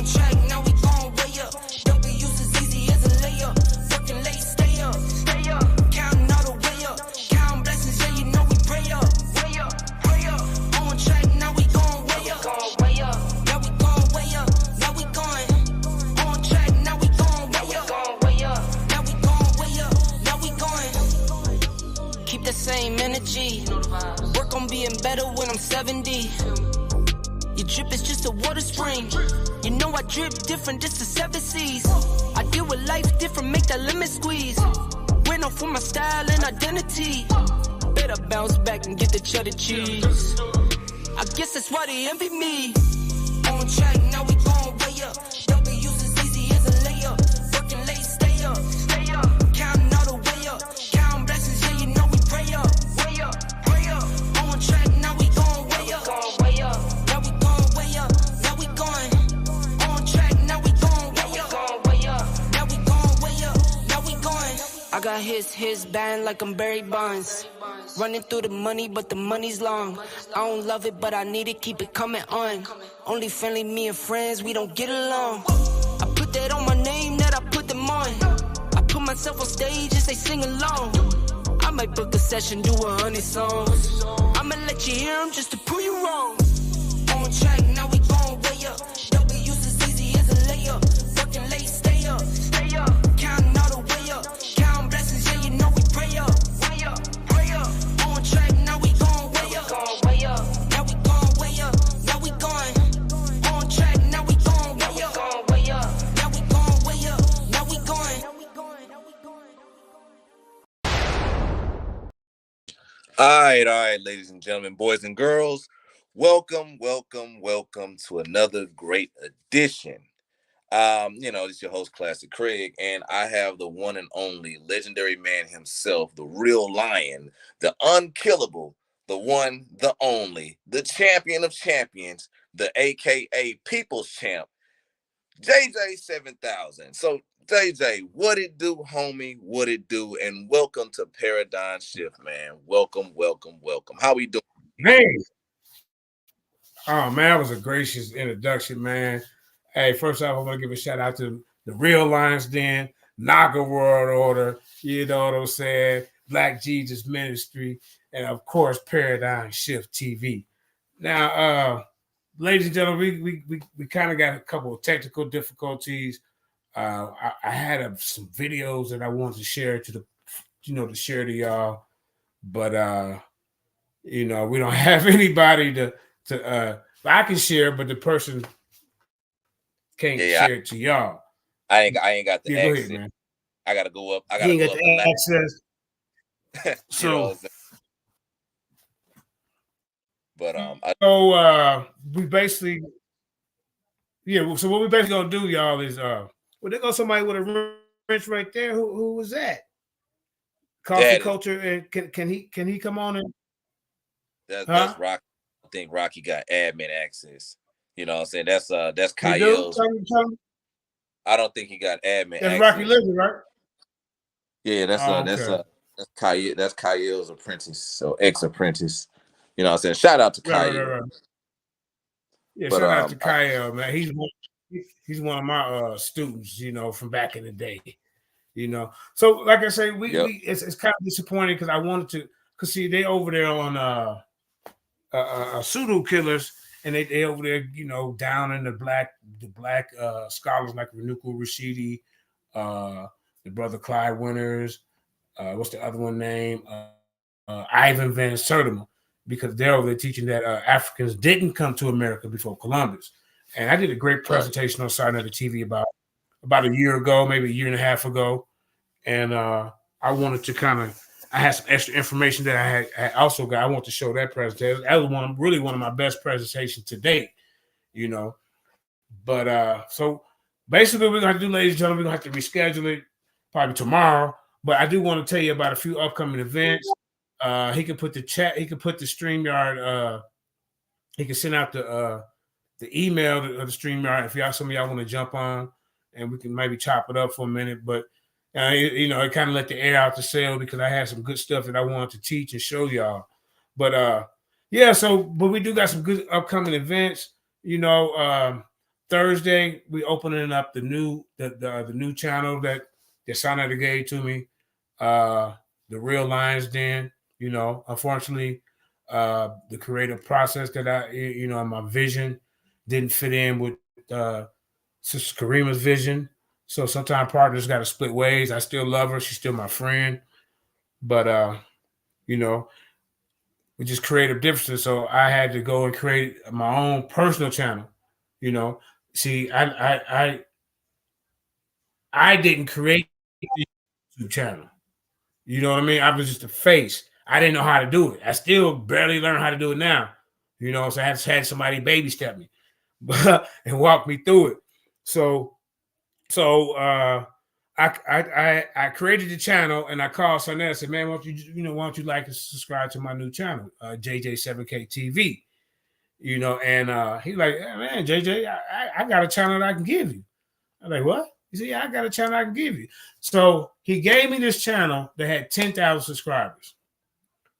On track, now we going way up. W's as easy as a layup. Working late, stay up. Counting all the way up. Counting blessings, yeah, you know we pray up. Pray up. On track, now we going way up. Now we going way up. Now we going. On track, now we going way up. Now we going way up. Now we going. Keep the same energy. Work on being better when I'm 70. Your drip is just a water spring. You know I drip different, just the 7 C's. I deal with life different, make that lemon squeeze. Went off for my style and identity. Better bounce back and get the cheddar cheese. I guess that's why they envy me. On track, now we going way up. W's as easy as a layup. Working late, stay up. Counting all the way up. Counting blessings, yeah, you know we pray up. Pray up. On track, now we going way up. Now we going way up. Now we going. On track, now we going way up. Now we going way up. Now we going. I got his band like I'm Barry Bonds. Running through the money, but the money's long. I don't love it, but I need it, keep it coming on. Only friendly, me and friends, we don't get along. I put that on my name, that I put them on. I put myself on stage and say sing along. I might book a session, do 100 songs. I'ma let you hear them just to prove you wrong. On track, now we going way up. W's as easy as a layup. Working late, stay up. Counting all the way up. Counting blessings, yeah, you know we pray up. Pray up. On track, now we going way up. Now we going way up. Now we going. On track, now we going way up. Now we going way up. Now we going. All right, ladies and gentlemen, boys and girls, welcome to another great edition. This is your host, Classic Craig, and I have the one and only legendary man himself, the real lion, the unkillable, the one, the only, the champion of champions, the AKA People's Champ, JJ7K. So, JJ, what it do, homie? What it do? And welcome to Paradigm Shift, man. Welcome. How we doing? Hey. Oh, man, that was a gracious introduction, man. Hey, first off, I want to give a shout out to the Real Lions Den, Naga World Order, you know what I'm saying, Black Jesus Ministry, and of course, Paradigm Shift TV. Now, ladies and gentlemen, we kind of got a couple of technical difficulties. I had some videos that I wanted to share to y'all, but we don't have anybody to I can share, but the person can't share it to y'all. I ain't got the access. Ahead, man. I gotta go up. I gotta go up the access. So, we basically, So what we basically gonna do, y'all, is there goes somebody with a wrench right there. Who was that? Coffee Culture, and can he come on and? That's Rocky. I think Rocky got admin access. You know what I'm saying? That's Kyle's. I don't think he got admin access. That's Rocky Lizard, right? Yeah, that's Kyle's apprentice, so ex-apprentice. You know what I'm saying? Shout out to Kyle. Right. Yeah, shout out to Kyle, man. He's one of my students, from back in the day. So like I say, it's kind of disappointing because I wanted to, because see, they over there on pseudo killers, and they over there, down in the black scholars like Renuku Rashidi, the brother Clyde Winters, what's the other one name? Ivan Van Sertima, because they're over there teaching that Africans didn't come to America before Columbus. And I did a great presentation on Saturday TV about a year ago, maybe a year and a half ago. And I wanted to I had some extra information that I also got. I want to show that presentation. That was really one of my best presentations to date, But so basically, we're going to do, ladies and gentlemen, we're going to have to reschedule it probably tomorrow. But I do want to tell you about a few upcoming events. He can put the StreamYard. He can send out the email of the StreamYard if some of y'all want to jump on, and we can maybe chop it up for a minute. But it kind of let the air out the sail because I had some good stuff that I wanted to teach and show y'all. But but we do got some good upcoming events. Thursday we opening up the new channel that Sana gave to me, the Real Lions Den. Unfortunately, the creative process that my vision didn't fit in with Sister Karima's vision. So sometimes partners got to split ways. I still love her; she's still my friend, but you know, we just creative differences. So I had to go and create my own personal channel. You know, see, I didn't create the YouTube channel. You know what I mean? I was just a face. I didn't know how to do it. I still barely learn how to do it now. So I had somebody baby step me and walk me through it. So I created the channel and I called Sonette and said, man, why don't you like to subscribe to my new channel, JJ7K TV? And he's like, hey, man, JJ, I got a channel that I can give you. I'm like, what? He said, yeah, I got a channel I can give you. So he gave me this channel that had 10,000 subscribers.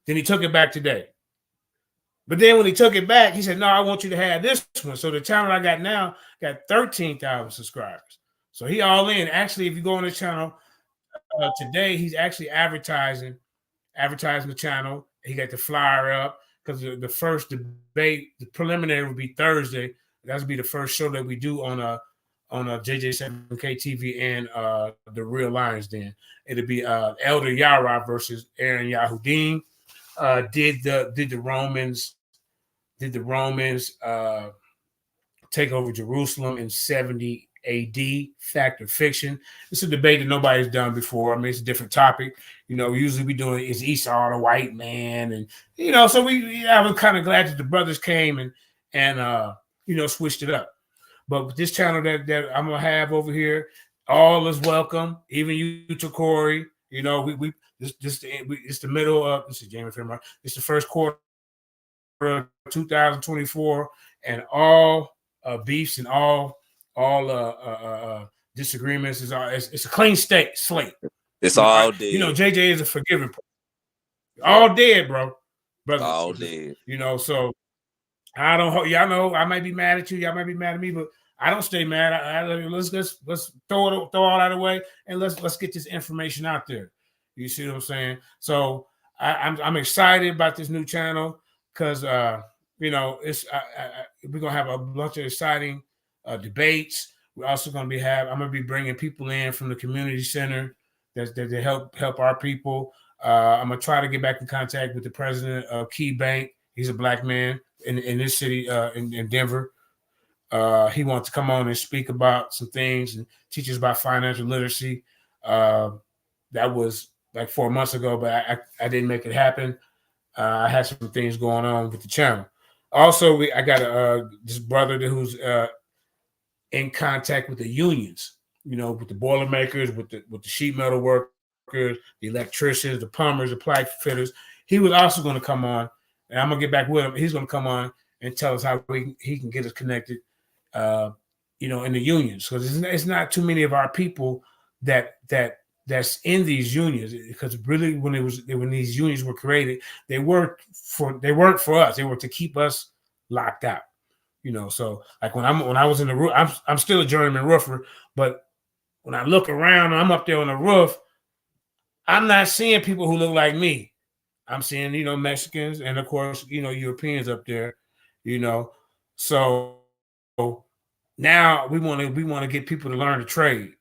Then he took it back today. But then when he took it back, he said, no, I want you to have this one. So the channel I got now got 13,000 subscribers. So he all in. Actually, if you go on the channel today, he's actually advertising the channel. He got the flyer up because the first debate, the preliminary will be Thursday. That'll be the first show that we do on a JJ7K TV and the Real Lions Den. It'll be Elder Yara versus Aaron Yahudim. Did the Romans take over Jerusalem in 70 AD? Fact or fiction? It's a debate that nobody's done before. I mean, it's a different topic. Usually we doing is Esau the white man, and so I was kind of glad that the brothers came and switched it up. But with this channel that I'm gonna have over here, all is welcome. Even you, Takori. It's the middle of this is January, February. It's the first quarter of 2024, and all beefs and all disagreements it's a clean slate. It's all dead. JJ is a forgiving person. All dead, bro. Brother, all dead. So I don't. Y'all know I might be mad at you. Y'all might be mad at me, but I don't stay mad. Let's throw all that away and let's get this information out there. You see what I'm saying? So I'm excited about this new channel because it's we're gonna have a bunch of exciting debates. We're also gonna I'm gonna be bringing people in from the community center that help our people. I'm gonna try to get back in contact with the president of Key Bank. He's a black man in this city in Denver. He wants to come on and speak about some things and teach us about financial literacy. That was like 4 months ago, but I didn't make it happen. I had some things going on with the channel. Also, I got this brother who's in contact with the unions, with the Boilermakers, with the sheet metal workers, the electricians, the plumbers, the pipe fitters. He was also going to come on, and I'm going to get back with him. He's going to come on and tell us how he can get us connected, in the unions. Because it's not too many of our people that's in these unions, because really when these unions were created, they weren't for us. They were to keep us locked out. So like when I was in the roof, I'm still a journeyman roofer, but when I look around, I'm up there on the roof, I'm not seeing people who look like me. I'm seeing, Mexicans and of course, Europeans up there, So now we want to get people to learn to trade,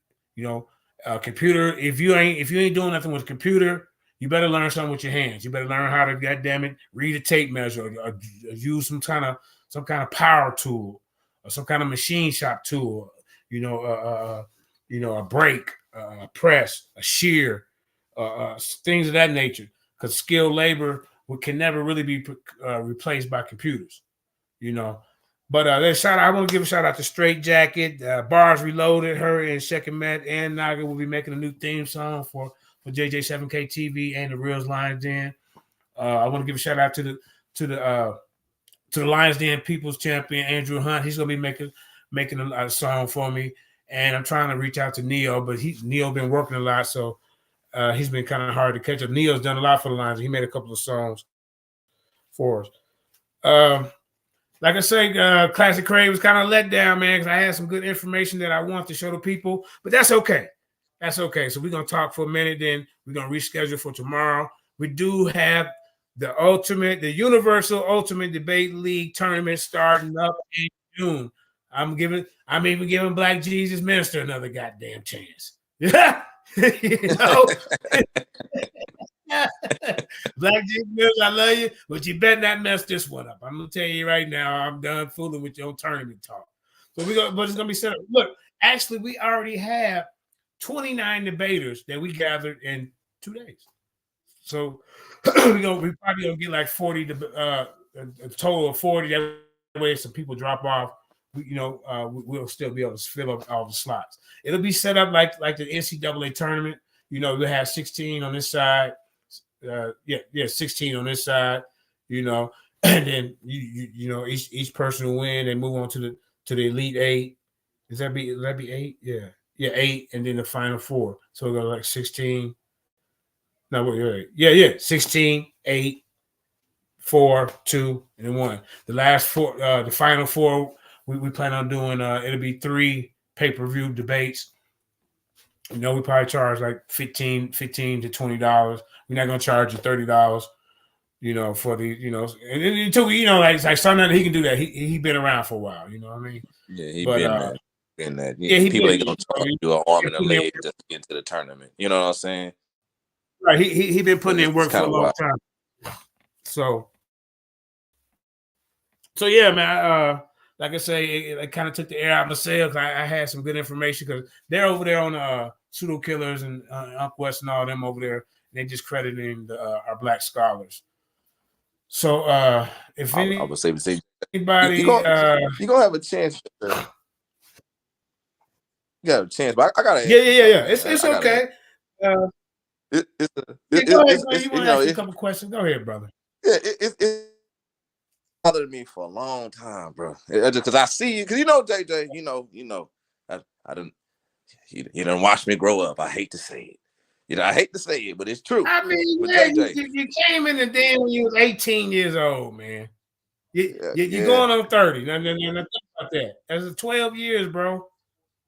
computer. If you ain't doing nothing with a computer, you better learn something with your hands. You better learn how to, goddamn read a tape measure or use some kind of power tool or some kind of machine shop tool. A brake, a press, a shear, things of that nature. Because skilled labor can never really be replaced by computers. But I want to give a shout out to Straight Jacket, Bars Reloaded. Her and Shekemet and Naga will be making a new theme song for JJ7K TV and the Real Lions Den. I want to give a shout out to the Lions Den People's Champion Andrew Hunt. He's gonna be making a song for me, and I'm trying to reach out to Neo, but Neo been working a lot, so he's been kind of hard to catch up. Neo's done a lot for the Lions. He made a couple of songs for us. like I say, Classic Craig was kind of let down, man, because I had some good information that I want to show the people, but that's okay. That's okay. So we're gonna talk for a minute, then we're gonna reschedule for tomorrow. We do have the Universal Ultimate Debate League tournament starting up in June. I'm even giving Black Jesus Minister another goddamn chance. Yeah, you know. Black Jesus, I love you, but you better not mess this one up. I'm gonna tell you right now, I'm done fooling with your tournament talk. So but it's gonna be set up. Look, actually, we already have 29 debaters that we gathered in 2 days. So we probably gonna get like 40 a total of 40. That way, some people drop off. We'll still be able to fill up all the slots. It'll be set up like the NCAA tournament. We'll have 16 on this side. 16 on this side. And then each person will win. They move on to the Elite Eight. Does that be 8? Yeah, 8, and then the Final 4. So we'll go like 16. No, wait. Yeah. 16, 8, 4, 2, and then 1. The last 4, the Final 4, we plan on doing. It'll be 3 pay-per-view debates. We probably charge like $15 to $20. We're not gonna charge you $30. For the and until like something that he can do that. He been around for a while. You know what I mean? Yeah, he been that. Yeah, people ain't gonna charge you an arm and a leg just to get into the tournament. You know what I'm saying? Right. He been putting in work for a long time. So yeah, man. Like I say, it kind of took the air out of my sails. I had some good information because they're over there on Pseudo Killers and Unc West and all them over there. They just crediting our black scholars. So if I would say anybody, you're gonna have a chance. You got a chance, but I gotta. Yeah. It's okay. Go ahead, you want to ask a couple questions? Go ahead, brother. Yeah, it bothered me for a long time, bro. Because I see you, because JJ, I didn't. You didn't watch me grow up. I hate to say it. I hate to say it, but it's true. I mean, you came in the den when you was 18 years old, man. You're going on 30. Now, think about that. That's 12 years, bro.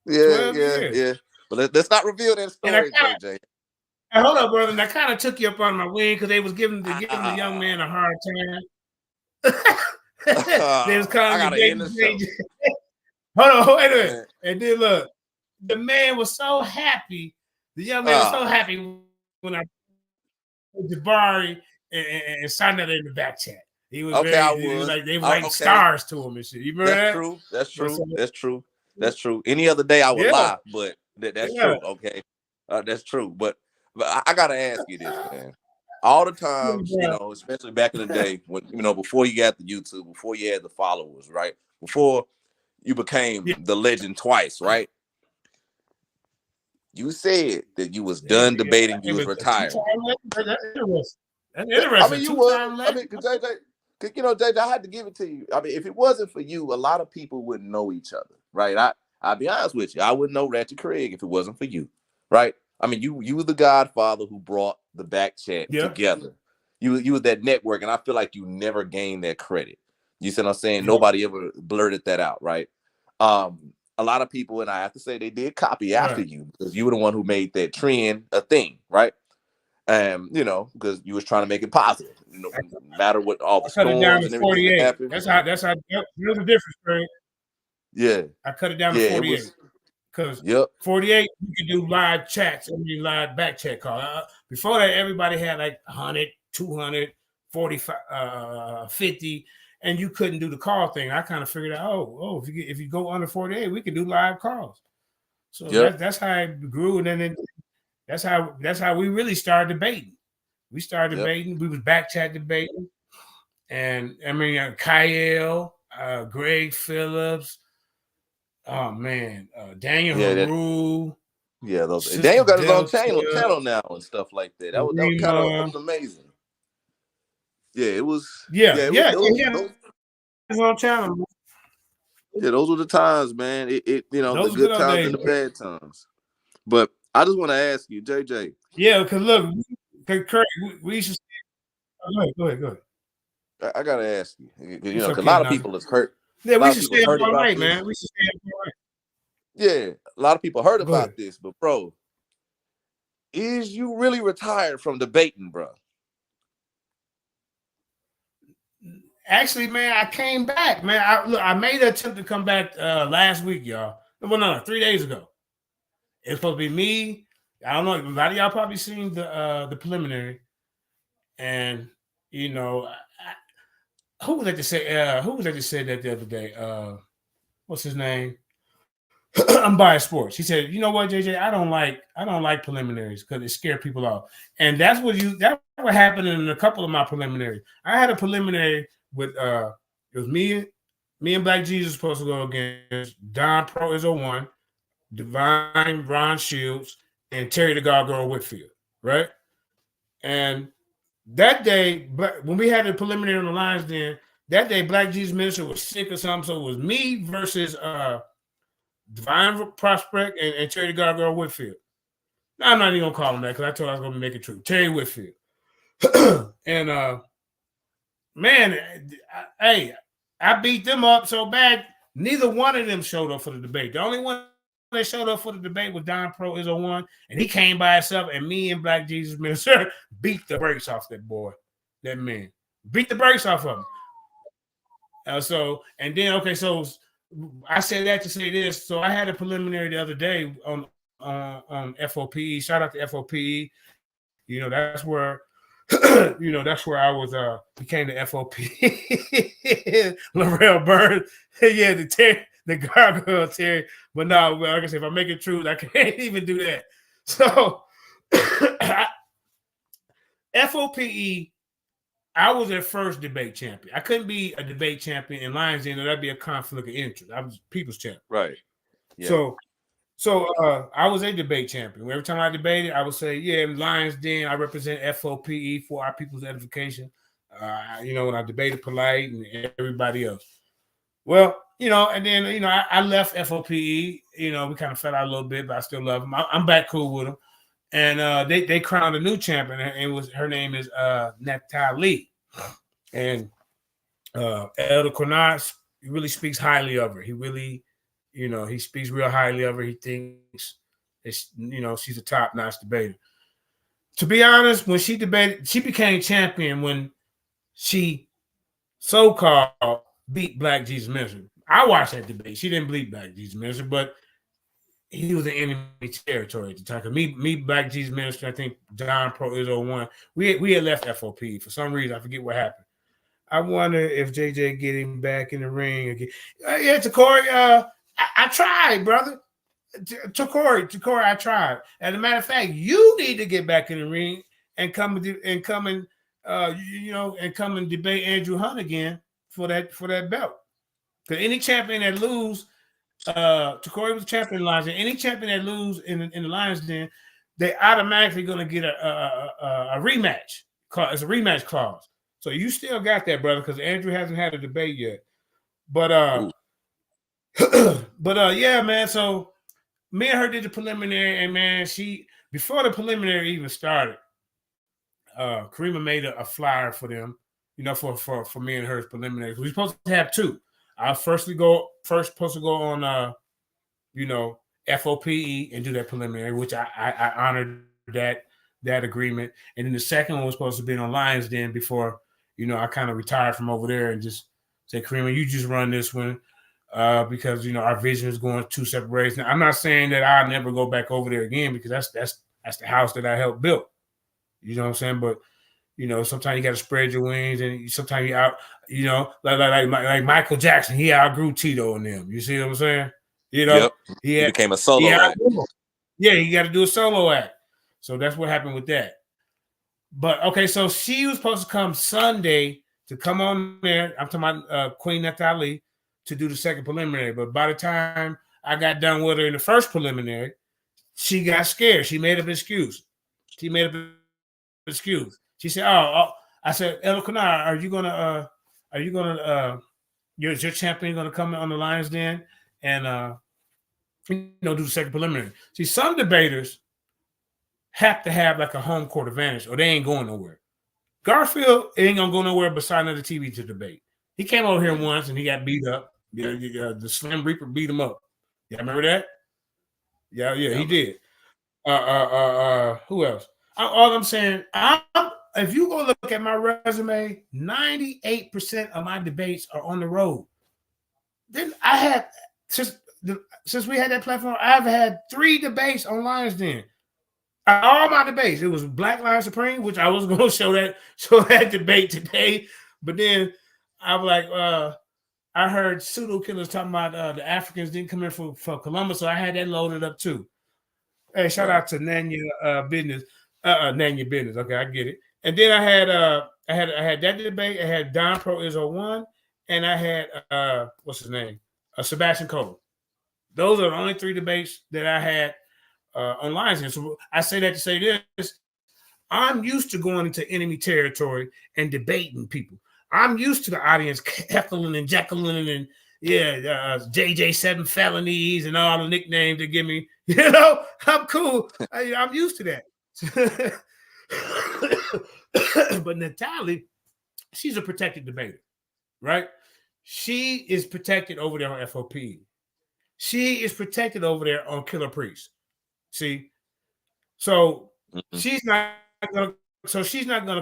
Yeah. But let's not reveal that story, JJ. Hold up, brother. And I kind of took you up on my wing because they was giving the young man a hard time. They was calling me Hold on, wait a minute. And then look, the man was so happy. The young man was so happy when I Jabari and signed that in the back chat. He was they were like stars to him and shit. You remember that? That's true. Any other day I would lie, but that's true. Okay, that's true. But I gotta ask you this, man. All the times, especially back in the day when before you got the YouTube, before you had the followers, right? Before you became the legend twice, right? You said that you was done debating, you was retired. That's interesting. I mean, you was. I mean, JJ, I had to give it to you. I mean, if it wasn't for you, a lot of people wouldn't know each other, right? I'll be honest with you. I wouldn't know Ratchet Craig if it wasn't for you, right? I mean, you were the godfather who brought the back chat together. You were that network, and I feel like you never gained that credit. You see what I'm saying? Nobody ever blurted that out, right? A lot of people, and I have to say, they did copy after you because you were the one who made that trend a thing, right? Because you was trying to make it positive. No matter what all the storms and everything that happened. That's how. There's a difference, right? Yeah. I cut it down to 48 because 48 you can do live chats and live back chat call. Before that, everybody had like 100, 200, 45, 50. And you couldn't do the call thing. I kind of figured out, if you go under 48, we can do live calls. So that's how it grew, and then that's how we really started debating. We started debating. We was back chat debating, and I mean Kyle, Greg Phillips, Daniel Haru. Yeah, Daniel got his own channel now and stuff like that. That was amazing. Yeah, it was. His own channel. Yeah, those were the times, man. The good times and the bad times. But I just want to ask you, JJ. Yeah, because look, we used to. Go ahead. I gotta ask you, because okay, a lot of people have heard. Yeah, we should stay up all night, man. We should stay up all night. Yeah, a lot of people heard about this, but bro, is you really retired from debating, bro? Actually, man, I came back, man. I made an attempt to come back last week, y'all. Well, no, 3 days ago. It's supposed to be me. I don't know. A lot of y'all probably seen the preliminary, and you know, who was that to say? Who was that to say that the other day? What's his name? I'm biased sports. He said, "You know what, JJ? I don't like preliminaries because it scare people off." And that's what happened in a couple of my preliminaries. I had a preliminary with it was me and Black Jesus supposed to go against Don Pro is 01, Divine Ron Shields, and Terry the Gargoyle Whitfield, right? And that day, when we had the preliminary on the lines, then that day Black Jesus Minister was sick or something, so it was me versus Divine Prospect and Terry the Gargoyle Whitfield. Now, I'm not even gonna call him that because I told I was gonna make it true. Terry Whitfield. And man, I beat them up so bad. Neither one of them showed up for the debate. The only one that showed up for the debate was Don Pro is 01, and he came by himself. And me and Black Jesus Minister beat the brakes off that boy, that man. Beat the brakes off of him. So I said that to say this. So I had a preliminary the other day on FOPE. Shout out to FOPE. You know, that's where that's where I was became the FOP. Laurel Burns. Yeah, the gargoyle Terry. But no, like I said, if I make it true, I can't even do that. So FOPE, I was their first debate champion. I couldn't be a debate champion in Lions Den, that'd be a conflict of interest. I was people's champion. Right. Yeah. So I was a debate champion. Every time I debated, I would say, yeah, in Lions Den, I represent FOPE for our people's edification. When I debated Polite and everybody else. Well, and then, I left FOPE. We kind of fell out a little bit, but I still love them. I'm back cool with them. And they crowned a new champion, and her name is Natalie. And Elder Cornard really speaks highly of her. He really, he speaks real highly of her. He thinks she's a top-notch debater. To be honest, when she debated, she became champion when she so-called beat Black Jesus Minister. I watched that debate. She didn't beat Black Jesus Minister, but he was in enemy territory at the time. Me, Black Jesus Minister, I think Don Pro is 01. We had left FOP for some reason. I forget what happened. I wonder if JJ get him back in the ring again. Yeah, Takori, I tried, brother. Takori, I tried. As a matter of fact, you need to get back in the ring and come and debate Andrew Hunt again for that belt. Because any champion that lose, Takori was champion in the Lions Den. Any champion that lose in the Lions Den, they automatically going to get a rematch. It's a rematch clause. So you still got that, brother, because Andrew hasn't had a debate yet. But yeah, man. So me and her did the preliminary, and man, before the preliminary even started, Karima made a flyer for them, for me and her preliminary. We're supposed to have two. I was first supposed to go on FOPE and do that preliminary, which I honored that agreement. And then the second one was supposed to be on Lions Den before, I kind of retired from over there and just said, Karima, you just run this one because, our vision is going two separate ways. Now, I'm not saying that I'll never go back over there again because that's the house that I helped build. You know what I'm saying? But, sometimes you got to spread your wings, and sometimes you out, like Michael Jackson, he outgrew Tito and them. You see what I'm saying? Yep. He became a solo act. Yeah, he got to do a solo act. So that's what happened with that. But okay, so she was supposed to come Sunday to come on there. I'm talking about Queen Natalie to do the second preliminary. But by the time I got done with her in the first preliminary, she got scared. She made up an excuse. She said, "Oh," I said, "Elder Canard, are you gonna your champion gonna come on the Lions Den and do the second preliminary?" See, some debaters have to have like a home court advantage, or they ain't going nowhere. Garfield ain't gonna go nowhere beside another TV to debate. He came over here once and he got beat up. Yeah, the Slim Reaper beat him up. Yeah, remember that? Yeah, he did. Who else? All I'm saying, if you go look at my resume, 98% of my debates are on the road. Then I had since we had that platform, I've had 3 debates on Lions Den. All my debates. It was Black Lions Supreme, which I was going to show that debate today. But then I was like, I heard pseudo killers talking about the Africans didn't come in for Columbus, so I had that loaded up too. Hey, shout out to Nanya Business. Nanya Business. Okay, I get it. And then I had that debate. I had Don Pro Izzo 1, and I had what's his name? Sebastian Cole. Those are the only 3 debates that I had on Lions Den. So I say that to say this. I'm used to going into enemy territory and debating people. I'm used to the audience heckling and jekyling and JJ7 felonies and all the nicknames they give me. You know, I'm cool. I'm used to that. But Natalie, she's a protected debater, right? She is protected over there on FOP. She is protected over there on Killer Priest. See, so she's not gonna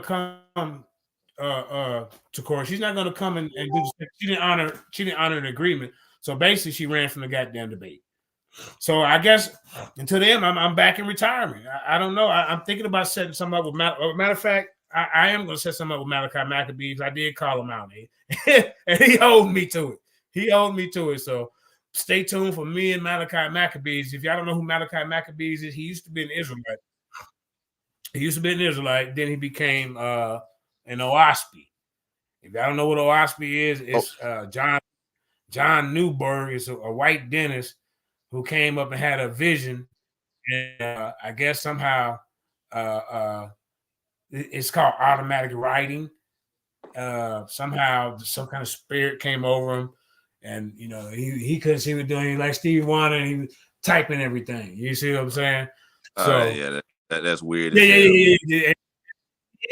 come to court. She's not gonna come and do this. She didn't honor an agreement. So basically, she ran from the goddamn debate. So I guess until then, I'm back in retirement. I don't know. I'm thinking about setting something up with matter of fact, I am going to set something up with Malachi Maccabees. I did call him out, and he owed me to it. So stay tuned for me and Malachi Maccabees. If y'all don't know who Malachi Maccabees is, he used to be an Israelite. Then he became an OASP. If y'all don't know what OASP is, it's John Newberg is a white dentist who came up and had a vision, and I guess somehow it's called automatic writing. Somehow some kind of spirit came over him, and he couldn't see what doing. He like Stevie Wonder, and he was typing everything. You see what I'm saying? So that's weird. Yeah.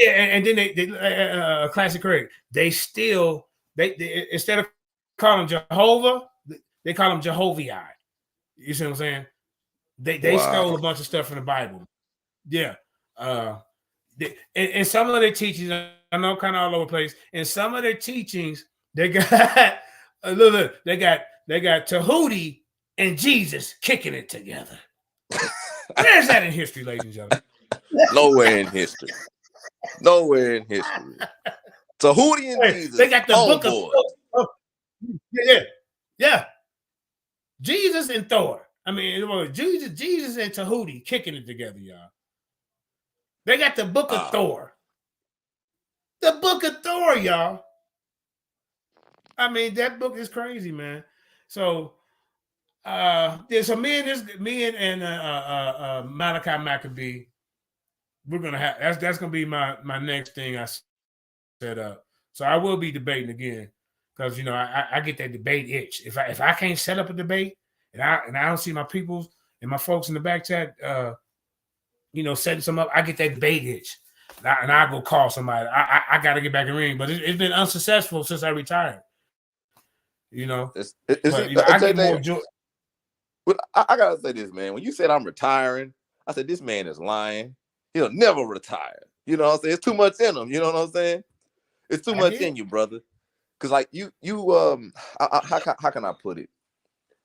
And then they classic Craig. They instead of calling Jehovah, they call him Jehovah. You see what I'm saying? They stole a bunch of stuff from the Bible. Yeah. And some of their teachings, I know, kind of all over the place. In some of their teachings, they got they got Tahuti and Jesus kicking it together. Where's that in history, ladies and gentlemen? Nowhere in history. Tahuti and Jesus. They got the book of yeah. Jesus and Thor. I mean, it was Jesus and Tahuti kicking it together, y'all. They got the book of Thor. The book of Thor, y'all. I mean, that book is crazy, man. So, so me and Malachi Maccabee, we're gonna have that's gonna be my next thing I set up. So I will be debating again because I get that debate itch. If I can't set up a debate and I don't see my peoples and my folks in the back chat, setting some up, I get that debate itch, and I go call somebody. I got to get back in the ring, but it's been unsuccessful since I retired. I get more joy. I gotta say this, man. When you said I'm retiring, I said this man is lying. He'll never retire. You know what I'm saying? It's too much in him. You know what I'm saying? It's too much in you, brother. Because like you how can I put it?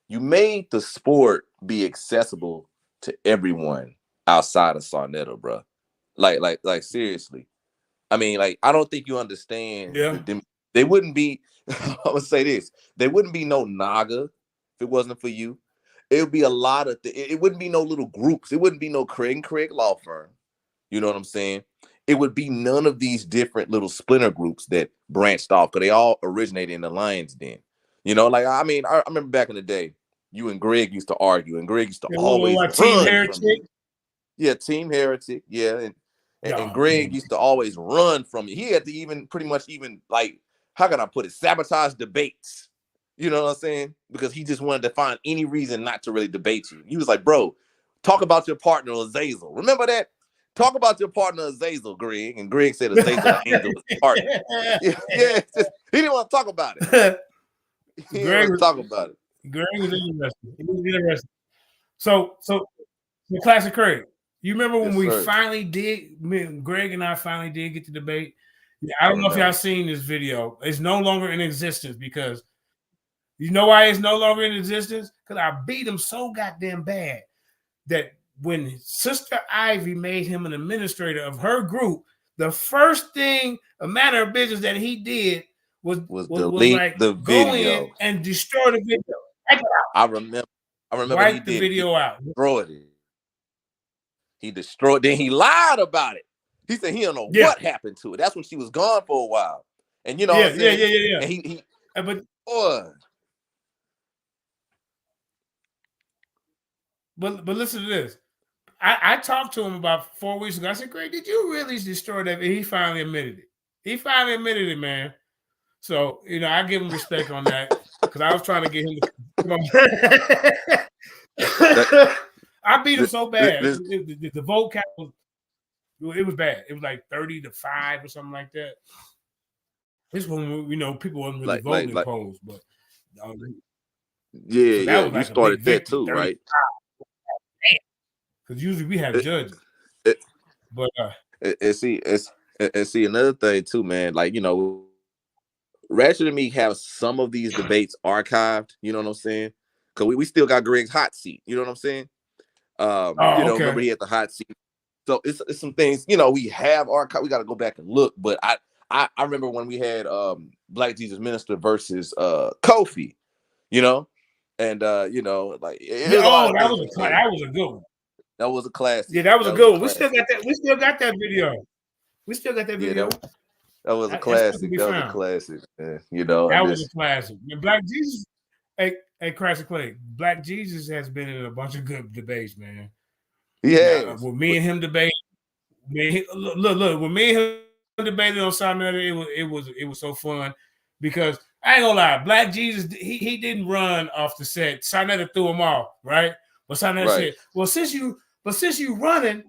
You made the sport be accessible to everyone outside of Sarnetta, bro. Like seriously. I mean, like, I don't think you understand. Yeah. They wouldn't be, I'm gonna say this, there wouldn't be no Naga if it wasn't for you. It would be a lot of it wouldn't be no little groups. It wouldn't be no Craig and Craig law firm. You know what I'm saying? It would be none of these different little splinter groups that branched off, because they all originated in the Lions Den. Like, I mean, I remember back in the day, you and Greg used to argue, and Greg used to always run Team Heretic. Yeah, Team Heretic. Yeah, and Greg used to always run from you. He had to even pretty much like, how can I put it, sabotage debates. You know what I'm saying? Because he just wanted to find any reason not to really debate you. He was like, bro, talk about your partner Azazel. Remember that? Talk about your partner Azazel, Greg. And Greg said Azazel the angel was his partner. Yeah, he didn't want to talk about it. He didn't want to talk about it. Greg was interesting. It was interesting. So Classic Craig, you remember when we finally did, Greg and I finally did get to debate? Yeah, I don't know if y'all seen this video. It's no longer in existence because you know why it's no longer in existence? Because I beat him so goddamn bad that when Sister Ivy made him an administrator of her group, the first thing, a matter of business that he did was delete like the go video in and destroy the video. I remember wipe the video out. Destroyed it. He destroyed. Then he lied about it. He said he don't know what happened to it. That's when she was gone for a while. And you know what I'm saying? Yeah. And he But listen to this. I talked to him about 4 weeks ago. I said, Greg, did you really destroy that? And he finally admitted it. He finally admitted it, man. So, you know, I give him respect on that because I was trying to get him to I beat him so bad. The vote count it was bad. It was like 30-5 or something like that. This one, you know, people wasn't really voting in polls, but you started that too, right? Because usually we have judges. But see another thing too, man. Like, you know, Ratchet and me have some of these debates archived. You know what I'm saying? Because we still got Greg's hot seat. You know what I'm saying? Remember he had the hot seat. So it's some things, you know, we have archived. We got to go back and look. But I remember when we had Black Jesus Minister versus Kofi, you know, and you know, like that was a good one. That was a classic. Yeah, that was a good one. We still got that. We still got that video. That was a classic. That was a classic. You know, that was a classic. Black Jesus. Hey, Classic Clay. Black Jesus has been in a bunch of good debates, man. Yeah. When me and him debate, look. When me and him debated on Sinetta, it was so fun because I ain't gonna lie. Black Jesus, he didn't run off the set. Sinetta threw him off, right? But Sinetta said, "Well, since you running,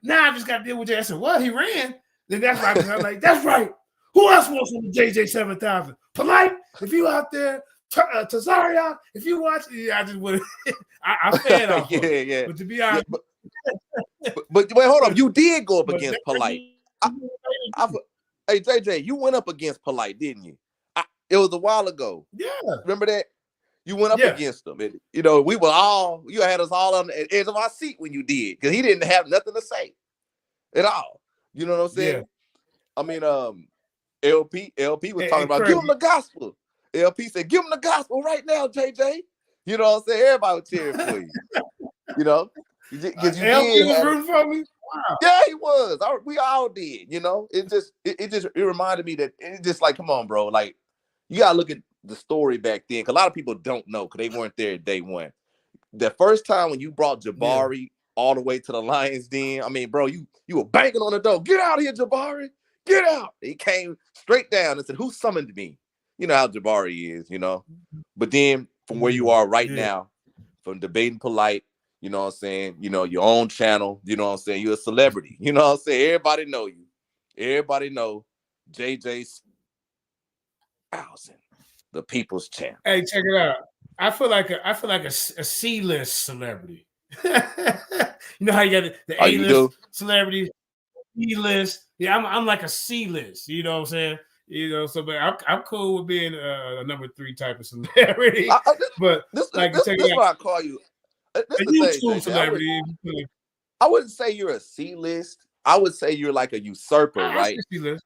now I just got to deal with you." I said, "What? He ran?" Then that's right. I'm like, "That's right. Who else wants from the JJ7K? Polite, if you out there, Tazaria, if you watch, I just would. I fed off. Yeah. But to be honest, but wait, hold up. You did go up against Polite. Hey, JJ, you went up against Polite, didn't you? It was a while ago. Yeah. Remember that? You went up against him. And, you know, you had us all on the edge of our seat when you did, because he didn't have nothing to say at all. You know what I'm saying? Yeah. I mean, LP was talking about, give him the gospel. LP said, give him the gospel right now, JJ. You know what I'm saying? Everybody was cheering for you. You know? Because LP was rooting for me? Wow. Yeah, he was. We all did, you know? It reminded me that it's just like, come on, bro. Like, you got to look at the story back then, because a lot of people don't know because they weren't there day one. The first time when you brought Jabari all the way to the Lions Den, I mean, bro, you were banging on the door. Get out of here, Jabari. Get out. He came straight down and said, who summoned me? You know how Jabari is, you know? But then from where you are right now, from debating Polite, you know what I'm saying? You know, your own channel, you know what I'm saying? You're a celebrity. You know what I'm saying? Everybody know you. Everybody know JJ7K, the People's Champ. Hey, check it out. I feel like a C-list celebrity. You know how you got the A-list celebrities, B-list. Yeah, I'm like a C-list. You know what I'm saying? You know, so but I'm cool with being a number 3 type of celebrity. But this what I call you. A YouTube celebrity. I wouldn't say you're a C-list. I would say you're like a usurper, right? C-list.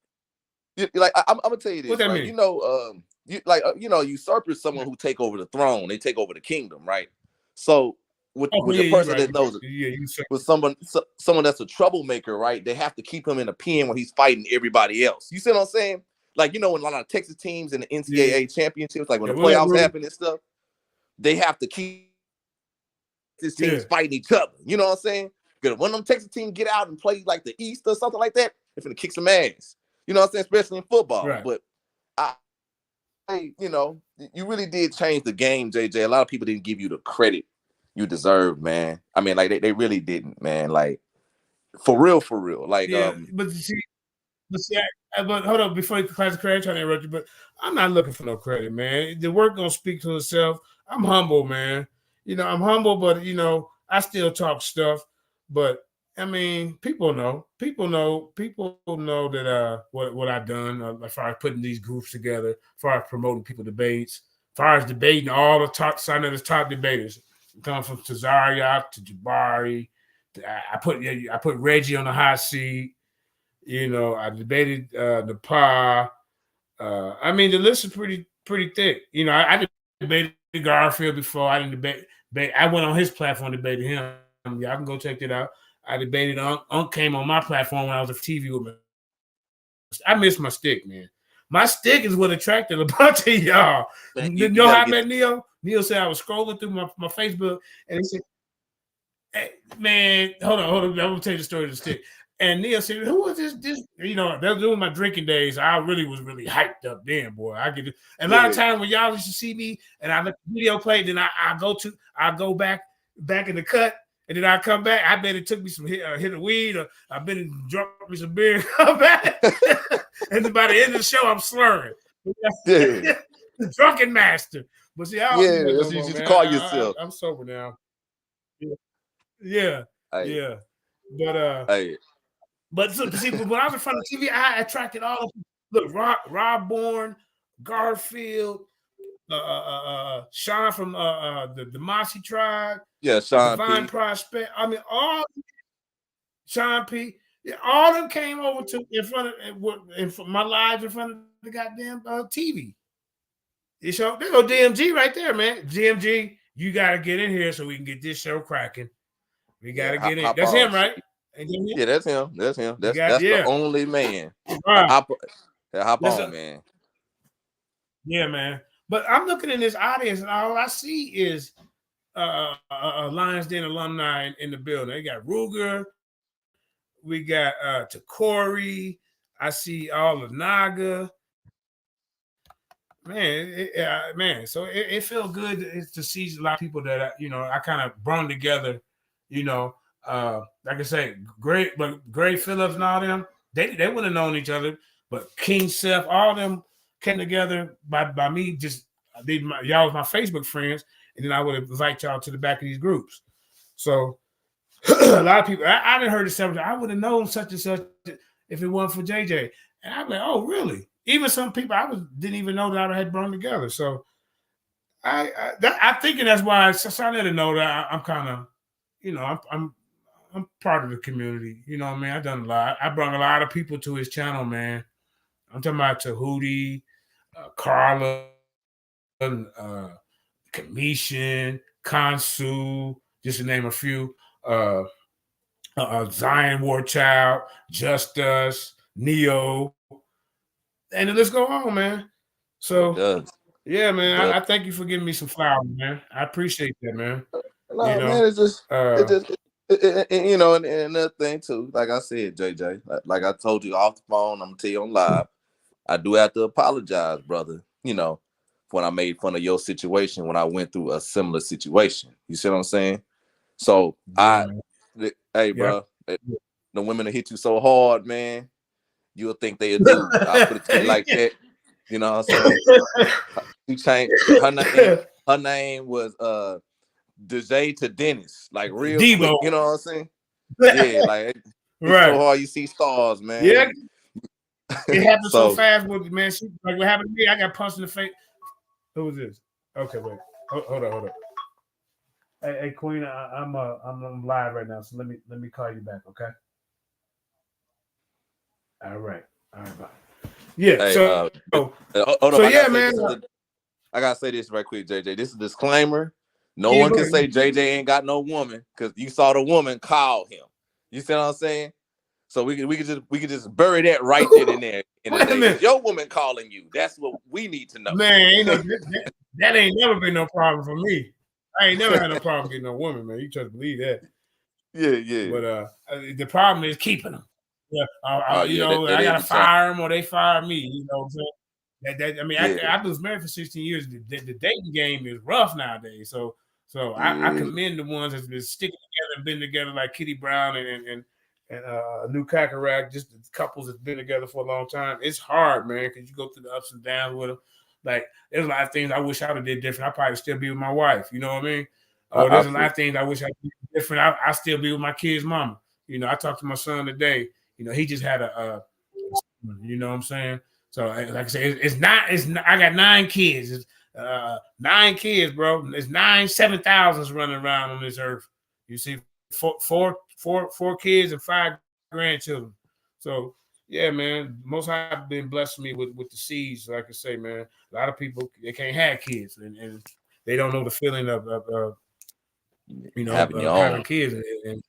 Like I'm gonna tell you this. What that mean? You know, usurper is someone who take over the throne. They take over the kingdom, right? So with a person that knows with someone that's a troublemaker, right? They have to keep him in a pen when he's fighting everybody else. You see what I'm saying? Like, you know, when a lot of Texas teams in the NCAA championships, like when the playoffs happen and stuff, they have to keep these teams fighting each other. You know what I'm saying? Because when them Texas teams get out and play like the East or something like that, they're gonna kick some ass. You know what I'm saying? Especially in football. Right. But you know, you really did change the game, JJ. A lot of people didn't give you the credit you deserved, man. I mean, like they really didn't, man. Like, For real. Like, but see, but hold on, before you class credit, I'm trying to interrupt you, but I'm not looking for no credit, man. The work gonna speak to itself. I'm humble, man. I'm humble, but I still talk stuff. But I mean, people know that what I've done as far as putting these groups together, as far as promoting people debates, as far as debating all the top debaters, coming from Tazaria to Jabari. I put Reggie on the hot seat. I debated the PA. I mean, the list is pretty thick. I debated Garfield before. I didn't debate. I went on his platform, debated him. Y'all can go check it out. I debated Unc came on my platform when I was on TV with me. I miss my stick, man. My stick is what attracted a bunch of y'all. You know how I met Neo? Neo said I was scrolling through my Facebook and he said, hey, man, hold on. I'm gonna tell you the story of the stick. And Neil said, "Who was this? That was doing my drinking days. I really was hyped up then, boy. I get it. And a lot of times when y'all used to see me and I let the video play, then I go back in the cut, and then I come back. I bet it took me some hit of weed, or I bet it drunk me some beer, and come back. And by the end of the show, I'm slurring. The drunken master. But see, I don't do that no more, man. Call yourself. I'm sober now. Yeah. But see, when I was in front of TV, I attracted all of them. Look, Rob Bourne, Garfield, Sean from the Mossy tribe. Yeah, Sean Divine P. Prospect. I mean, all Sean P. Yeah, all of them came over to in front of my lives in front of the goddamn TV. There go DMG right there, man. DMG, you got to get in here so we can get this show cracking. We got to get in. That's him, right? Yeah, that's him. That's the only man. Hop on, man. Yeah, man. But I'm looking in this audience, and all I see is Lions Den alumni in the building. They got Ruger. We got Takori. I see all of Naga. Man, so it feels good to see a lot of people that I kind of brought together. Like I say, Gray Phillips and all them, they wouldn't have known each other, but King Seth, all of them came together by me. Y'all was my Facebook friends, and then I would invite y'all to the back of these groups. So a lot of people, I didn't heard it several times. I would have known such and such if it wasn't for JJ. And I'm like, oh, really? Even some people didn't even know that I had brought together. So I'm thinking that's why I let her know that I'm kind of, I'm part of the community. You know what I mean? I've done a lot. I brought a lot of people to his channel, man. I'm talking about Tahuti, Carla, Kamishin, Kansu, just to name a few. Zion Warchild, Just Us, Neo, and the list go on, man. So yeah, man. I thank you for giving me some flowers, man. I appreciate that, man. No, man, it's just and another thing too. Like I said, JJ, like I told you off the phone, I'm gonna tell you on live. I do have to apologize, brother. When I made fun of your situation when I went through a similar situation. You see what I'm saying? So hey, bro, the women that hit you so hard, man, you'll think they a dude. I'll put it to you like that. You know what I'm saying? She changed her name was DJ to Dennis, like real Debo. quick. You know what I'm saying? Yeah, like it's so hard you see stars, man. Yeah. It happened so fast with man. Like what happened to me, I got punched in the face. Who was this? Okay, wait. Hold on. Hey, Queen, I'm live right now, so let me call you back, okay? All right, bye. Yeah. Hey, so yeah, man. I gotta say this right quick, JJ. This is a disclaimer. No one can say JJ ain't got no woman because you saw the woman call him. You see what I'm saying? So we could just bury that right then and there. It's your woman calling you. That's what we need to know. Man, that ain't never been no problem for me. I ain't never had no problem getting no woman, man. You just believe that. Yeah. But the problem is keeping them. Yeah, I gotta fire them or they fire me. You know what I'm saying? I was married for 16 years. The dating game is rough nowadays. So I commend the ones that's been sticking together and been together like Kitty Brown and and a new cataract. Just couples that's been together for a long time. It's hard, man, because you go through the ups and downs with them. Like there's a lot of things I wish I would have did different. I probably still be with my wife. You know what I mean? Or there's a lot of things I wish I did different. I still be with my kid's mama. You know, I talked to my son today. You know, he just had you know what I'm saying? So like I say, it's not. I got 9 kids. It's 9 kids, bro. There's 7,000s running around on this earth. You see, four kids and 5 grandchildren. So yeah, man. Most High been blessing me with the seeds. Like I say, man, a lot of people they can't have kids, and they don't know the feeling of you know having kids and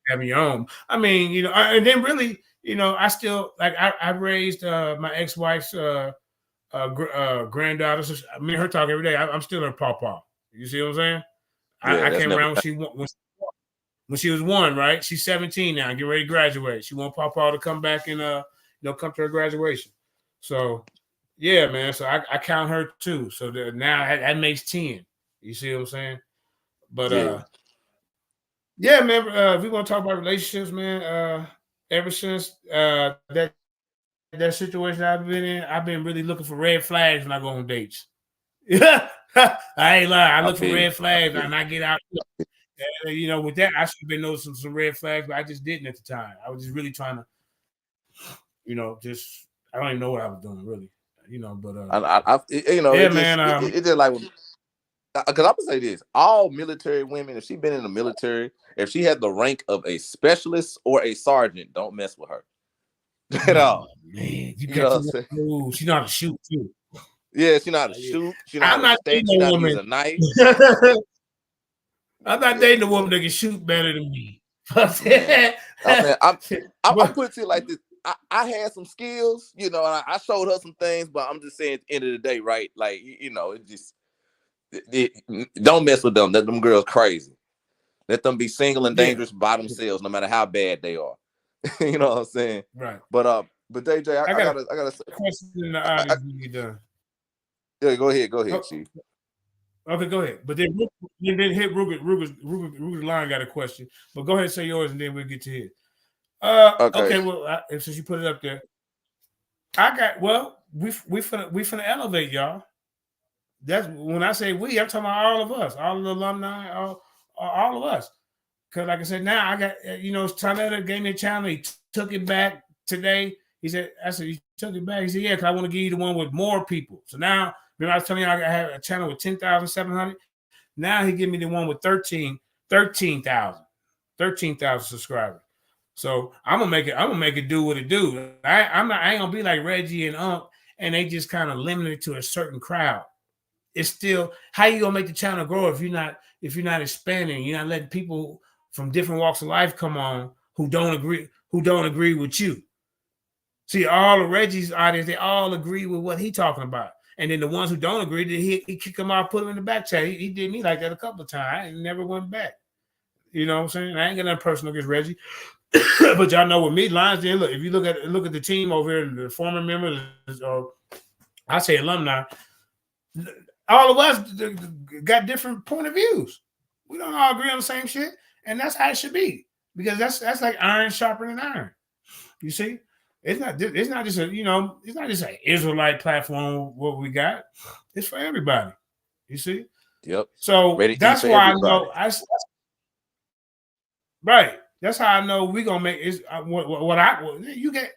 having your own. I mean, you know, and then really, you know, I still like I raised my ex-wife's granddaughter. So me and her talk every day. I'm still her pawpaw. You see what I'm saying? Yeah, I came around when she was 1, right? She's 17 now, getting ready to graduate. She want pawpaw to come back and you know come to her graduation. So yeah, man. So I count her too. So now that makes 10. You see what I'm saying? But yeah, man. If we want to talk about relationships, man, ever since that situation I've been in, I've been really looking for red flags when I go on dates. Yeah, I ain't lying. I look for red flags and I get out. You know, with that, I should have been noticing some red flags, but I just didn't at the time. I was just really trying to, you know, I don't even know what I was doing really, you know. But you know, yeah, man. It just like. Because I'm gonna say this: all military women, if she's been in the military, if she had the rank of a specialist or a sergeant, don't mess with her at all. Man, you know what I'm saying? She know how to shoot too. Yeah, she know how to shoot. She know how to stake. She know how to use a knife. I'm not dating a woman that can shoot better than me. I'm putting it like this. I had some skills, you know, and I showed her some things, but I'm just saying at the end of the day, right? Like, you know, it just. Don't mess with them. Let them girls crazy. Let them be single and dangerous by themselves, no matter how bad they are. You know what I'm saying? Right. But DJ, I got a question in the audience. Yeah, go ahead, Chief. Okay, go ahead. But then hit Ruger's line got a question. But go ahead and say yours, and then we'll get to his. Okay. Well, since you put it up there, we finna elevate y'all. That's when I say we, I'm talking about all of us, all of the alumni, all of us. Because like I said, now I got, you know, Tanetta gave me a channel. He took it back today. He said, you took it back. He said, yeah, because I want to give you the one with more people. So now, remember I was telling you I have a channel with 10,700. Now he give me the one with 13,000 subscribers. So I'm gonna make it do what it do. I ain't gonna be like Reggie and Unc, and they just kind of limited to a certain crowd. It's still how you gonna make the channel grow if you're not expanding, you're not letting people from different walks of life come on who don't agree with you. See, all of Reggie's audience, they all agree with what he's talking about. And then the ones who don't agree, he kick them out, put them in the back chat. He did me like that a couple of times. I never went back. You know what I'm saying? I ain't got nothing personal against Reggie. But y'all know with me, Lions Den, look, if you look at the team over here, the former members, or I say alumni, all of us got different point of views. We don't all agree on the same shit, and that's how it should be, because that's like iron sharpening iron. You see, it's not just it's not just an Israelite platform. What we got, it's for everybody. You see. Yep. So that's why everybody. I know right. That's how I know we gonna make it. You get.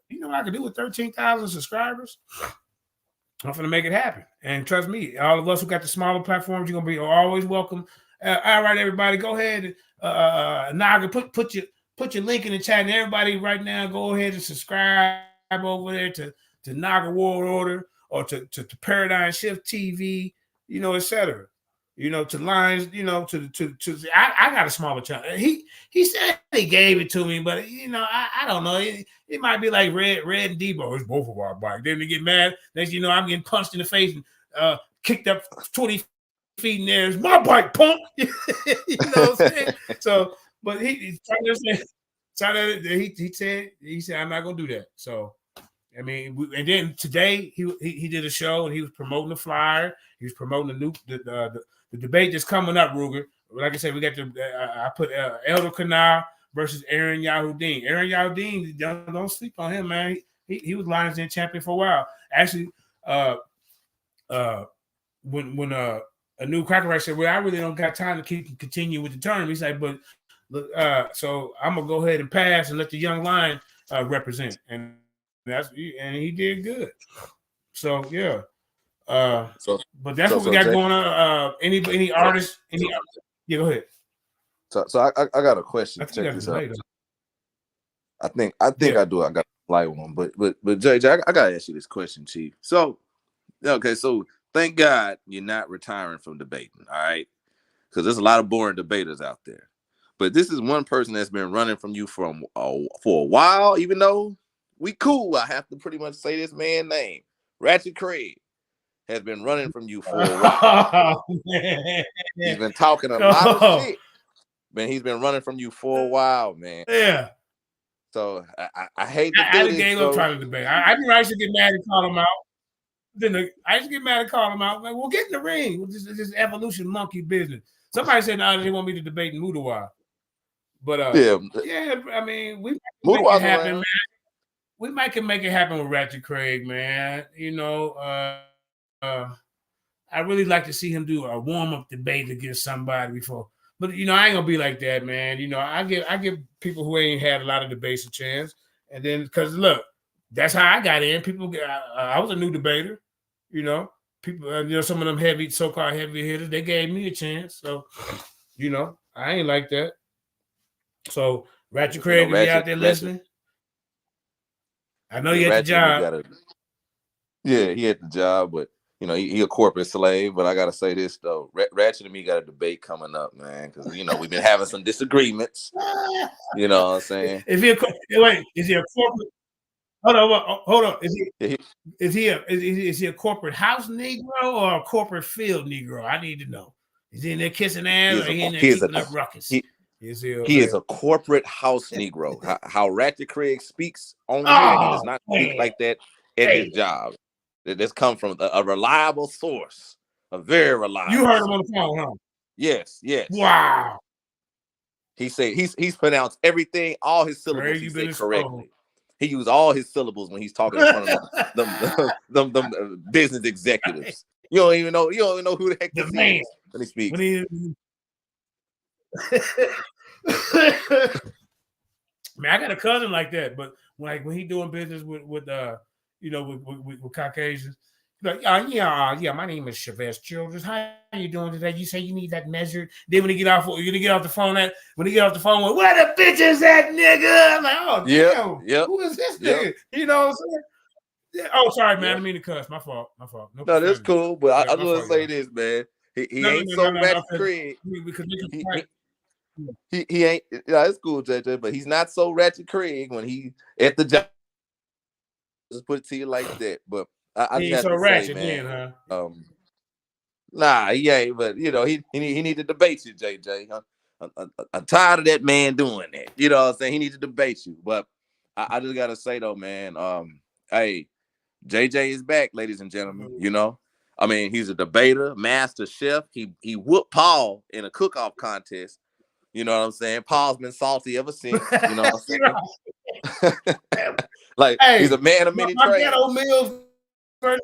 You know what I can do with 13,000 subscribers? I'm going to make it happen. And trust me, all of us who got the smaller platforms, you're going to be always welcome. All right, everybody, go ahead. Naga, put your link in the chat. And everybody right now, go ahead and subscribe over there to Naga World Order or to Paradigm Shift TV, you know, etc. You know, to Lines, you know, I got a smaller channel. He said he gave it to me, but you know, I don't know. It might be like Red and Debo. It's both of our bike. Then they get mad. Next, you know, I'm getting punched in the face and kicked up 20 feet in there. It's my bike, punk. You know what I'm saying? So, but he said I'm not gonna do that. So, I mean, and then today he did a show and he was promoting the flyer. He was promoting the debate that's coming up, Ruger. Like I said, we got I put Elder Canal versus Aaron Yahudin. Aaron Yahudin, don't sleep on him, man. He was Lions Den champion for a while. Actually, when a new cracker race said, "Well, I really don't got time to continue with the tournament," he's like, "But so I'm gonna go ahead and pass and let the young lion represent," and he did good. So yeah. But that's what we got going on. Any artists? Yeah, go ahead. So I got a question. Check this out. I think I do. I got a light one, but JJ, I gotta ask you this question, Chief. So okay, so thank God you're not retiring from debating, all right? Because there's a lot of boring debaters out there. But this is one person that's been running from you for a while, even though we cool. I have to pretty much say this man's name. Ratchet Craig has been running from you for a while. Oh, he's been talking a lot of shit. Man, he's been running from you for a while, man. Yeah. So I hate to do I this. gave up trying to debate. I used to get mad and call him out. Then I used to get mad and call him out. Like, well, get in the ring. This evolution monkey business. Somebody said, "No, they want me to debate in Mudawa." But yeah, I mean, we make it happen, man. We can make it happen with Ratchet Craig, man. You know, I really like to see him do a warm-up debate against somebody before. But you know, I ain't gonna be like that, man. You know, I give people who ain't had a lot of debates a chance, and then because look, that's how I got in. People, I was a new debater. You know, people, you know, some of them so-called heavy hitters, they gave me a chance. So, you know, I ain't like that. So, Ratchet Craig, if you out there listening, I know you had the job. Yeah, he had the job, but you know, he a corporate slave. But I gotta say this though, Ratchet and me got a debate coming up, man, because you know we've been having some disagreements. You know what I'm saying? Is he a corporate? Hold on. Is he a corporate house Negro or a corporate field Negro? I need to know. Is he in there kissing ass or he in there keeping up ruckus? He is a corporate house Negro. How Ratchet Craig speaks on here, he does not speak like that at his job. This come from a reliable source, a very reliable. You heard him on the phone, huh? Yes. Wow. He said he's pronounced everything, all his syllables he said correctly. He used all his syllables when he's talking in front of them business executives. You don't even know who the heck this is when he speaks. Man, I got a cousin like that, but when he doing business with Caucasians, like, yeah, my name is Chavez Childress. How are you doing today? You say you need that measured. Then when he get off the phone, where the bitch is that nigga? I'm like, oh damn, who is this nigga? You know what I'm saying? Yeah. Oh, sorry, man. I didn't mean to cuss. My fault. No, that's cool. But I just want to say this, man. He ain't so Ratchet Craig. He ain't. Yeah, it's cool, JJ. But he's not so Ratchet Craig when he at the job. Just put it to you like that. But I he just ain't have so to ratchet, say, man. then, huh? Nah, he ain't. But you know, he need to debate you, JJ. I'm tired of that man doing that. You know what I'm saying? He needs to debate you. But I just gotta say though, man. Hey, JJ is back, ladies and gentlemen. You know, I mean, he's a debater, master chef. He whooped Paul in a cook-off contest. You know what I'm saying? Paul's been salty ever since. You know what I'm saying? Like, hey, he's a man of many trades. Ghetto meals, right?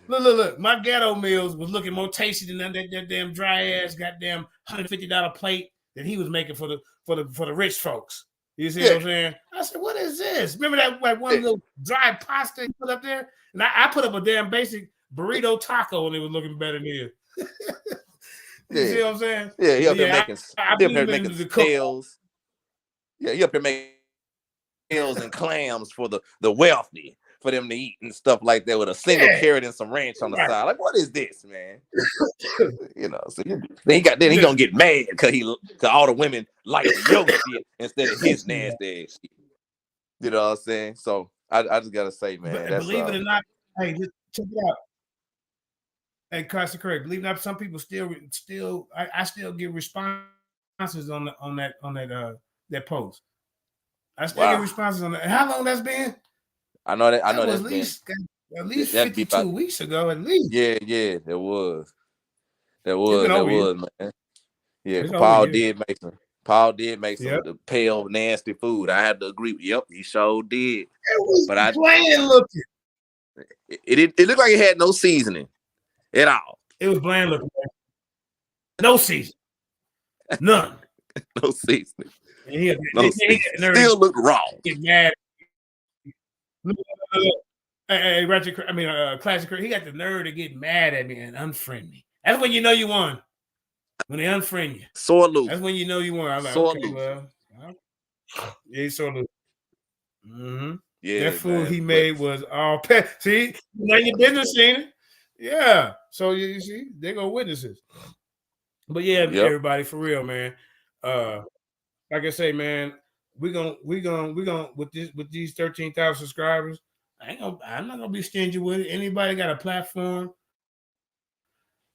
Look. My ghetto meals was looking more tasty than that damn dry ass goddamn $150 plate that he was making for the rich folks. You see what I'm saying? I said, what is this? Remember that one little dry pasta he put up there? And I put up a damn basic burrito taco and it was looking better than his. You see what I'm saying? Yeah, he up there making scales. Yeah, he up there making scales and clams for the wealthy, for them to eat and stuff like that with a single carrot and some ranch on the side. Like, what is this, man? You know, so he gonna get mad because all the women like your shit instead of his nasty ass shit. You know what I'm saying? So I just gotta say, man, that's believe it or not, hey, just check it out. Hey, Carson Craig, believe it or not, some people still I still get responses on that post. I still get responses on that. How long that's been? I know that's at least 52 weeks ago, at least. Yeah, there was, man. Yeah, Paul did make Paul did make some of the pale, nasty food. I had to agree. Yep, he sure did. It was bland looking. It looked like it had no seasoning at all. It was bland looking. No seasoning. None. No seasoning. He still looked raw. Get mad. Hey, Ratchet, Classic. He got the nerve to get mad at me and unfriend me. That's when you know you won. When they unfriend you. Sore loser. That's when you know you won. I'm like, sore okay, loser. Well, yeah, he's sore loser. Mm-hmm. Yeah, that food he made was all pet. See, now your business seen it. Yeah. So you see, they go witnesses. But yeah, everybody, for real, man. Like I say, man, we gonna with these 13,000 subscribers. I'm not gonna be stingy with it. Anybody got a platform?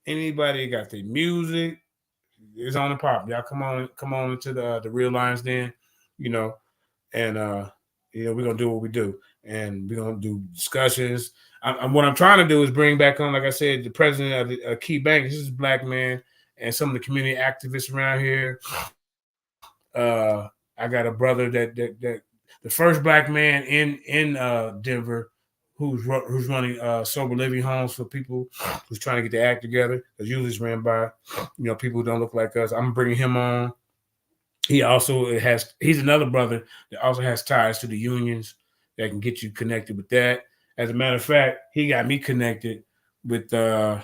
Anybody got their music? It's on the pop. Y'all come on into the Real Lions Den, and we're gonna do what we do, and we're gonna do discussions. What I'm trying to do is bring back on, like I said, the president of the Key Bank. This is a black man, and some of the community activists around here. I got a brother that the first black man in Denver who's running sober living homes for people who's trying to get their act together. Because usually it's ran by people who don't look like us. I'm bringing him on. He also he's another brother that also has ties to the unions that can get you connected with that. As a matter of fact, he got me connected with the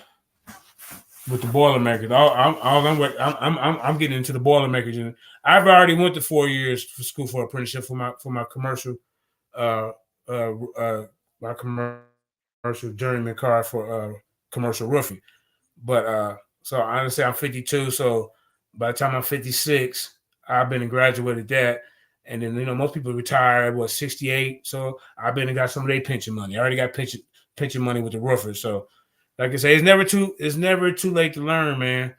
Boilermakers. I'm getting into the Boilermakers, and I've already went to 4 years for school for apprenticeship for my commercial my commercial journeyman card for commercial roofing. But so honestly, I'm 52. So by the time I'm 56, I've been and graduated that. And then most people retire at 68. So I've been and got some of their pension money. I already got pension money with the roofers. So like I say, it's never too late to learn, man.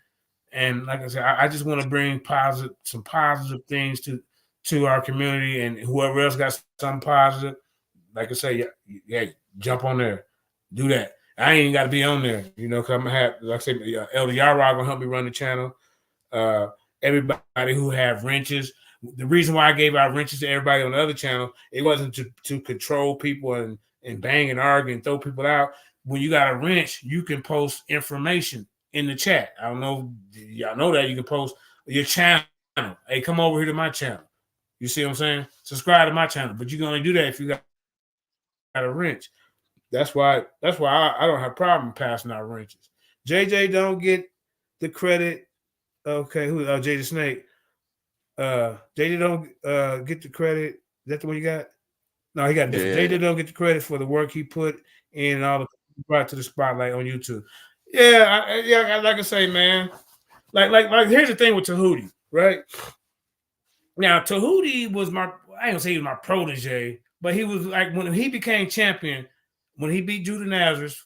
And like I said, I just want to bring some positive things to our community, and whoever else got something positive, like I say, yeah, jump on there, do that. I ain't got to be on there, because I'm gonna have, like I say, Elder Yara gonna help me run the channel. Everybody who have wrenches. The reason why I gave out wrenches to everybody on the other channel, it wasn't to control people and bang and argue and throw people out. When you got a wrench, you can post information in the chat. I don't know, y'all know that you can post your channel. Hey, come over here to my channel. You see what I'm saying? Subscribe to my channel, but you can only do that if you got a wrench. That's why I don't have a problem passing out wrenches. JJ don't get the credit. Okay, who? JJ Snake. JJ don't get the credit. Is that the one you got? No, he got different. JJ don't get the credit for the work he put in and all the brought to the spotlight on YouTube. Yeah, like I say, man. Like here's the thing with Tahuti, right? Now, Tahuti was I ain't gonna say he was my protege, but he was like, when he became champion, when he beat Judah Nazareth,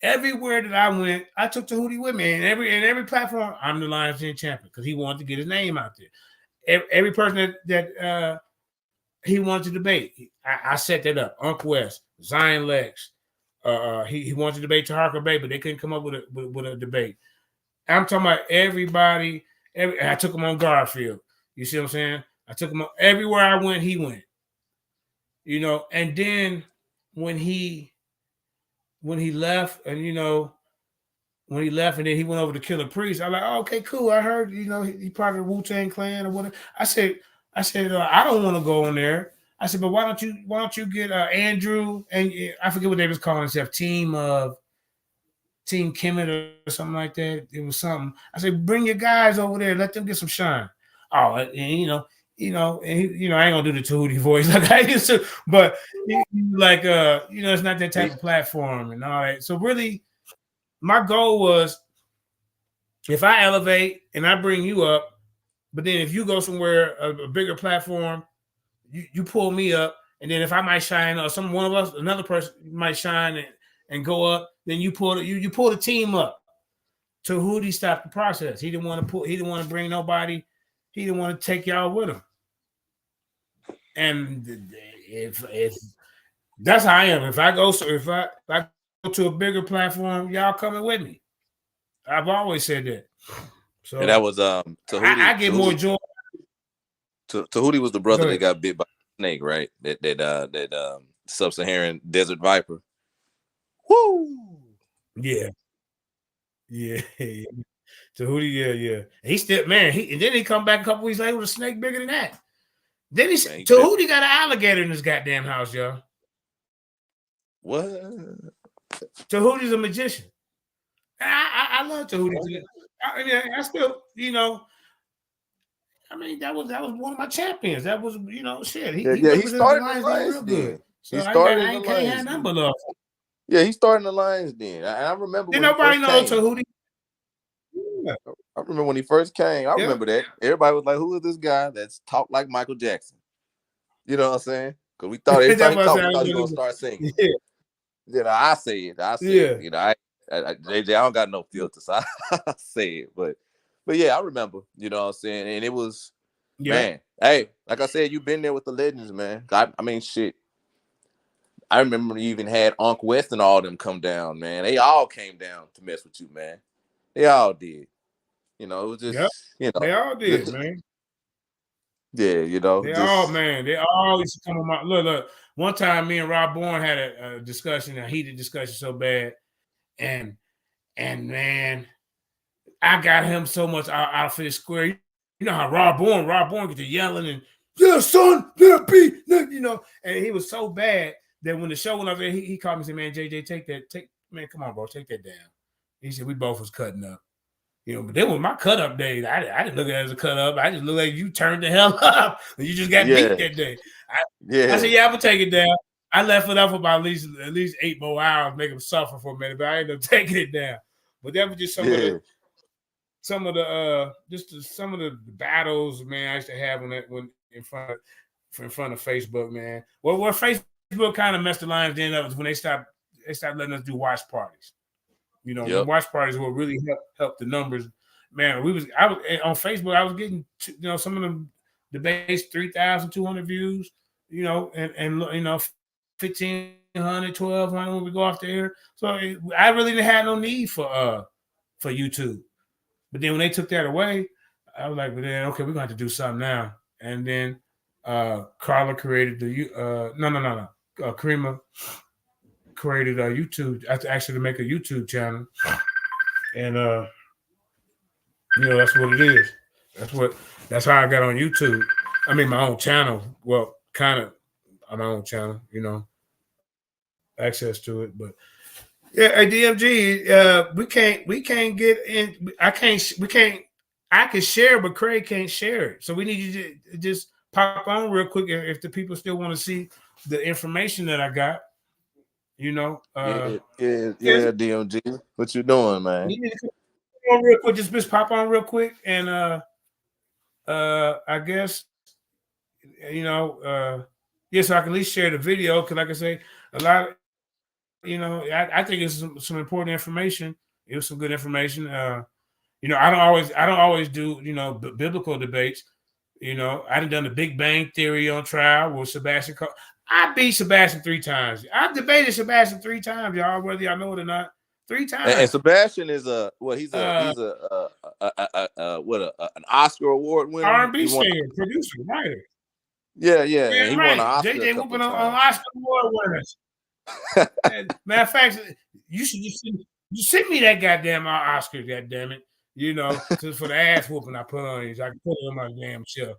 everywhere that I went, I took Tahuti with me. And every platform, I'm the Lions Den champion, because he wanted to get his name out there. Every person that he wanted to debate, I set that up. Uncle West, Zion Lex. He wanted to debate Taharka Bay, but they couldn't come up with a debate. I'm talking about everybody. I took him on Garfield. You see what I'm saying? I took him on everywhere I went. He went. And then when he left, and when he left, and then he went over to Killer Priest, I'm like, oh, okay, cool. I heard he part of the Wu-Tang Clan or whatever. I said, I don't want to go in there. I said, but why don't you get Andrew, and I forget what they was calling themselves, Team Kemet or something like that. It was something. I said, bring your guys over there, let them get some shine. Oh, and and I ain't gonna do the Tahuti voice like I used to, but it's not that type of platform and all that. So really, my goal was, if I elevate and I bring you up, but then if you go somewhere a bigger platform, you pull me up, and then if I might shine, or one of us, another person might shine and go up, then you pull the team up. Tahuti stopped the process. He didn't want to bring nobody. He didn't want to take y'all with him. And if that's how I am. If I go to a bigger platform, y'all coming with me. I've always said that. So and that was Tahuti. I get more joy. Tahuti was the brother that got bit by a snake, right? That sub-Saharan desert viper. Woo! Yeah. Tahuti, yeah. He still, man, and then he come back a couple weeks later with a snake bigger than that. Then Tahuti got an alligator in his goddamn house, y'all. What? Tahuti's a magician. I love Tahuti. I mean, I still, I mean, that was one of my champions. That was, shit. He started the the Lions Den real good. So I can't have number love. Yeah, he started in the Lions Den. I remember Did when nobody know Tahuti? Yeah. I remember when he first came. I remember that. Everybody was like, "Who is this guy that's talked like Michael Jackson?" You know what I'm saying? Because we thought every time he talked, we thought he was gonna start singing. Yeah. I say it. You know, JJ, I don't got no filter, so I say it. But yeah, I remember. You know what I'm saying? And it was, man. Hey, like I said, you've been there with the legends, man. I mean, shit. I remember you even had Unc West and all them come down, man. They all came down to mess with you, man. They all did. You know, it was just, they all did, man. Yeah, they all used to come on my look. One time, me and Rob Bourne had a discussion, a heated discussion, so bad, and man, I got him so much out of his square. You know how Rob Bourne get to yelling and yeah, son, yeah, be, and he was so bad that when the show went up there, he called me and said, "Man, JJ, man, come on, bro, take that down." He said we both was cutting up. But then with my cut up days, I didn't look at it as a cut up. I just looked like you turned the hell up. You just got beat that day. I said, yeah, I'm gonna take it down. I left it up for about at least 8 more hours, make him suffer for a minute, but I ended up taking it down. But that was just some of the battles, man, I used to have when in front of Facebook, man. Well, where Facebook kind of messed the Lions Den up was when they stopped letting us do watch parties. The watch parties will really help the numbers. Man, I was on Facebook. I was getting some of them debates 3,200 views. And 1,500, 1,200 when we go off the air. So I really didn't have no need for YouTube. But then when they took that away, I was like, well, then okay, we're gonna have to do something now. And then Carla created Karima created a YouTube, actually to make a YouTube channel, and that's what it is. That's how I got on YouTube. I mean, my own channel. Well, kind of on my own channel, access to it. But yeah, at DMG, we can't get in. I can share, but Craig can't share it. So we need you to just pop on real quick if the people still want to see the information that I got. DMG. What you doing, man? You need to come on real quick, just pop on real quick, and I guess so I can at least share the video because, like I say, a lot. I think it's some important information. It was some good information. I don't always do biblical debates. I done the Big Bang Theory on trial with Sebastian. I beat Sebastian 3 times. I've debated Sebastian 3 times, y'all, whether y'all know it or not. 3 times. And Sebastian is an Oscar award winner, R&B singer, producer, writer. Yeah. And he won an Oscar. JJ whooping on Oscar award winners. Matter of fact, you should just send me that goddamn Oscar, goddammit. For the ass whooping I put on you, so I can put it on my damn show.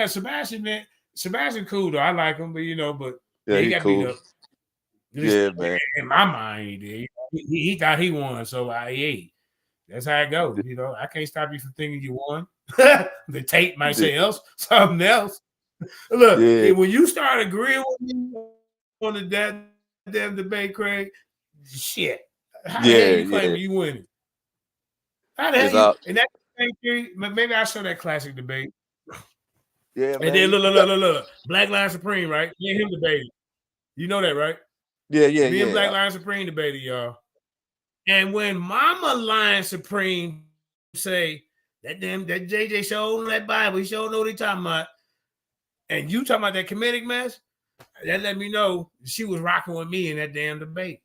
Sebastian, man. Sebastian cool though. I like him, but he got cool. Beat up. Man. In my mind, he did. He thought he won, so that's how it goes. I can't stop you from thinking you won. The tape might say something else. Look, when you start agreeing with me on the damn debate, Craig, shit. How the hell you claim you winning? How the hell you? And that theory, maybe I'll show that classic debate. Yeah, and then look, Black Lion Supreme, right? Me and him debated. You know that, right? Yeah. Me and Black Lion Supreme debated, y'all. And when Mama Lion Supreme say that JJ showed that Bible, he showed know what he talking about, and you talking about that Kemetic mess, that let me know she was rocking with me in that damn debate.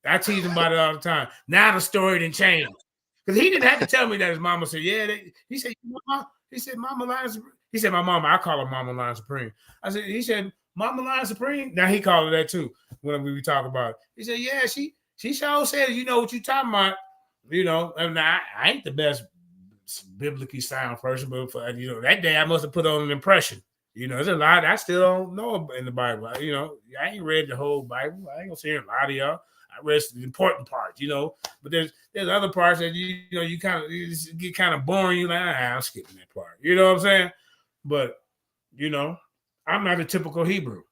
I tease him about it all the time. Now the story done changed. Because he didn't have to tell me that his mama said, yeah. He said, Mama Lion Supreme. He said, my mama, I call her Mama Lion Supreme. He said, Mama Lion Supreme. Now he called her that too when we talk about it. He said, yeah, she sure said, you know what you talking about. You know, and I ain't the best biblically sound person, but for, you know, that day I must have put on an impression. You know, there's a lot I still don't know in the Bible. You know, I ain't read the whole Bible. I ain't gonna say a lot of y'all. I read the important parts, you know, but there's other parts that you get kind of boring. You're like, I'm skipping that part. You know what I'm saying? But you know, I'm not a typical Hebrew.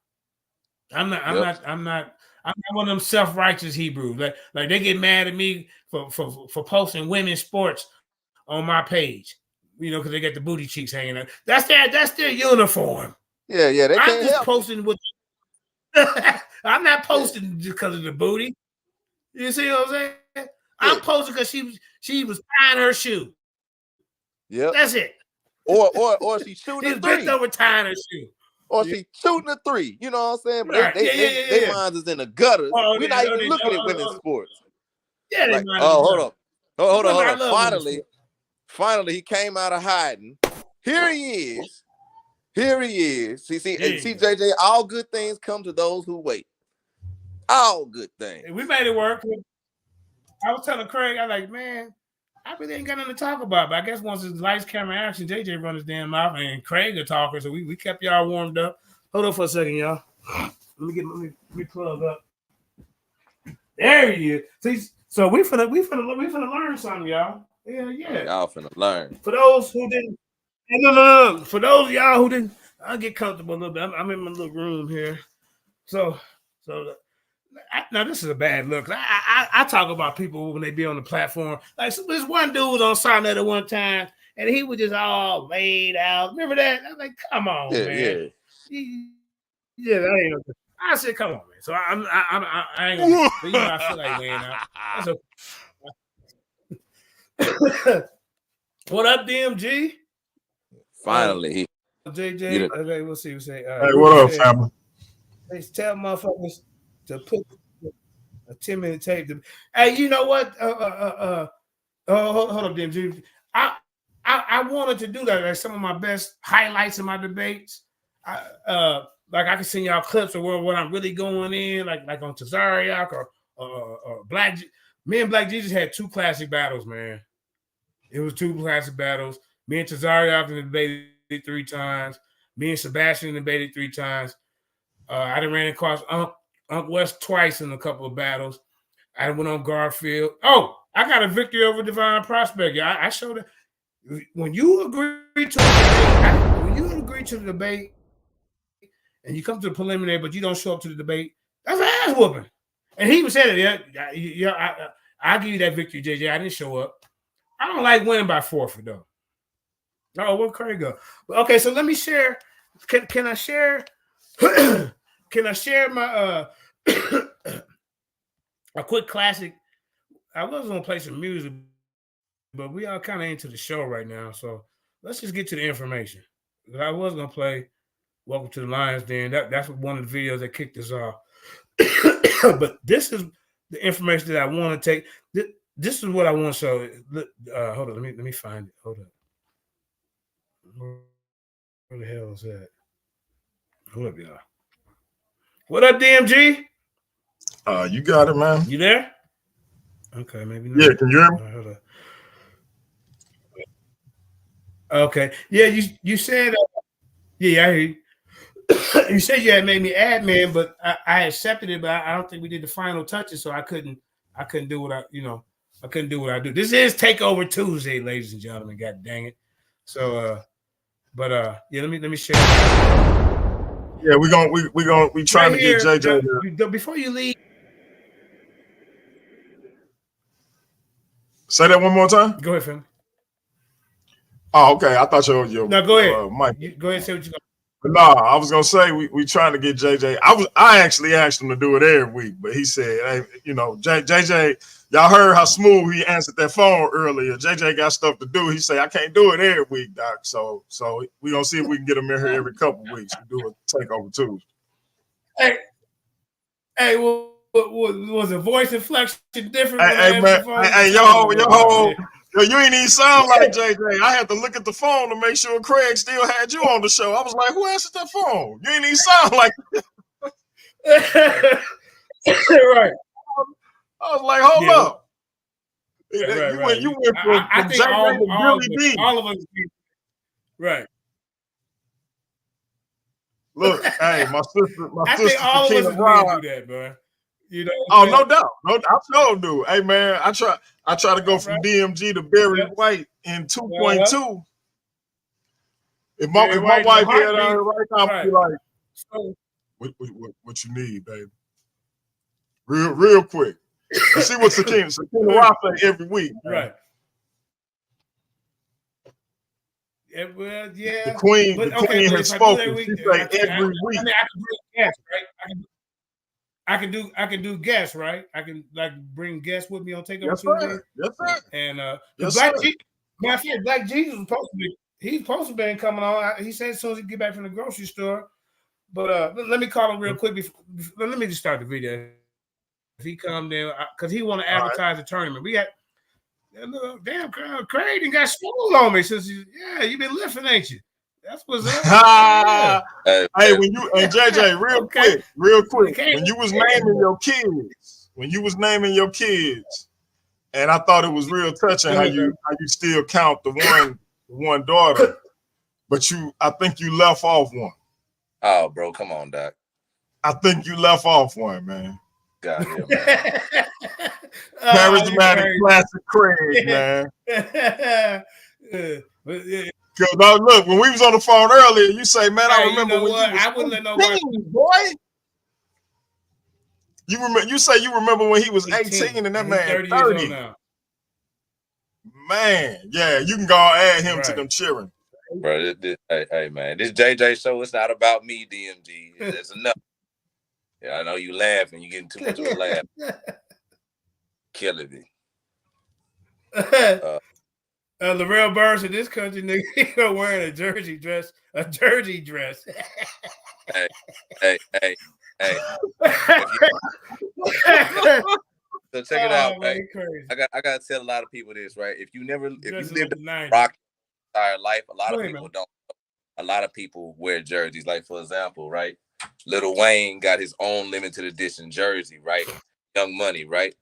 I'm not one of them self-righteous Hebrews. Like they get mad at me for posting women's sports on my page. You know, because they got the booty cheeks hanging out. That's their uniform. Yeah, they can't I'm just help posting with. I'm not posting just because of the booty. You see what I'm saying? Yeah. I'm posting because she was tying her shoe. Yep. That's it. Or she shooting a 3. Bent over tying her shoe. Or she shooting a 3. You know what I'm saying? But right. they minds is in the gutter. We're not even looking at women's sports. Yeah, like, hold on. Finally, he came out of hiding. Here he is. See, JJ, all good things come to those who wait. All good things. We made it work. I was telling Craig, I like, man, I really ain't got nothing to talk about. But I guess once it's lights, camera, action, JJ run his damn mouth, and Craig a talker, so we kept y'all warmed up. Hold on for a second, y'all. Let me plug up. There he is. See, so we finna learn something, y'all. Yeah. Y'all finna learn. For those who didn't, no. For those of y'all who didn't, I'll get comfortable a little bit. I'm in my little room here. So now this is a bad look. I talk about people when they be on the platform. Like this one dude was on Sonnet at one time, and he was just all laid out. Remember that? I was like, come on, man. Yeah, that ain't okay. I said, come on, man. So I ain't gonna, but, you know, I feel like laying out. What up, DMG? Finally, JJ. Okay, we'll see. We'll say. Hey, what up, family? They tell motherfuckers to put a 10-minute tape. Hey, you know what? Hold up, DMG. I wanted to do that. Like some of my best highlights in my debates. Like I can send y'all clips of what I'm really going in, like on Tazariak or Black. Me and Black Jesus had 2 classic battles, man. It was 2 classic battles. Me and Tazariak debated 3 times. Me and Sebastian debated 3 times. I done ran across Unc West twice in a couple of battles. I went on Garfield. Oh, I got a victory over Divine Prospect. Yeah, I showed it. When you agree to the debate, and you come to the preliminary, but you don't show up to the debate, that's an ass whooping. And he even said it. Yeah, I'll give you that victory, JJ. I didn't show up. I don't like winning by forfeit, though. Oh, where'd Craig go? Okay, so let me share. Can I share? Can I share my a quick classic? I was gonna play some music, but we are kind of into the show right now, so let's just get to the information. I was gonna play Welcome to the Lions Den. That's one of the videos that kicked us off. But this is the information that I want to take. This is what I want to show. Hold on, let me find it. Hold up. Where the hell is that? Hold up, y'all. What up, DMG? You got it, man. You there? Okay, maybe not. Yeah, can you hear me? Hold up. Okay. Yeah, you said yeah, I hear you. You said you had made me admin, but I accepted it, but I don't think we did the final touches, so I couldn't do what I couldn't do what I do. This is Takeover Tuesday, ladies and gentlemen. God dang it. So yeah, let me share. Yeah, we trying right to get JJ. Before you leave. Say that one more time. Go ahead, fam. Oh, okay. I thought your no, go ahead. Mike. Go ahead and say what you got. But no, I was gonna say we trying to get JJ. I actually asked him to do it every week, but he said, hey, JJ, y'all heard how smooth he answered that phone earlier. JJ got stuff to do. He said, I can't do it every week, Doc. So we gonna see if we can get him in here every couple of weeks to do a Takeover Tuesday. Hey, was the voice inflection different? Hey, man. Hey, your Yo, you ain't even sound like JJ. I had to look at the phone to make sure Craig still had you on the show. I was like, who answered that phone? You ain't even sound like Right. I was like, hold up. Right. You went from JJ to Billy D. All of us. Right. Look, hey, my sister I think all of us is going to do that, bro. You know. Oh, no doubt. No, I sure do. Hey, man, I try to go from DMG to Barry White in 2.2. If my wife here right now, I'd be like, what you need, baby? Real quick. You see what Sakina Ross say every week. Man. Right. Yeah. The queen has spoken. She say every week. I mean, I can bring guests, right? I can do guests, right? I can like bring guests with me on Takeover Tuesday. Yes, sir. And Black Jesus was supposed to be. He's supposed to be coming on. He said as soon as he get back from the grocery store. But let me call him real quick. Let me just start the video. If he come there, because he want to advertise the tournament. We got damn Craig and got school on me. Says, yeah, you been lifting, ain't you? That's what's up. Hey, when you and JJ, real quick, when you was naming your kids, and I thought it was real touching how you still count the one daughter, but I think you left off one. Oh, bro, come on, Doc. I think you left off one, man. God damn, man. Charismatic classic Craig, man. Because look, when we was on the phone earlier, you say, "Man, I remember when you was I wouldn't let nobody, boy." You say you remember when he was 18 and that man 30. Man, yeah, you can go add him to them cheering. Bro, hey, man, this JJ show, it's not about me, DMG. It's enough. Yeah, I know you laughing. You getting too much of a laugh. Killing me. The real birds in this country, nigga, wearing a jersey dress. Hey. So check it out, man. I gotta tell a lot of people this, right? If you lived a rock entire life, a lot of people don't. A lot of people wear jerseys. Like, for example, right? Lil Wayne got his own limited edition jersey, right? Young Money, right?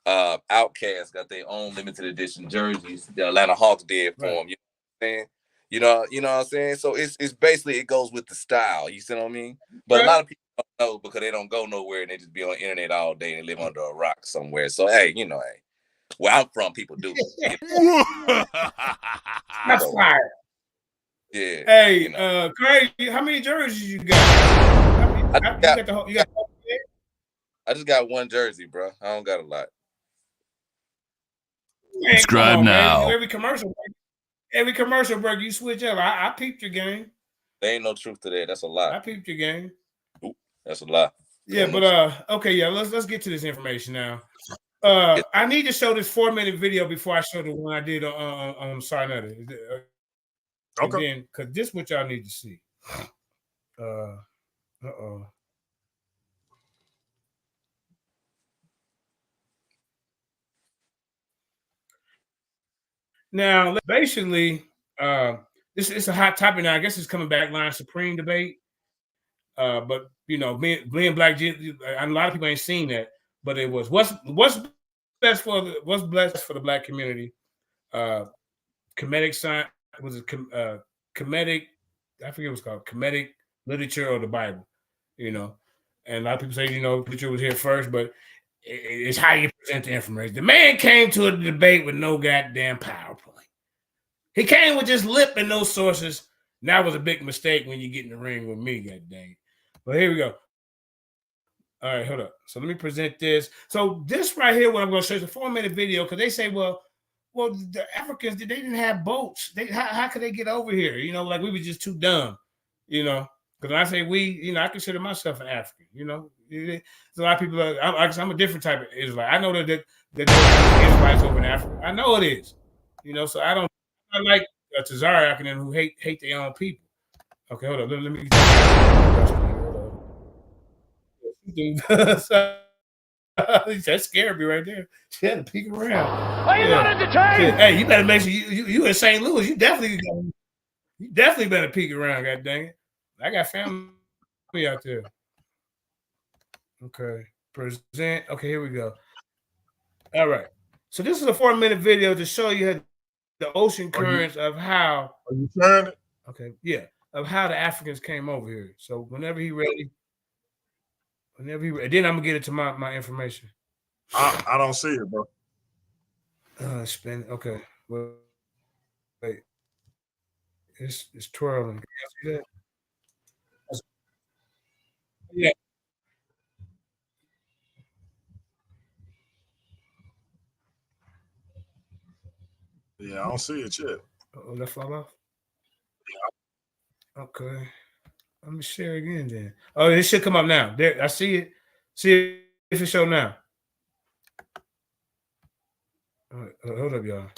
Outkast got their own limited edition jerseys. The Atlanta Hawks did for them. You know what I'm saying? You know what I'm saying? So it's basically, it goes with the style. You see what I mean? But a lot of people don't know because they don't go nowhere and they just be on the internet all day and live under a rock somewhere. So hey, where I'm from, people do. That's fire. Yeah. Hey, Craig, how many jerseys you got? I just got one jersey, bro. I don't got a lot. Man, subscribe now. Every commercial break, you switch up. I peeped your game. There ain't no truth to that. That's a lie. I peeped your game. Ooh, that's a lie. Yeah, but okay, yeah. Let's get to this information now. I need to show this 4-minute video before I show the one I did on Sarnetta. Okay. Because this is what y'all need to see. Now, basically, this is a hot topic now. I guess it's coming back, line Supreme debate. But being Black, a lot of people ain't seen that. But it was what's best for the Black community. Comedic science was it comedic? I forget what's called comedic literature or the Bible. And a lot of people say literature was here first, but it's how you present the information. The man came to a debate with no goddamn PowerPoint. He came with just lip and no sources. And that was a big mistake when you get in the ring with me, goddamn. But here we go. All right, hold up. So let me present this. So this right here, what I'm going to show is a 4-minute video because they say, well, the Africans, they didn't have boats. How could they get over here? Like we were just too dumb, Because when I say we, I consider myself an African, There's a lot of people, I'm a different type of Israelite. I know that there's Israelites over in Africa. I know it is, so I like Tazari African who hate their own people. Okay, hold on. Let me. That scared me right there. She had to peek around. Are you not entertained? Hey, you better make sure you in St. Louis. You definitely better peek around. God dang it! I got family out there. Okay, present. Okay, here we go. All right. So this is a 4-minute video to show you the ocean currents of how. Are you trying it? Okay, yeah, of how the Africans came over here. So whenever he ready, then I'm gonna get it to my information. I don't see it, bro. Spin. Okay. Wait. It's twirling. Can you see that? Yeah. Yeah, I don't see it yet. Oh, that fell off? Okay. Let me share again then. Oh, it should come up now. There, I see it. See if it show now. Hold up, y'all.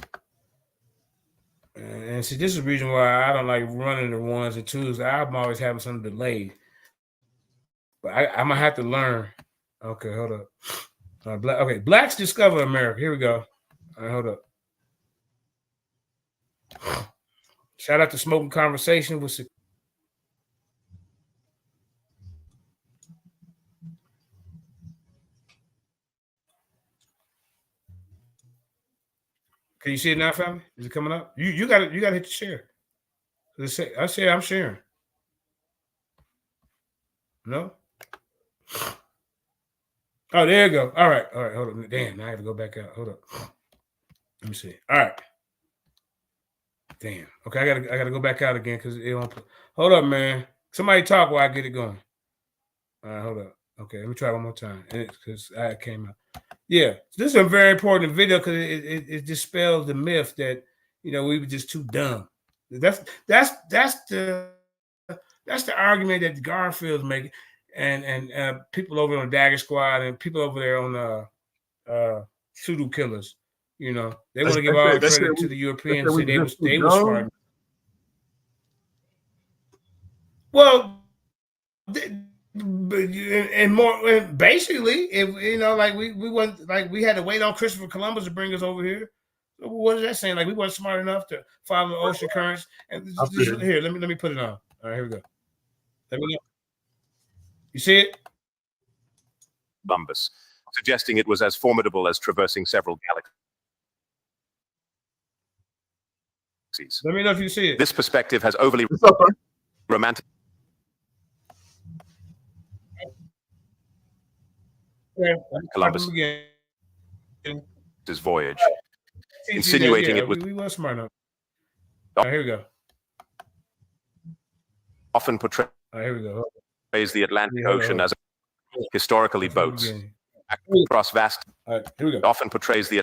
And see, this is the reason why I don't like running the 1s and 2s. I'm always having some delay. But I'm gonna have to learn. Okay, hold up. Okay, blacks discover America. Here we go. All right, hold up. Shout out to Smoking Conversation with. Can you see it now, family? Is it coming up? You got to hit the share. I say I'm sharing. No. Oh, there you go. All right. Hold on. Damn, I have to go back out. Hold up. Let me see. All right. Damn. Okay, I gotta go back out again because it won't. Hold up, man. Somebody talk while I get it going. All right, hold up. Okay, let me try one more time. Because I came out. Yeah, this is a very important video because it dispels the myth that we were just too dumb. That's the argument that Garfield's making, and people over on Dagger Squad and people over there on Pseudo Killers. They want to give all the credit to the Europeans. Say they were smart. Well, and more basically, if we wasn't we had to wait on Christopher Columbus to bring us over here. So what is that saying? Like we weren't smart enough to follow the ocean currents. And here, let me put it on. All right, here we go. Let me know. You see it? Columbus, suggesting it was as formidable as traversing several galaxies. Let me know if you see it. This perspective has overly romantic. Columbus' voyage, insinuating it was. We were smart enough. All right, here we go. Often portrays the Atlantic Ocean as historically boats across vast. Often portrays the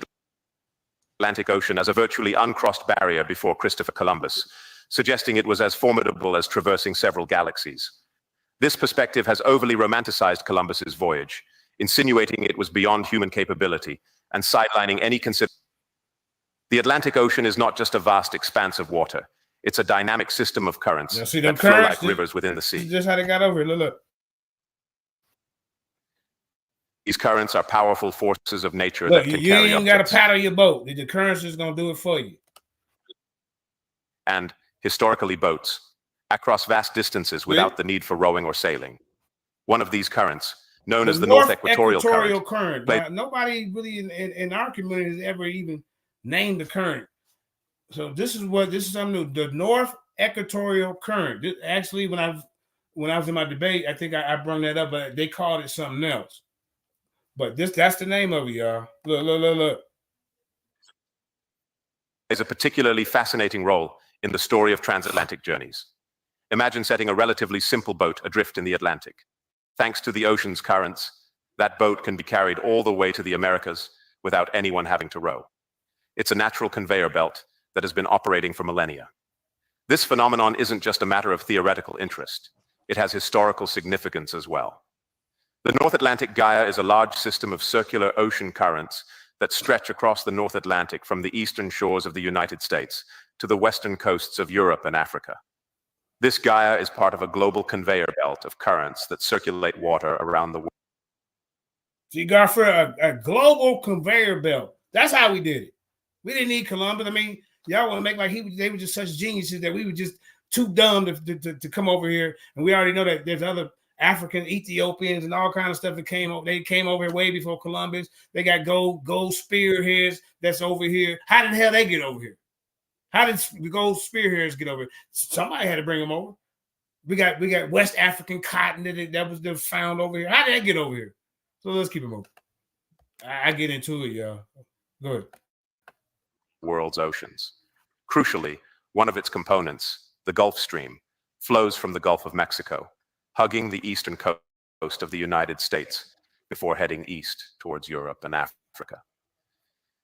Atlantic Ocean as a virtually uncrossed barrier before Christopher Columbus, suggesting it was as formidable as traversing several galaxies. This perspective has overly romanticized Columbus's voyage, insinuating it was beyond human capability and sidelining any consideration. The Atlantic Ocean is not just a vast expanse of water. It's a dynamic system of currents that flow like rivers within the sea. Just how they got over here. Look. These currents are powerful forces of nature that can carry you ain't got to paddle your boat. The currents is going to do it for you. And, historically, boats, across vast distances without the need for rowing or sailing. One of these currents, known as the North Equatorial Current. Now, nobody really in our community has ever even named the current. So this is something new. The North Equatorial Current. Actually, when I was in my debate, I think I brought that up, but they called it something else. But that's the name of it, y'all. Look. Plays a particularly fascinating role in the story of transatlantic journeys. Imagine setting a relatively simple boat adrift in the Atlantic. Thanks to the ocean's currents, that boat can be carried all the way to the Americas without anyone having to row. It's a natural conveyor belt that has been operating for millennia. This phenomenon isn't just a matter of theoretical interest. It has historical significance as well. The North Atlantic Gaia is a large system of circular ocean currents that stretch across the North Atlantic from the eastern shores of the United States to the western coasts of Europe and Africa. This Gaia is part of a global conveyor belt of currents that circulate water around the world. See, Garfield, a global conveyor belt. That's how we did it. We didn't need Columbus. I mean, y'all want to make like they were just such geniuses that we were just too dumb to come over here. And we already know that there's other African, Ethiopians, and all kind of stuff that came over. They came over here way before Columbus. They got gold spearheads that's over here. How did the hell they get over here? How did the gold spearheads get over here? Somebody had to bring them over. We got West African cotton that was found over here. How did that get over here? So let's keep it moving. I get into it, y'all. Go ahead. World's oceans. Crucially, one of its components, the Gulf Stream, flows from the Gulf of Mexico, hugging the eastern coast of the United States before heading east towards Europe and Africa.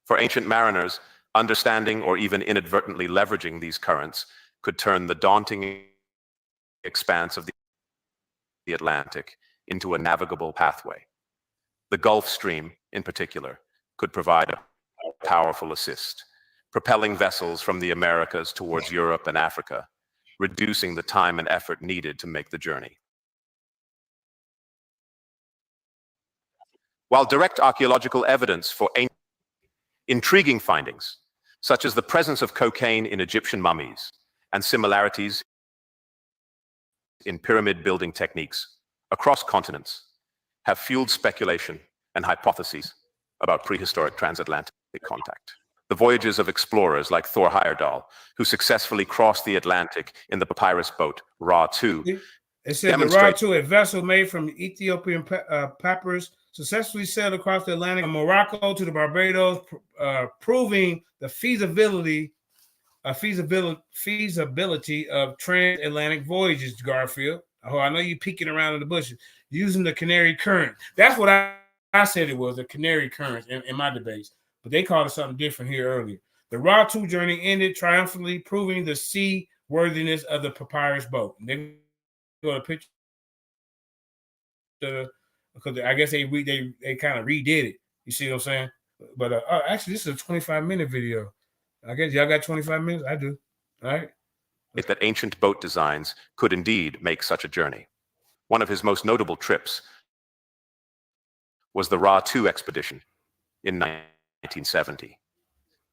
For ancient mariners, understanding or even inadvertently leveraging these currents could turn the daunting expanse of the Atlantic into a navigable pathway. The Gulf Stream, in particular, could provide a powerful assist, propelling vessels from the Americas towards Europe and Africa, reducing the time and effort needed to make the journey. While direct archaeological evidence for intriguing findings, such as the presence of cocaine in Egyptian mummies and similarities in pyramid building techniques across continents, have fueled speculation and hypotheses about prehistoric transatlantic contact. The voyages of explorers like Thor Heyerdahl, who successfully crossed the Atlantic in the papyrus boat Ra-2. It said the Ra-2, a vessel made from Ethiopian papyrus, successfully sailed across the Atlantic from Morocco to the Barbados, proving the feasibility of transatlantic voyages, Garfield. Oh, I know you peeking around in the bushes using the Canary Current. That's what I said it was, the Canary Current in my debates, but they called it something different here earlier. The Ra-2 journey ended triumphantly, proving the seaworthiness of the papyrus boat. And they go to picture because I guess they kind of redid it. You see what I'm saying? But actually, this is a 25-minute video. I guess y'all got 25 minutes. I do. All right. That ancient boat designs could indeed make such a journey. One of his most notable trips was the Ra-2 expedition in 1970.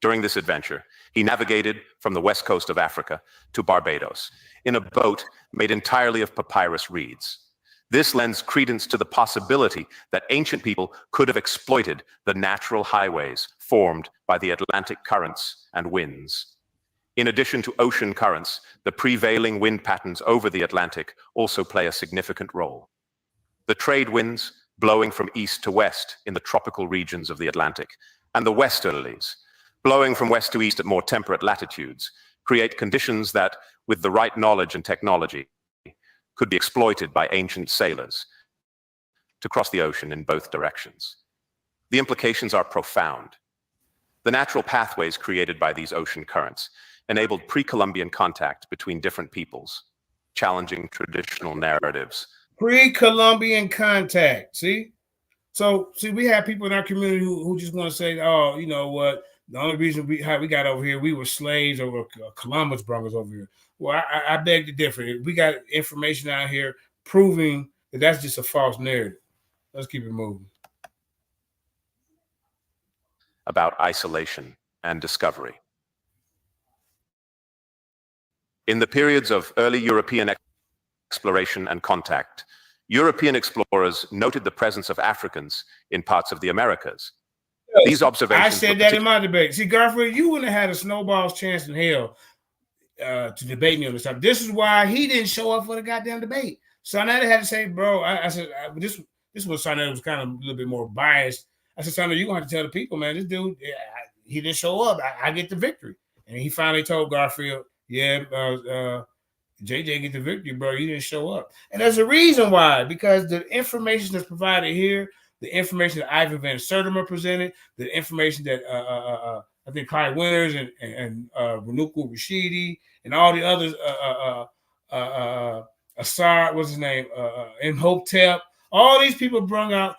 During this adventure, he navigated from the west coast of Africa to Barbados in a boat made entirely of papyrus reeds. This lends credence to the possibility that ancient people could have exploited the natural highways formed by the Atlantic currents and winds. In addition to ocean currents, the prevailing wind patterns over the Atlantic also play a significant role. The trade winds, blowing from east to west in the tropical regions of the Atlantic, and the westerlies, blowing from west to east at more temperate latitudes, create conditions that, with the right knowledge and technology, could be exploited by ancient sailors to cross the ocean in both directions. The implications are profound. The natural pathways created by these ocean currents enabled pre-Columbian contact between different peoples, challenging traditional narratives. Pre-Columbian contact, see? So, we have people in our community who just want to say, oh, you know what, the only reason we got over here, we were slaves over Columbus brought us over here. Well, I beg to differ. We got information out here proving that that's just a false narrative. Let's keep it moving. About isolation and discovery. In the periods of early European exploration and contact, European explorers noted the presence of Africans in parts of the Americas. These observations. I said that in my debate. See, Garfield, you wouldn't have had a snowball's chance in hell to debate me on this topic. This is why he didn't show up for the goddamn debate. Sarnetta had to say, bro, I said, this was Sarnetta was kind of a little bit more biased. I said, Sarnetta, you're going to have to tell the people, man, this dude, he didn't show up. I get the victory. And he finally told Garfield, yeah, JJ get the victory, bro. You didn't show up. And there's a reason why, because the information that's provided here, the information that Ivan Van Sertima presented, the information that I think Clyde Winters and Renuku Rashidi and all the others, Assad, what's his name, Imhotep, all these people brought out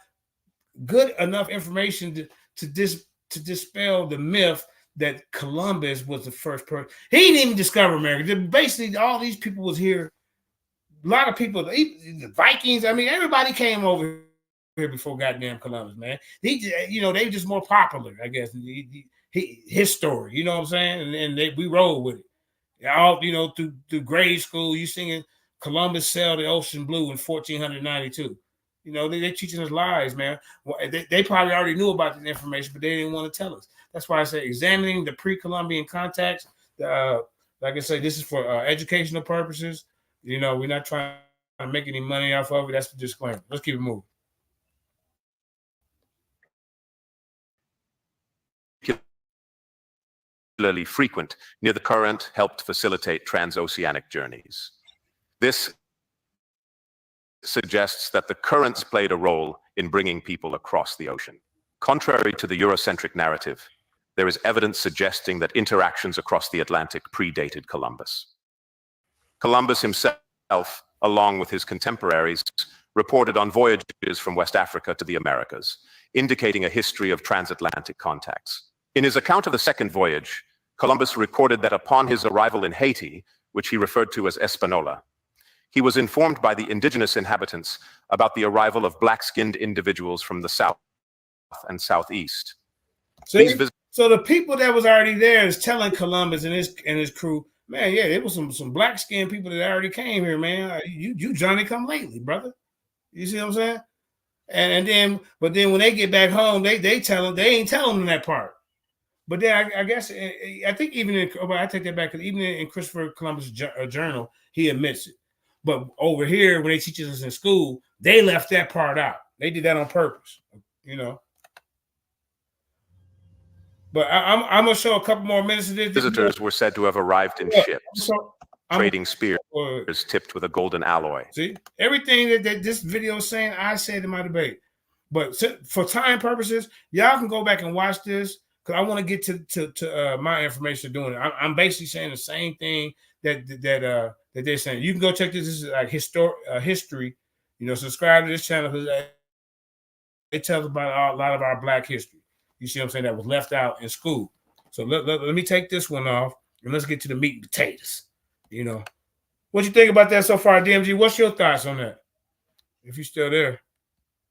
good enough information to dispel the myth that Columbus was the first person. He didn't even discover America. Basically, all these people was here. A lot of people, the Vikings, I mean, everybody came over here before goddamn Columbus, man. They just more popular, I guess. His story, you know what I'm saying? And we roll with it. All through grade school, you singing Columbus sailed the ocean blue in 1492. They teaching us lies, man. Well, they probably already knew about this information, but they didn't want to tell us. That's why I say examining the pre-Columbian contacts. Like I say, this is for educational purposes. We're not trying to make any money off of it. That's the disclaimer. Let's keep it moving. Particularly frequent near the current helped facilitate transoceanic journeys. This suggests that the currents played a role in bringing people across the ocean. Contrary to the Eurocentric narrative, there is evidence suggesting that interactions across the Atlantic predated Columbus. Columbus himself, along with his contemporaries, reported on voyages from West Africa to the Americas, indicating a history of transatlantic contacts. In his account of the second voyage, Columbus recorded that upon his arrival in Haiti, which he referred to as Espanola, he was informed by the indigenous inhabitants about the arrival of black-skinned individuals from the south and southeast. So the people that was already there is telling Columbus and his crew, man, yeah, there was some black-skinned people that already came here, man. You Johnny come lately, brother. You see what I'm saying? But then when they get back home, they ain't telling them that part. But then I guess I think I take that back, because even in Christopher Columbus' journal, he admits it. But over here, when they teach us in school, they left that part out. They did that on purpose, But I'm gonna show a couple more minutes of this. Visitors were said to have arrived in ships, trading spears tipped with a golden alloy. See, everything that this video is saying, I said in my debate. But for time purposes, y'all can go back and watch this, because I want to get to my information doing it. I'm basically saying the same thing that they're saying. You can go check this. This is like history. Subscribe to this channel, because it tells about a lot of our Black history. You see what I'm saying? That was left out in school. So let me take this one off, and let's get to the meat and potatoes. What you think about that so far, DMG? What's your thoughts on that? If you're still there.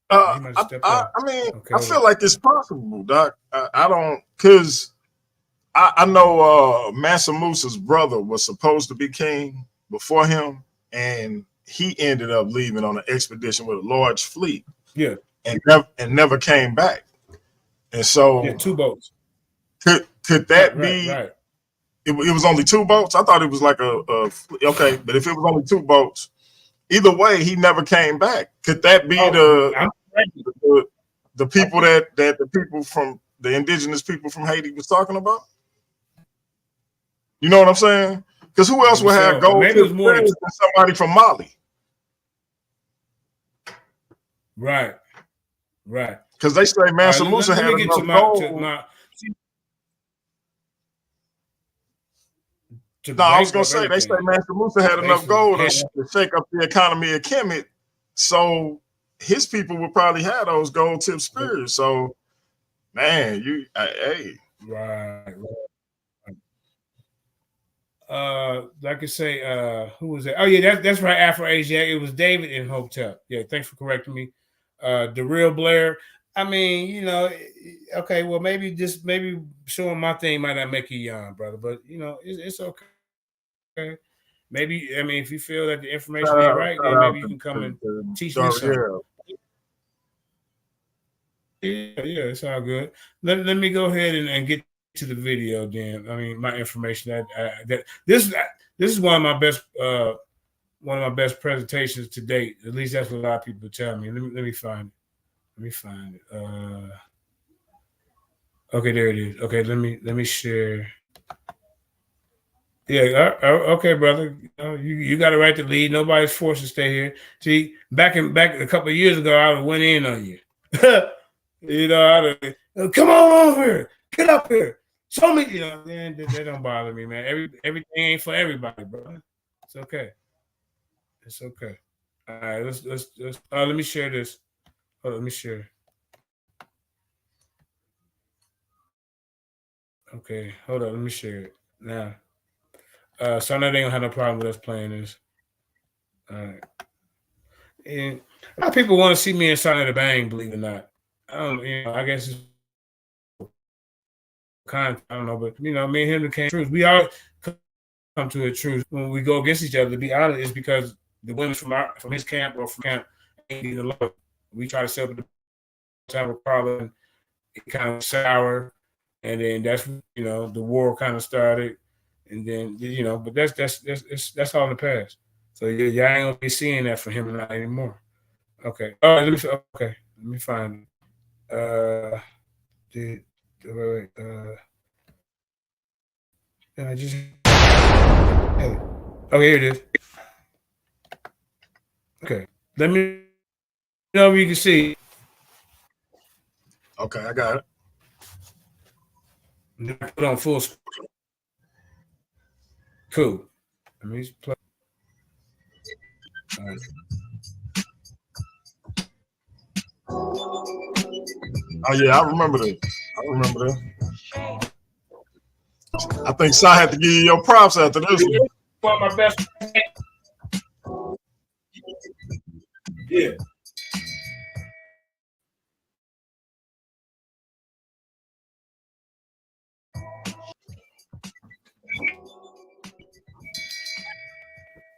I mean, okay, I feel like it's possible, Doc. I don't, because I know Mansa Musa's brother was supposed to be king before him, and he ended up leaving on an expedition with a large fleet. Yeah, and never came back. And so, 2 boats. Could that be? Right. It was only 2 boats. I thought it was like okay, but if it was only 2 boats, either way, he never came back. Could that be the people that the people from the indigenous people from Haiti was talking about? You know what I'm saying? Because who else would have gold than somebody from Mali? Right. Because they say Mansa Musa had enough gold. I was gonna say they say Mansa Musa had enough gold to shake up the economy of Kemet, so his people would probably have those gold tip spears. So, man, right. Like I say, who was that? Oh yeah, that's right, Afro Asia. It was David in Hotel. Yeah, thanks for correcting me. The real Blair. I mean, okay, well maybe showing my thing might not make you yawn, brother, but it's okay. Okay. Maybe, I mean, if you feel that the information ain't right, then maybe you can come and teach me something. Yeah, it's all good. Let me go ahead and get to the video then. I mean, my information this is one of my best presentations to date. At least that's what a lot of people tell me. Let me find it. Okay, there it is. Okay, let me share. Yeah, okay, brother. You got a right to lead. Nobody's forced to stay here. See, back a couple of years ago, I would have went in on you. Come on over here. Get up here. Show me. They don't bother me, man. Everything ain't for everybody, bro. It's okay. It's okay. All right, let's let me share this. Hold on, let me share. Okay, hold on, let me share it now. So I know they don't have no problem with us playing this. All right. And a lot of people want to see me inside of the bang, believe it or not. I guess it's kind. I don't know, but me and him became truth. We all come to a truth when we go against each other. To be honest, it's because the women from his camp or from camp ain't need the love. We try to set up the type of problem. It kind of sour, and then that's the war kind of started, and then but that's all in the past. So y'all ain't gonna be seeing that from him and I anymore. Okay. All right. Let me find it. Wait. I just. Hey. Oh, here it is. Okay. Let me know if you can see. Okay, I got it. Put on full screen. Cool. Let me play. All right. Oh yeah, I remember that. I think Si had to give you your props after this one. One of my best. Yeah.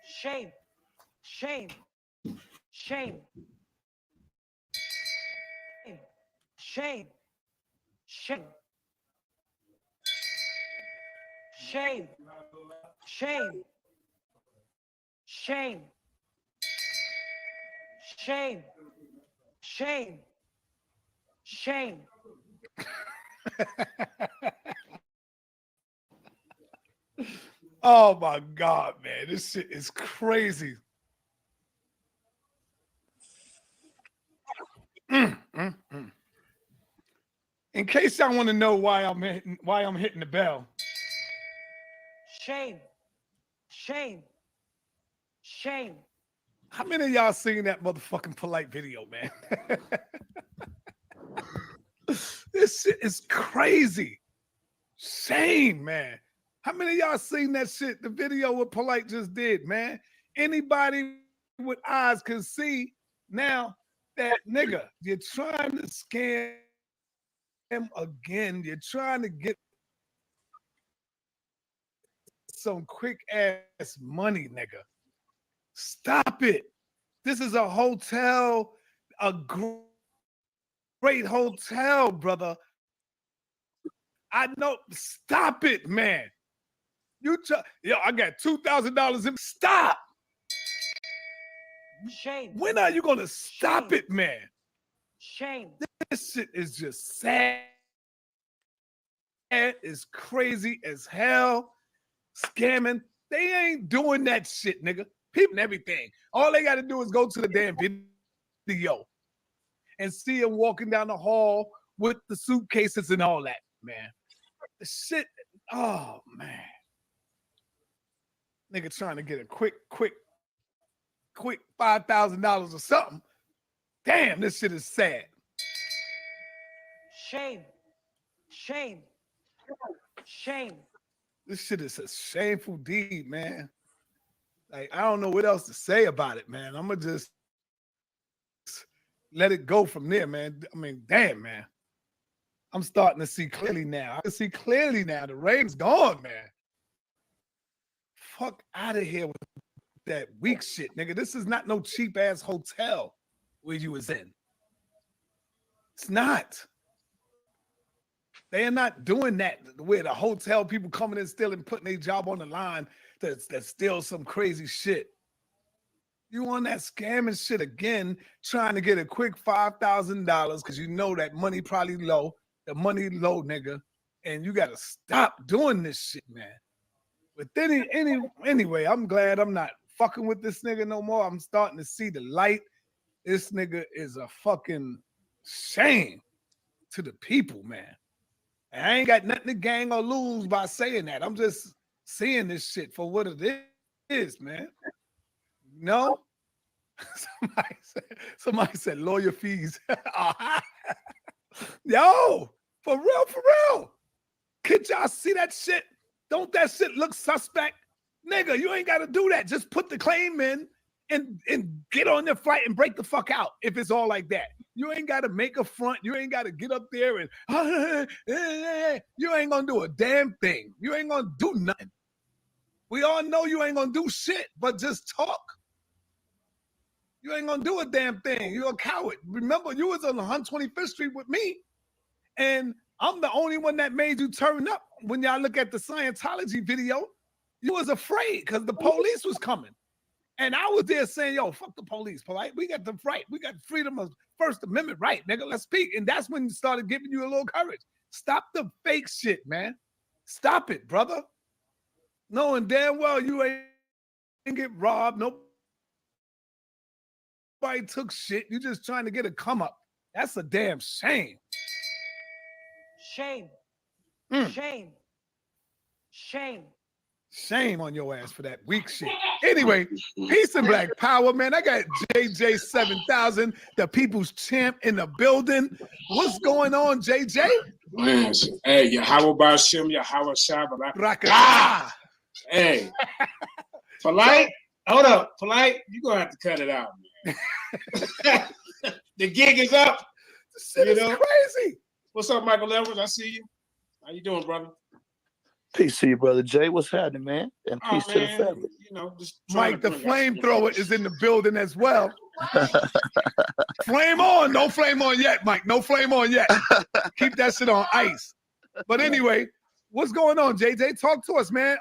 Shame. Shame. Shame. Shame. Shame. Shame. Shame. Shame. Shame. Shame. Shame. Oh my God, man. This shit is crazy. In case y'all want to know why I'm hitting the bell. Shame. Shame. Shame. How many of y'all seen that motherfucking Polite video, man? This shit is crazy. Shame, man. How many of y'all seen that shit? The video what Polite just did, man. Anybody with eyes can see now that nigga, you're trying to scam him again. You're trying to get some quick ass money, nigga. Stop it. This is a hotel, a great hotel, brother. I know. Stop it, man. I got $2,000 in. Stop. Shame. When are you gonna stop it, man? Shame. This shit is just sad. It's crazy as hell. Scamming. They ain't doing that shit, nigga. People and everything. All they got to do is go to the damn video and see him walking down the hall with the suitcases and all that, man. The shit. Oh, man. Nigga trying to get a quick $5,000 or something. Damn, this shit is sad. Shame. Shame. Shame. This shit is a shameful deed, man. Like, I don't know what else to say about it, man. I'm going to just let it go from there, man. I mean, damn, man. I'm starting to see clearly now. I can see clearly now. The rain's gone, man. Fuck out of here with that weak shit, nigga. This is not no cheap-ass hotel where you was in. It's not. They are not doing that where the hotel people coming in still and putting their job on the line that steal some crazy shit. You on that scamming shit again, trying to get a quick $5,000 because you know that money probably low. The money low, nigga. And you got to stop doing this shit, man. But then anyway, I'm glad I'm not fucking with this nigga no more. I'm starting to see the light. This nigga is a fucking shame to the people, man. And I ain't got nothing to gain or lose by saying that. I'm just seeing this shit for what it is, man. No? Somebody said lawyer fees. Yo, for real. Could y'all see that shit? Don't that shit look suspect? Nigga, you ain't got to do that. Just put the claim in and get on the flight and break the fuck out if it's all like that. You ain't got to make a front. You ain't got to get up there and you ain't gonna do a damn thing. You ain't gonna do nothing. We all know you ain't gonna do shit, but just talk. You ain't gonna do a damn thing. You're a coward. Remember, you was on 125th Street with me, and I'm the only one that made you turn up. When y'all look at the Scientology video, you was afraid because the police was coming. And I was there saying, yo, fuck the police, polite. We got the right. We got freedom of First Amendment right, nigga. Let's speak. And that's when you started giving you a little courage. Stop the fake shit, man. Stop it, brother. Knowing damn well you ain't get robbed. Nobody took shit. You just trying to get a come up. That's a damn shame. Shame. Shame. Shame. Shame on your ass for that weak shit. Anyway, peace and black power, man. I got JJ7K, the people's champ in the building. What's going on, JJ? Man, hey, Yahweh Bashim, Yahweh Shabbat. Ah! Hey, polite. Hold up, polite. You're gonna have to cut it out, man. The gig is up. This shit is crazy. What's up, Michael Edwards? I see you. How you doing, brother? Peace to you, brother Jay. What's happening, man? And peace to the family. You know, just Mike, the flamethrower is in the building as well. Flame on. No flame on yet, Mike. No flame on yet. Keep that shit on ice. But anyway, what's going on, JJ? Talk to us, man.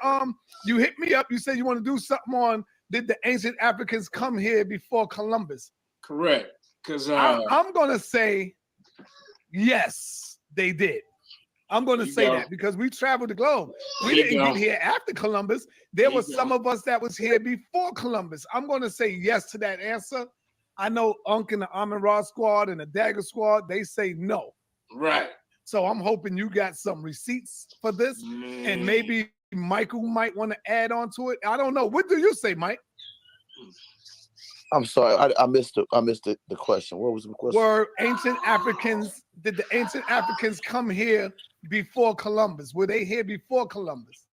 You hit me up. You said you want to do something on, did the ancient Africans come here before Columbus? Correct. Because I'm going to say, yes, they did. I'm going to say that because we traveled the globe. We didn't get here after Columbus. There were some of us that was here before Columbus. I'm going to say yes to that answer. I know Unc and the Amin Ra squad and the Dagger squad, they say no. Right. So I'm hoping you got some receipts for this. And maybe Michael might want to add on to it. I don't know. What do you say, Mike? I'm sorry, I missed the question. What was the question? Were ancient Africans, did the ancient Africans come here before Columbus? Were they here before Columbus?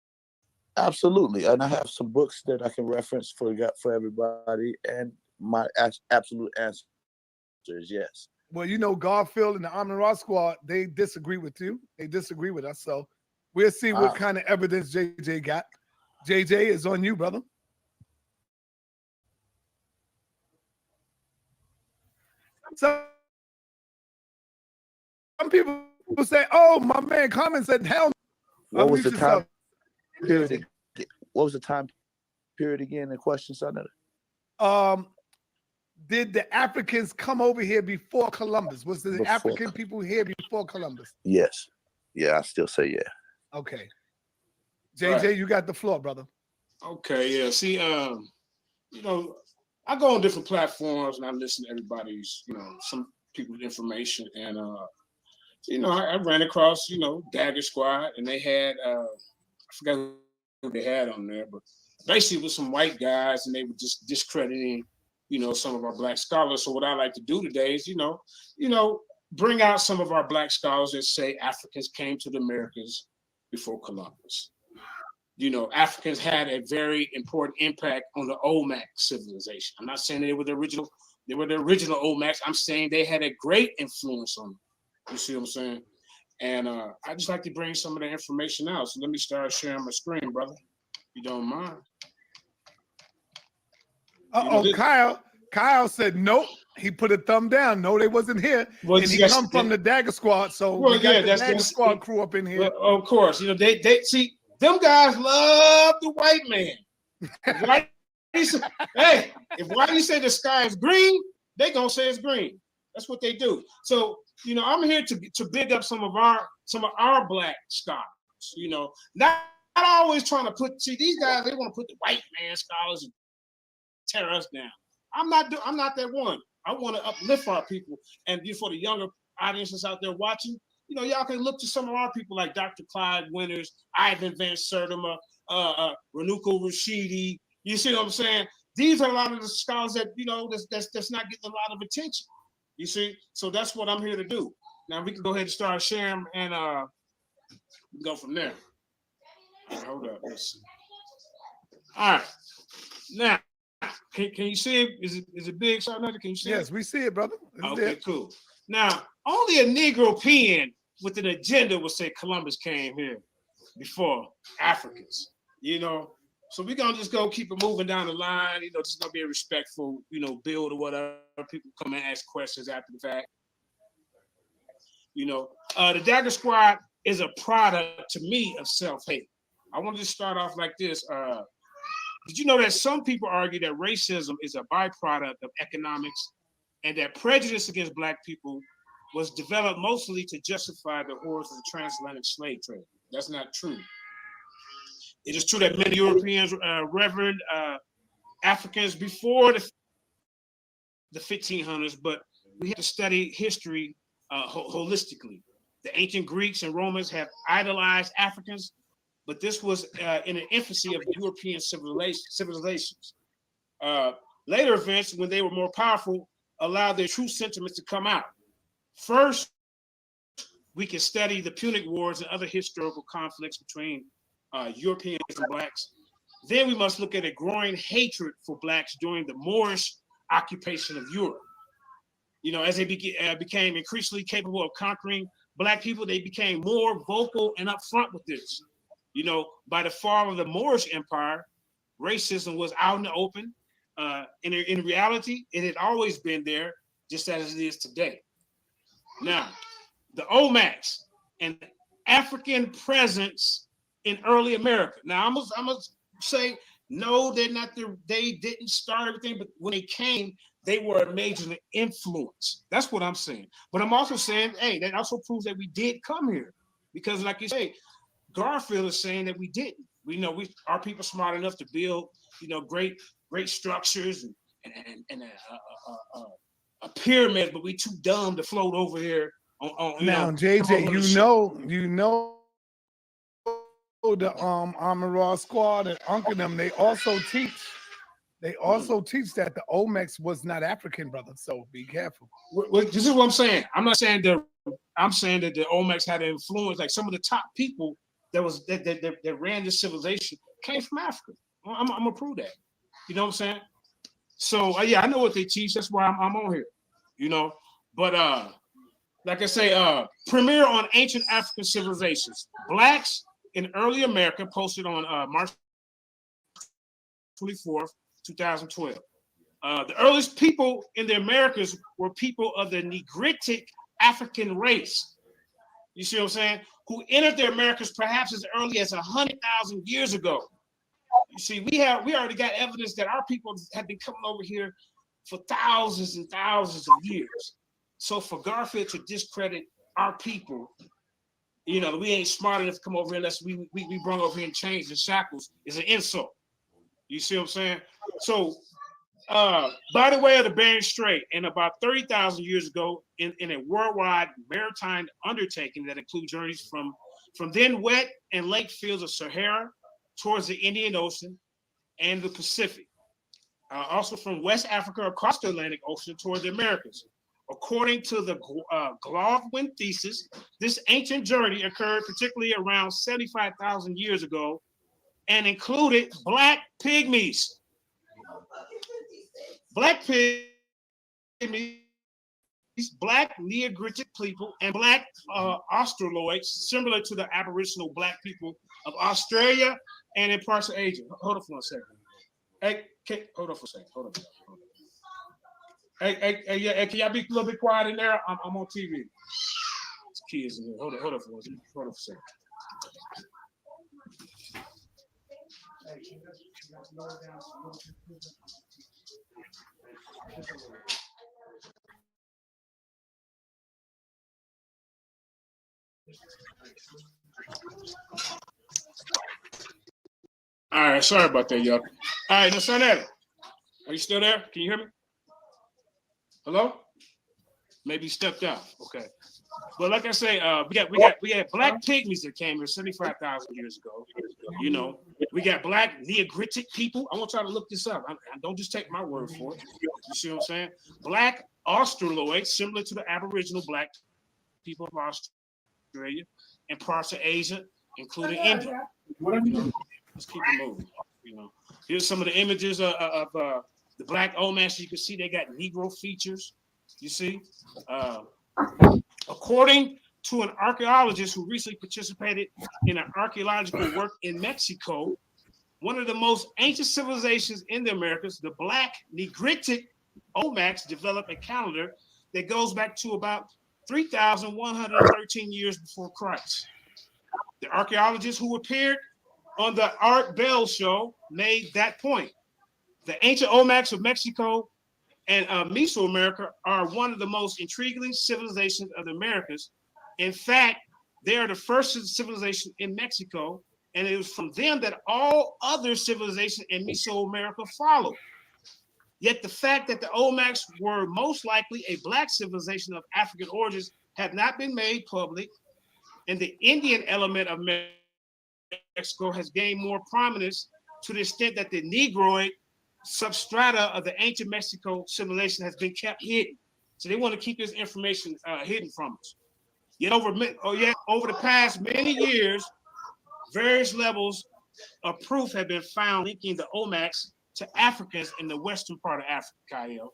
Absolutely. And I have some books that I can reference for everybody. And my absolute answer is yes. Well, you know, Garfield and the Amin Ra squad, they disagree with you. They disagree with us. So we'll see what kind of evidence JJ got. JJ is on you, brother. Some people will say, "Oh, my man," Common said, "Hell." What was the time period? What was the time period again? The question, Senator. Did the Africans come over here before Columbus? Was the African people here before Columbus? Yes. Yeah, I still say yeah. Okay. JJ, you got the floor, brother. Okay. Yeah. See, you know, I go on different platforms and I listen to everybody's, you know, some people's information. And, you know, I ran across, you know, Dagger Squad, and they had, I forgot who they had on there, but basically it was some white guys and they were just discrediting, you know, some of our black scholars. So what I like to do today is, you know, bring out some of our black scholars that say Africans came to the Americas before Columbus. You know, Africans had a very important impact on the Olmec civilization. I'm not saying they were the original Olmecs. I'm saying they had a great influence on them. You see what I'm saying? And I just like to bring some of the information out. So let me start sharing my screen, brother. If you don't mind. Kyle said nope. He put a thumb down. No, they wasn't here. Well, and he come from the Dagger Squad. So we got the Dagger Squad crew up in here. Well, of course, you know, they see. Them guys love the white man. Hey, if whitey say the sky is green, they gonna say it's green. That's what they do. So, you know, I'm here to big up some of our black scholars. You know, not always trying to see these guys. They want to put the white man scholars and tear us down. I'm not that one. I want to uplift our people, and for the younger audiences out there watching. You know, y'all can look to some of our people like Dr. Clyde Winters, Ivan Van Sertima, Renuko Rashidi. You see what I'm saying? These are a lot of the scholars that, you know, that's not getting a lot of attention. You see? So that's what I'm here to do. Now we can go ahead and start sharing and go from there. Hold up. Let's see. All right. Now, Can you see it? Is it big? Can you see it? Yes, we see it, brother. Okay, cool. Now, only a Negro pen with an agenda would say Columbus came here before Africans. So we're gonna just go keep it moving down the line. Just gonna be a respectful, build or whatever. People come and ask questions after the fact. The Dagger Squad is a product to me of self-hate. I want to just start off like this. Did you know that some people argue that racism is a byproduct of economics and that prejudice against Black people was developed mostly to justify the horrors of the transatlantic slave trade? That's not true. It is true that many Europeans revered Africans before the 1500s, but we have to study history holistically. The ancient Greeks and Romans have idolized Africans, but this was in the infancy of European civilizations. Later events, when they were more powerful, allowed their true sentiments to come out. First, we can study the Punic Wars and other historical conflicts between Europeans and Blacks. Then we must look at a growing hatred for Blacks during the Moorish occupation of Europe. As they became increasingly capable of conquering Black people, they became more vocal and upfront with this. By the fall of the Moorish Empire, racism was out in the open. In reality, it had always been there, just as it is today. Now, the Olmecs and African presence in early America. Now, I'm gonna say no, they're not. They didn't start everything, but when they came, they were a major influence. That's what I'm saying. But I'm also saying, hey, that also proves that we did come here, because, like you say, Garfield is saying that we didn't. Our people smart enough to build, great structures and a pyramid, but we too dumb to float over here. Now, JJ, you know. The Armor Raw Squad and Uncle them, they also teach that the Olmecs was not African, brother. So be careful. This is what I'm saying. I'm saying that the Olmecs had an influence. Like some of the top people that ran this civilization came from Africa. I'm gonna prove that. You know what I'm saying? So yeah, I know what they teach. That's why I'm on here. But like I say, premiere on ancient African civilizations. Blacks in early America, posted on March 24th, 2012. The earliest people in the Americas were people of the Negritic African race. You see what I'm saying? Who entered the Americas perhaps as early as 100,000 years ago. You see, we already got evidence that our people have been coming over here for thousands and thousands of years. So for Garfield to discredit our people, we ain't smart enough to come over here unless we brought over here in chains and shackles is an insult. You see what I'm saying? So, by the way of the Bering Strait, and about 30,000 years ago, in a worldwide maritime undertaking that includes journeys from then wet and lake fields of Sahara towards the Indian Ocean and the Pacific. Also from West Africa across the Atlantic Ocean toward the Americas. According to the Glovwin thesis, this ancient journey occurred particularly around 75,000 years ago and included Black pygmies. Black pygmies, Black Neogritic people, and Black Australoids, similar to the Aboriginal Black people of Australia and in parts of Asia. Hold on for a second. Hey, hold on for a second. Hold on. Hey, yeah, can y'all be a little bit quiet in there? I'm on TV. There's kids in here. Hold on for a second. All right, sorry about that, y'all. All right, now, Sonetta, are you still there? Can you hear me? Hello? Maybe you stepped out. Okay. But like I say, we got Black pygmies that came here 75,000 years ago. We got Black Neogritic people. I want y'all to look this up. I don't just take my word for it. You see what I'm saying? Black Australoids, similar to the Aboriginal Black people of Australia and parts of Asia, including India. Let's keep it moving. Here's some of the images of the The black Olmecs, you can see they got Negro features. You see, according to an archaeologist who recently participated in an archaeological work in Mexico, one of the most ancient civilizations in the Americas, the Black Negritic Olmecs, developed a calendar that goes back to about 3,113 years before Christ. The archaeologist who appeared on the Art Bell show made that point. The ancient Olmecs of Mexico and Mesoamerica are one of the most intriguing civilizations of the Americas. In fact, they are the first civilization in Mexico, and it was from them that all other civilizations in Mesoamerica followed. Yet the fact that the Olmecs were most likely a black civilization of African origins have not been made public, and the Indian element of Mexico has gained more prominence to the extent that the Negroid substrata of the ancient Mexico civilization has been kept hidden. So they want to keep this information hidden from us. Yet over the past many years, various levels of proof have been found linking the Olmecs to Africans in the western part of Africa, Kyle.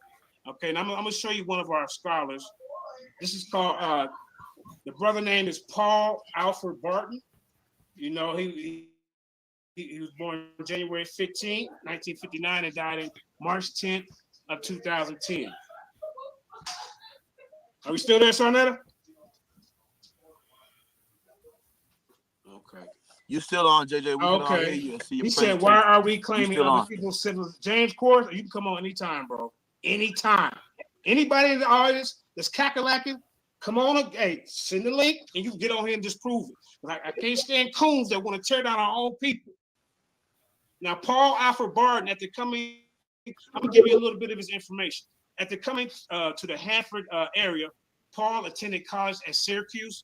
Okay, and I'm going to show you one of our scholars. This is called, the brother name is Paul Alfred Barton. You know, he was born January 15, 1959, and died in March 10th of 2010. Are we still there, Sarnetta? Okay. You still on, JJ? We can all hear Okay. you and see your He said, "Why are we claiming still other on. people's civilizations?" James Corden, you can come on anytime, bro. Anytime. Anybody in the audience that's cackalaacking, come on. Hey, send the link, and you can get on here and disprove it. Like, I can't stand coons that want to tear down our own people. Now, Paul Alfred Barton, I'm gonna give you a little bit of his information. After coming to the Hanford area, Paul attended college at Syracuse,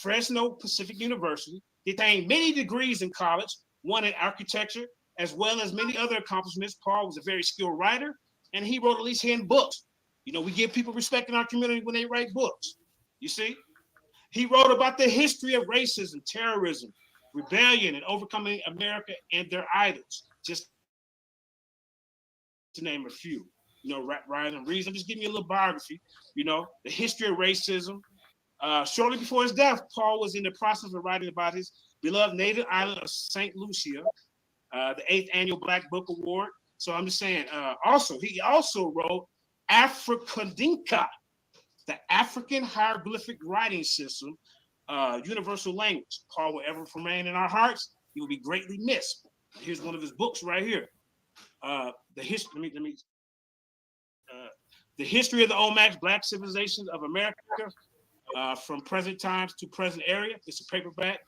Fresno Pacific University. He attained many degrees in college, one in architecture, as well as many other accomplishments. Paul was a very skilled writer, and he wrote at least 10 books. You know, we give people respect in our community when they write books. You see? He wrote about the history of racism, terrorism, rebellion, and overcoming America and their idols, just to name a few. You know, Rise and Reason. I'm just giving you a little biography. You know, the history of racism. Shortly before his death, Paul was in the process of writing about his beloved native island of St. Lucia, the 8th Annual Black Book Award. So I'm just saying, he also wrote Afrikandinka, the African hieroglyphic writing system, universal language. Paul will ever remain in our hearts. He will be greatly missed. Here's one of his books right here. The history of the Olmecs, Black Civilizations of America, from present times to present area. It's a paperback.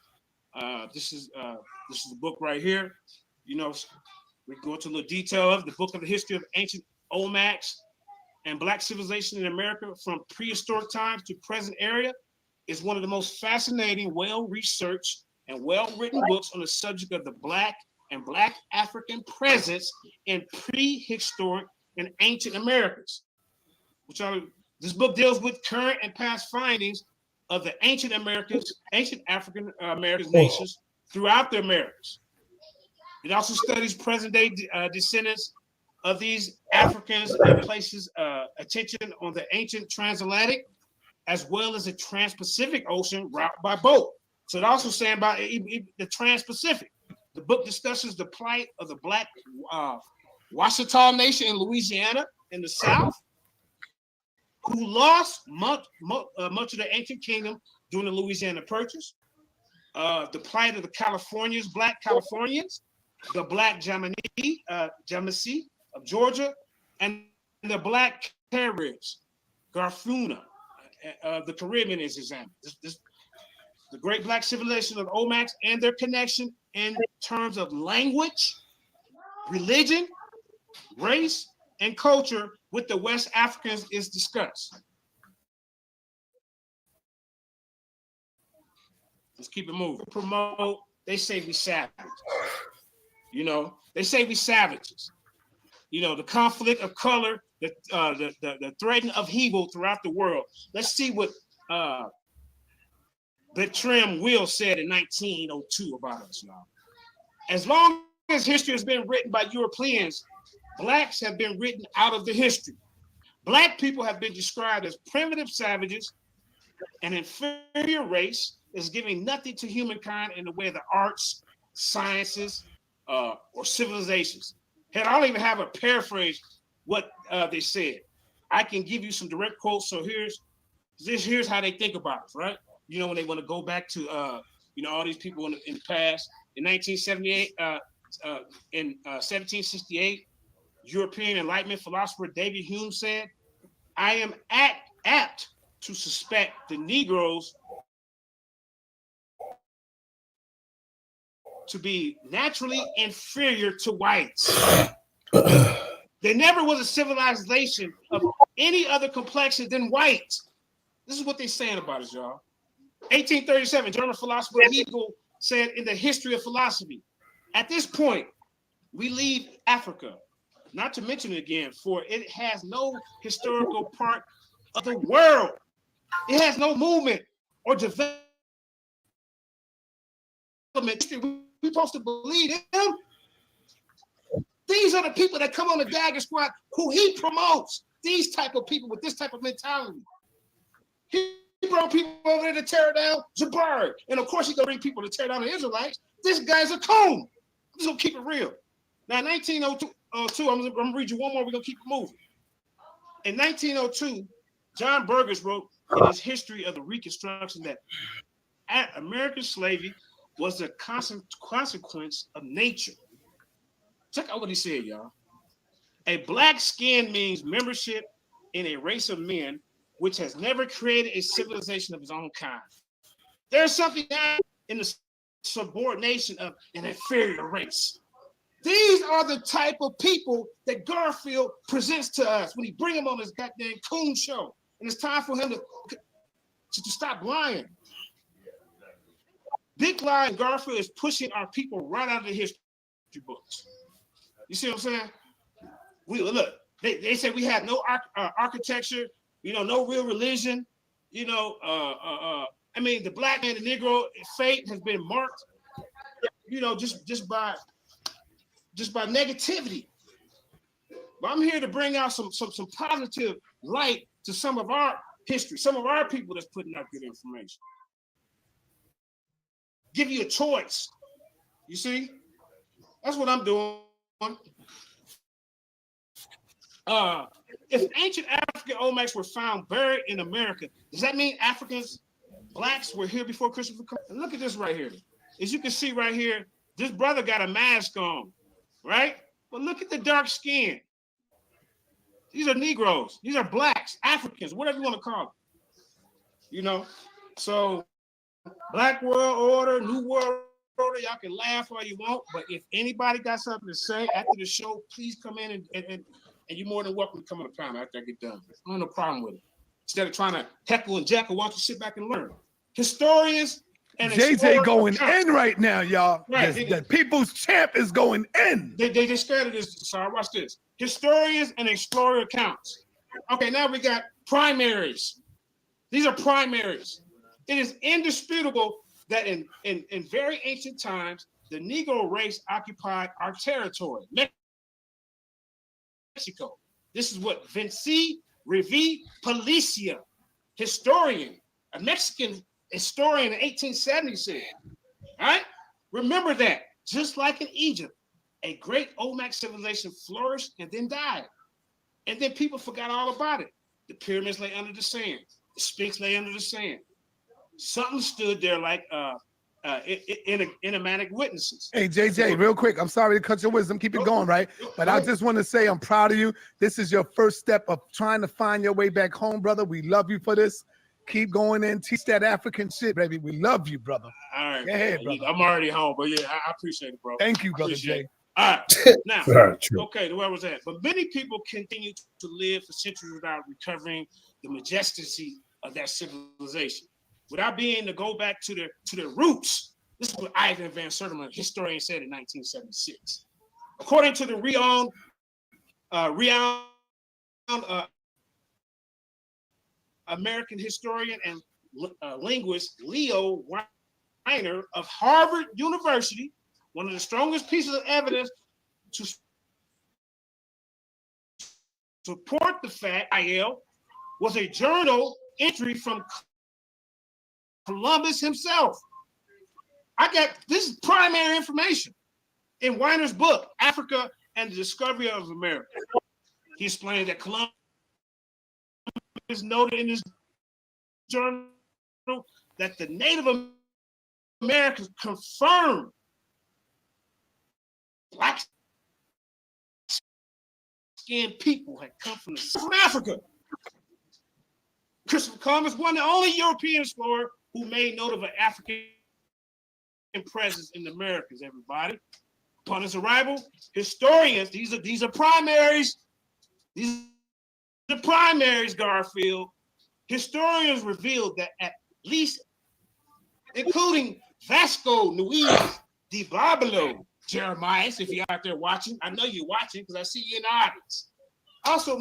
This is a book right here. You know, we go into a little detail of the book of the history of ancient Olmecs and Black civilization in America from prehistoric times to present area. Is one of the most fascinating, well-researched, and well-written books on the subject of the Black and Black African presence in prehistoric and ancient Americas. This book deals with current and past findings of the ancient African American nations throughout the Americas. It also studies present-day descendants of these Africans and places attention on the ancient transatlantic as well as the Trans-Pacific Ocean route by boat. So it also saying about the Trans-Pacific. The book discusses the plight of the Black Washita Nation in Louisiana in the South, who lost much of the ancient kingdom during the Louisiana Purchase, the plight of the Californians, Black Californians, the Black Yamasee of Georgia, and the Black Caribs, Garifuna, the Caribbean is examined. The great Black civilization of Olmecs and their connection in terms of language, religion, race, and culture with the West Africans is discussed. Let's keep it moving. Promote, they say we savages. You know, they say we savages. You know, the conflict of color, the threat of evil throughout the world. Let's see what Bertram Will said in 1902 about us, y'all. As long as history has been written by Europeans, blacks have been written out of the history. Black people have been described as primitive savages, an inferior race is giving nothing to humankind in the way of the arts, sciences, or civilizations. Hell, I don't even have a paraphrase what they said. I can give you some direct quotes. So here's how they think about it, right? You know, when they want to go back to all these people in the past. In 1978, in 1768, European Enlightenment philosopher David Hume said, "I am apt to suspect the Negroes to be naturally inferior to whites. There never was a civilization of any other complexion than white." This is what they're saying about us, y'all. 1837, German philosopher Hegel said in the history of philosophy, "At this point, we leave Africa, not to mention it again, for it has no historical part of the world. It has no movement or development. We're supposed to believe him. These are the people that come on the Dagger Squad who he promotes. These type of people with this type of mentality. He brought people over there to tear down Jabari. And of course, he's going to bring people to tear down the Israelites. This guy's a coon. I'm just going to keep it real. Now, in 1902, I'm going to read you one more. We're going to keep it moving. In 1902, John Burgess wrote in his History of the Reconstruction that American slavery was the consequence of nature. Check out what he said, y'all. A black skin means membership in a race of men which has never created a civilization of its own kind. There's something in the subordination of an inferior race. These are the type of people that Garfield presents to us when he bring him on his goddamn coon show. And it's time for him to stop lying. Big Lie and Garfield is pushing our people right out of the history books. You see what I'm saying? Look, they say we have no architecture, no real religion. I mean, the black man, the Negro fate has been marked, just by negativity. But I'm here to bring out some positive light to some of our history, some of our people that's putting out good information. Give you a choice. You see? That's what I'm doing. If ancient African Olmecs were found buried in America, does that mean blacks were here before Christopher Columbus? And look at this right here. As you can see right here, this brother got a mask on, right? But look at the dark skin. These are Negroes. These are blacks, Africans, whatever you want to call them. So Black World Order, New World Order, y'all can laugh all you want, but if anybody got something to say after the show, please come in and you're more than welcome to come on the panel after I get done. I don't have no problem with it. Instead of trying to heckle and jackal, why don't you sit back and learn? Historians and JJ going in right now, y'all. Right. The people's champ is going in. They scared of this. Sorry, watch this. Historians and explorer accounts. Okay, now we got primaries. These are primaries. It is indisputable that in very ancient times, the Negro race occupied our territory, Mexico. This is what Vinci Revi Policia, historian, a Mexican historian in 1870 said. All right? Remember that. Just like in Egypt, a great Olmec civilization flourished and then died. And then people forgot all about it. The pyramids lay under the sand. The Sphinx lay under the sand. Something stood there like enigmatic witnesses. Hey, JJ, real quick. I'm sorry to cut your wisdom. Keep it going, right? But I just want to say I'm proud of you. This is your first step of trying to find your way back home, brother. We love you for this. Keep going in. Teach that African shit, baby. We love you, brother. All right. Go ahead, brother. I'm already home, but yeah, I appreciate it, bro. Thank you, brother Jay. All right. Now, okay, where was that? But many people continue to live for centuries without recovering the majesty of that civilization. Without being to go back to their roots. This is what Ivan Van Sertima, historian, said in 1976. According to the renowned American historian and linguist Leo Weiner of Harvard University, one of the strongest pieces of evidence to support the fact IL was a journal entry from Columbus himself. I got this is primary information in Weiner's book, Africa and the Discovery of America. He explained that Columbus noted in his journal that the Native Americans confirmed black skinned people had come from Africa. Christopher Columbus was the only European explorer who made note of an African presence in the Americas, everybody. Upon his arrival, historians, these are primaries, Garfield. Historians revealed that at least, including Vasco Nunes de Barbelo, Jeremiah, if you're out there watching, I know you're watching because I see you in the audience. Also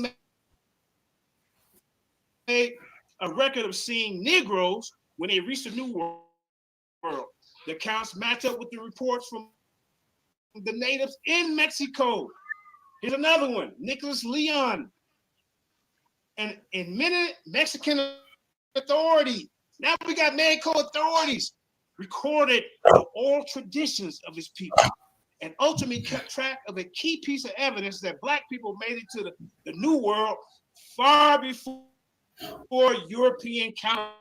made a record of seeing Negroes when they reached the New World. The accounts match up with the reports from the natives in Mexico. Here's another one, Nicholas Leon. And in many Mexican authority, now we got Mexico authorities, recorded the oral traditions of his people and ultimately kept track of a key piece of evidence that Black people made it to the New World far before European counterparts.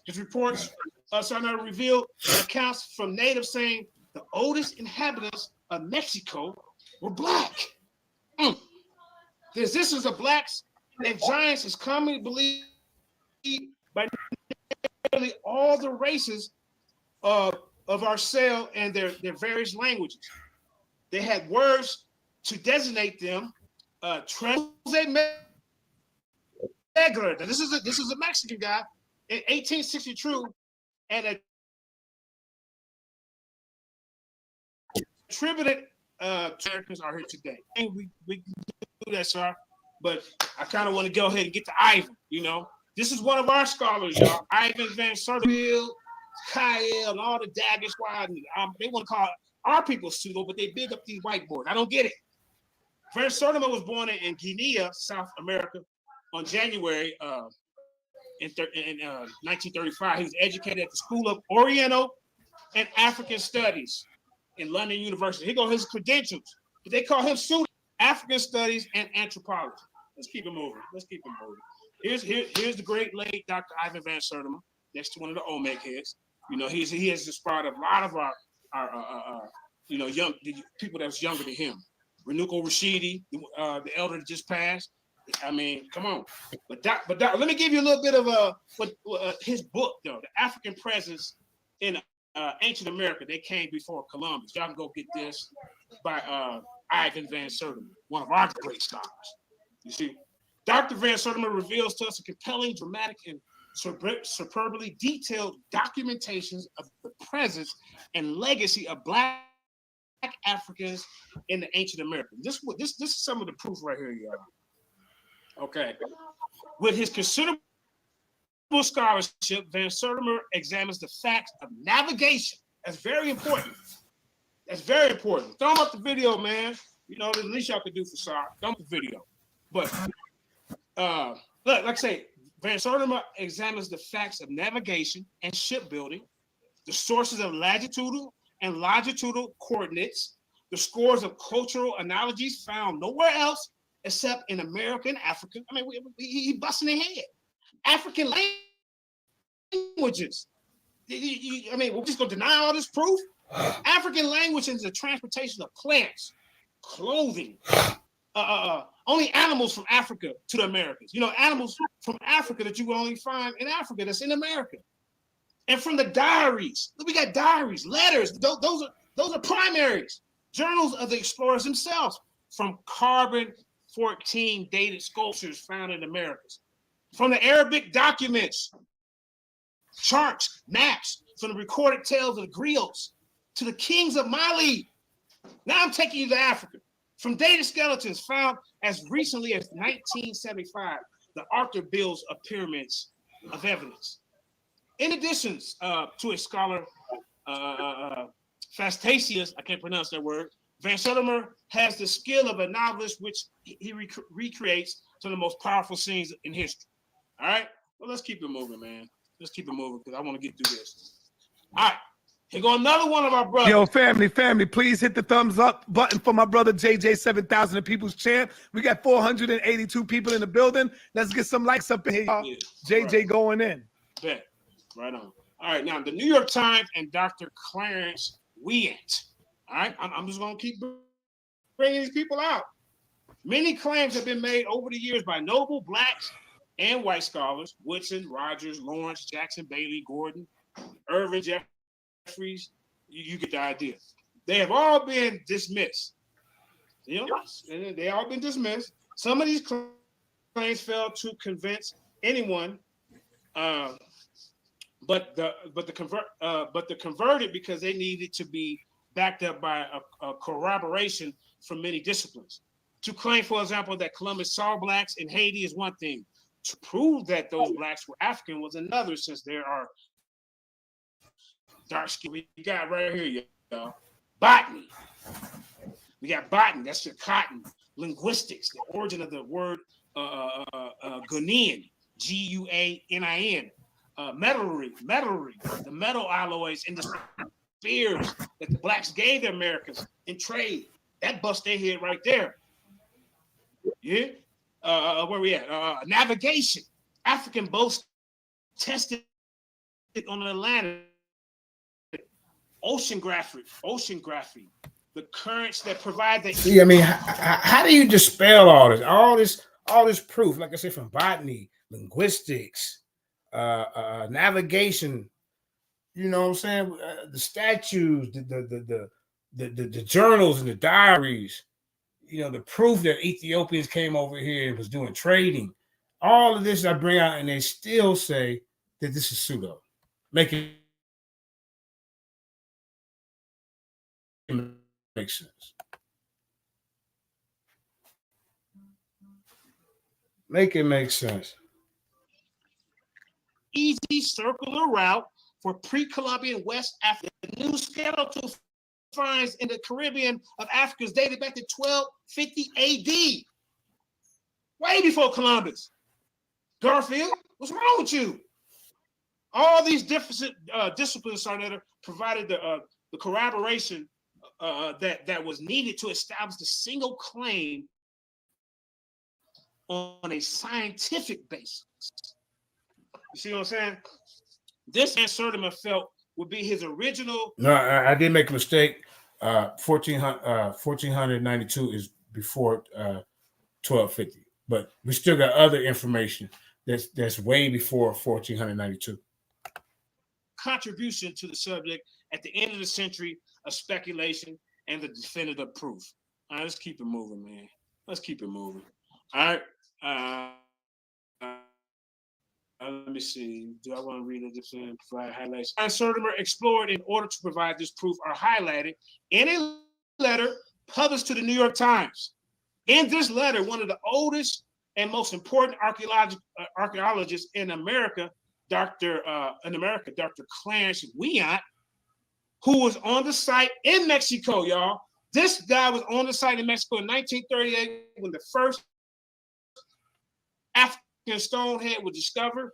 His reports revealed accounts from natives saying the oldest inhabitants of Mexico were Black. The existence of Blacks and giants is commonly believed by nearly all the races of our cell and their various languages. They had words to designate them. This is a Mexican guy in 1862, and attributed Americans are here today. And we can do that, sir. But I kind of want to go ahead and get to Ivan. You know, this is one of our scholars, y'all. Ivan Van Sertima, Kyle, and all the daggers. They want to call our people pseudo, but they big up these whiteboards. I don't get it. Van Sertima was born in Guinea, South America, on January in 1935. He was educated at the School of Oriental and African Studies in London University. Here go his credentials, but they call him pseudo African Studies and Anthropology. Let's keep it moving. Here's the great late Dr. Ivan Van Sertima, next to one of the Olmec heads. You know, he has inspired a lot of our young people that was younger than him. Renuko Rashidi, the elder that just passed. I mean, come on. But let me give you a little bit of his book though, The African Presence in Ancient America. They came before Columbus. Y'all can go get this by Ivan Van Sertima, one of our great scholars. You see, Dr. Van Sertima reveals to us a compelling, dramatic, and superbly detailed documentations of the presence and legacy of Black Africans in the ancient America. This is some of the proof right here, y'all. Okay. With his considerable scholarship, Van Sertima examines the facts of navigation. That's very important. Throw up the video, man. You know, the least y'all could do for SAR. Throw up the video. But look, like I say, Van Sertima examines the facts of navigation and shipbuilding, the sources of latitudinal and longitudinal coordinates, the scores of cultural analogies found nowhere else except in America and Africa. I mean, he busting their head. African languages. I mean, we're just going to deny all this proof? African language is the transportation of plants, clothing, only animals from Africa to the Americas. You know, animals from Africa that you will only find in Africa that's in America. And from the diaries, we got diaries, letters. Those are primaries, journals of the explorers themselves, from carbon-14 dated sculptures found in the Americas, from the Arabic documents, charts, maps, from the recorded tales of the griots to the kings of Mali. Now I'm taking you to Africa. From dated skeletons found as recently as 1975, the Arthur builds of pyramids of evidence. In addition to a scholar Fastasius, I can't pronounce that word. Van Sertima has the skill of a novelist, which he recreates some of the most powerful scenes in history. All right? Well, let's keep it moving, man. Let's keep it moving because I want to get through this. All right. Here go another one of our brothers. Yo, family, please hit the thumbs up button for my brother JJ7K, the People's Champ. We got 482 people in the building. Let's get some likes up in here, y'all. Yeah, JJ right. Going in. Bet. Right on. All right, now the New York Times and Dr. Clarence Weant. All right, I'm just going to keep bringing these people out. Many claims have been made over the years by notable blacks and white scholars: Woodson, Rogers, Lawrence, Jackson, Bailey, Gordon, Irvin, Jeffries. You get the idea. They have all been dismissed. You know, they all been dismissed. Some of these claims failed to convince anyone, but the converted because they needed to be backed up by a corroboration from many disciplines. To claim, for example, that Columbus saw blacks in Haiti is one thing. To prove that those blacks were African was another, since there are dark skin. We got right here, y'all. Botany. We got botany. That's your cotton. Linguistics, the origin of the word Guinean, Guanin. Metallurgy, the metal alloys in the spears that the blacks gave the Americans in trade. That bust their head right there. Yeah. Where we at? Navigation. African boats tested on the Atlantic. Oceanography. The currents that provide the. See, I mean, how do you dispel all this proof? Like I said, from botany, linguistics, navigation. You know what I'm saying? The statues, the journals and the diaries. You know, the proof that Ethiopians came over here and was doing trading. All of this I bring out, and they still say that this is pseudo. Make it make sense. Make it make sense. Easy circular route for pre-Columbian West Africa. New skeletal finds in the Caribbean of Africa is dated back to 1250 AD. Way before Columbus. Garfield, what's wrong with you? All these different disciplines, Sarnetta, provided the corroboration that was needed to establish the single claim on a scientific basis. You see what I'm saying? This Van Sertima felt would be his original. No, I did make a mistake. 1492 is before 1250, but we still got other information that's way before 1492. Contribution to the subject at the end of the century of speculation and the definitive proof. All right, let's keep it moving, man. Let's keep it moving. All right. Let me see. Do I want to read it? Just provide highlights. Van Sertima explored in order to provide this proof are highlighted in a letter published to the New York Times. In this letter, one of the oldest and most important archaeologists in America, Dr. Clarence Weant, who was on the site in Mexico, y'all. This guy was on the site in Mexico in 1938 when the first African stonehead was discovered,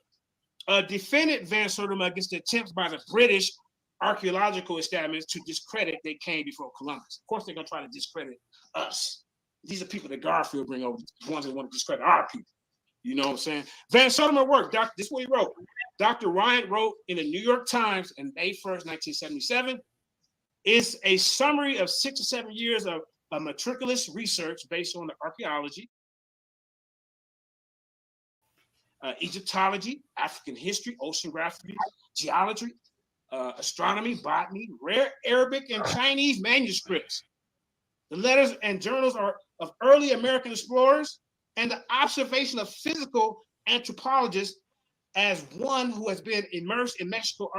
defended Van Sertima against the attempts by the British archaeological establishments to discredit they came before Columbus. Of course, they're going to try to discredit us. These are people that Garfield bring over, the ones that want to discredit our people. You know what I'm saying? Van Sertima work. This is what he wrote. Dr. Ryan wrote in the New York Times on May 1st, 1977, is a summary of 6 or 7 years of meticulous research based on the archaeology, Egyptology, African history, oceanography, geology, astronomy, botany, rare Arabic and Chinese manuscripts. The letters and journals are of early American explorers and the observation of physical anthropologists as one who has been immersed in Mexico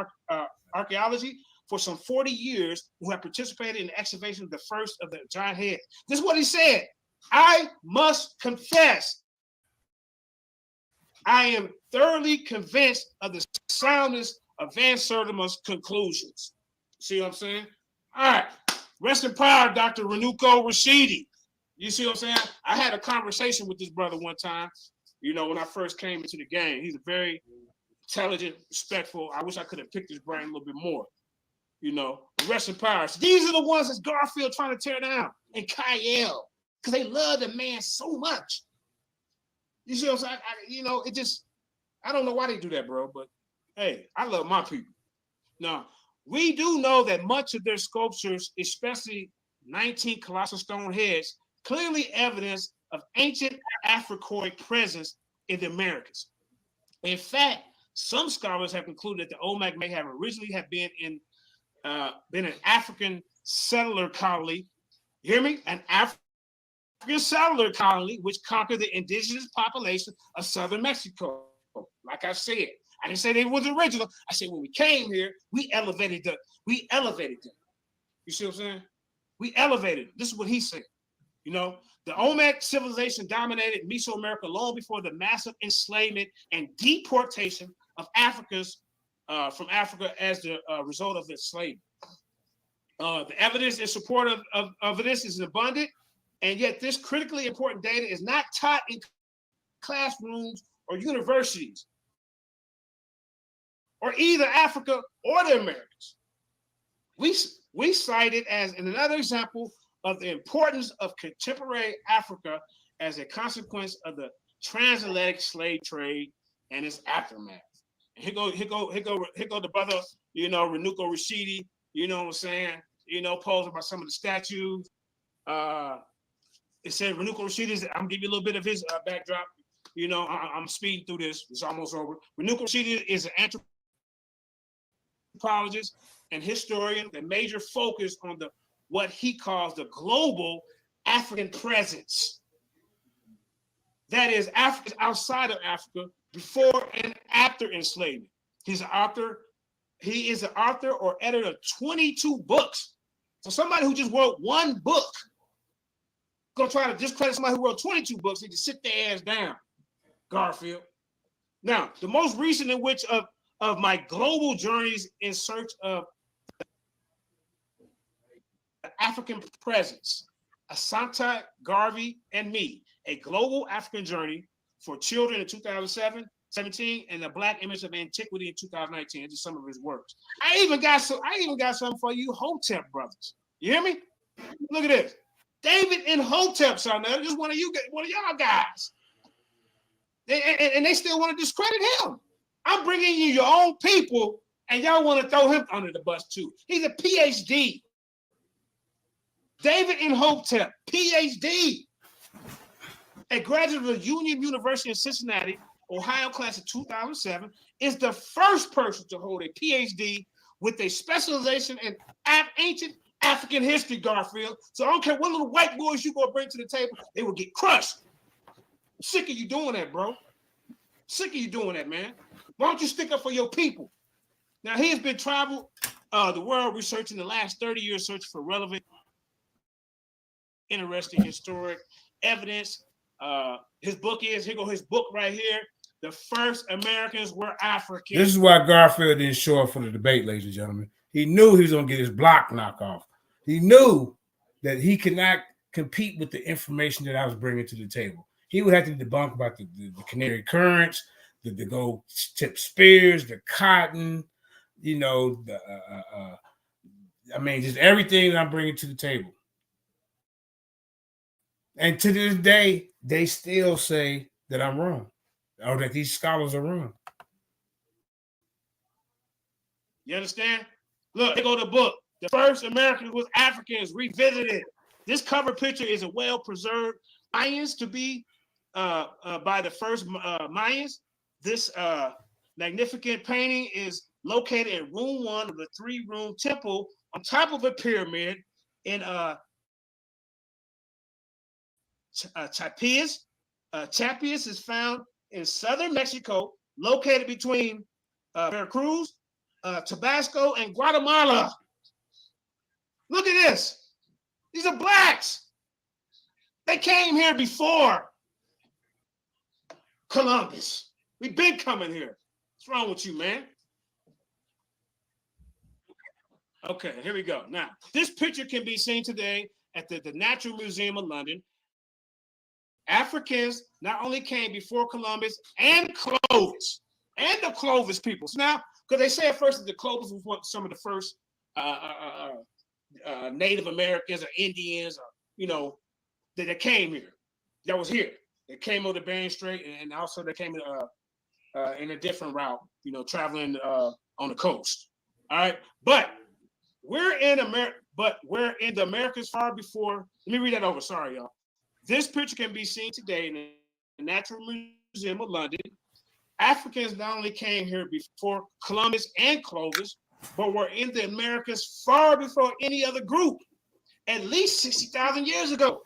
archaeology for some 40 years, who have participated in the excavation of the first of the giant head. This is what he said. I must confess, I am thoroughly convinced of the soundness of Van Sertima's conclusions. See what I'm saying? All right. Rest in power, Dr. Renuko Rashidi. You see what I'm saying? I had a conversation with this brother one time, you know, when I first came into the game. He's a very intelligent, respectful. I wish I could have picked his brain a little bit more. You know, rest in power. So these are the ones that Garfield trying to tear down, and Kyle, because they love the man so much. You see what I'm saying? You know, it just, I don't know why they do that, bro, but hey, I love my people. Now, we do know that much of their sculptures, especially 19 colossal stone heads, clearly evidence of ancient Africoid presence in the Americas. In fact, some scholars have concluded that the Olmec may have originally have been an African settler colony. You hear me? An African settler colony which conquered the indigenous population of southern Mexico. Like I said, I didn't say they was original. I said when we came here, we elevated them. You see what I'm saying? We elevated. This is what he said. You know, the Olmec civilization dominated Mesoamerica long before the massive enslavement and deportation of Africans from Africa as the result of enslavement. The evidence in support of this is abundant, and yet this critically important data is not taught in classrooms or universities, or either Africa or the Americas. We cite it as another example of the importance of contemporary Africa as a consequence of the transatlantic slave trade and its aftermath. And here go the brother, you know, Renuko Rashidi, you know what I'm saying, you know, posed by some of the statues. It said Renuko Rashidi, I'm gonna give you a little bit of his backdrop. You know, I'm speeding through this, it's almost over. Renuko Rashidi is an anthropologist and historian, the major focus on what he calls the global African presence. That is, Africa outside of Africa before and after enslavement. He is the author or editor of 22 books. So somebody who just wrote one book, gonna try to discredit somebody who wrote 22 books, need to sit their ass down, Garfield. Now, the most recent in which of my global journeys in search of African presence, Asante, Garvey, and me, a global African journey for children in 2017, and the Black image of antiquity in 2019. Just some of his works. I even got something for you Hotep brothers. You hear me? Look at this. David and Hotep, son. Just one of y'all guys. And they still want to discredit him. I'm bringing you your own people, and y'all want to throw him under the bus too. He's a PhD. David Imhotep, PhD, a graduate of Union University in Cincinnati, Ohio, class of 2007, is the first person to hold a PhD with a specialization in ancient African history, Garfield. So I don't care what little white boys you gonna bring to the table, they will get crushed. I'm sick of you doing that, bro. Sick of you doing that, man. Why don't you stick up for your people? Now, he has been traveled the world researching the last 30 years, searching for relevant, interesting historic evidence. His book right here. The first Americans were African. This is why Garfield didn't show up for the debate, ladies and gentlemen. He knew he was going to get his block knocked off. He knew that he could not compete with the information that I was bringing to the table. He would have to debunk about the Canary currents, the gold tip spears, the cotton, you know, just everything that I'm bringing to the table. And to this day, they still say that I'm wrong, or that these scholars are wrong. You understand? Look, they go to the book. The first Americans was Africans revisited. This cover picture is a well-preserved Mayans to be by the first Mayans. This magnificent painting is located in room 1 of the 3-room temple on top of a pyramid in Chiapas. Chiapas is found in southern Mexico, located between Veracruz, Tabasco, and Guatemala. Look at this. These are blacks. They came here before Columbus. We've been coming here. What's wrong with you, man? Okay, here we go. Now, this picture can be seen today at the Natural Museum of London. Africans not only came before Columbus and Clovis, and the Clovis peoples. Now, because they say at first that the Clovis was some of the first Native Americans or Indians, or, you know, that came here, that was here. They came over the Bering Strait, and also they came in a different route, you know, traveling on the coast. All right, but we're in America, but we're in the Americas far before. Let me read that over. Sorry, y'all. This picture can be seen today in the Natural Museum of London. Africans not only came here before Columbus and Clovis, but were in the Americas far before any other group, at least 60,000 years ago.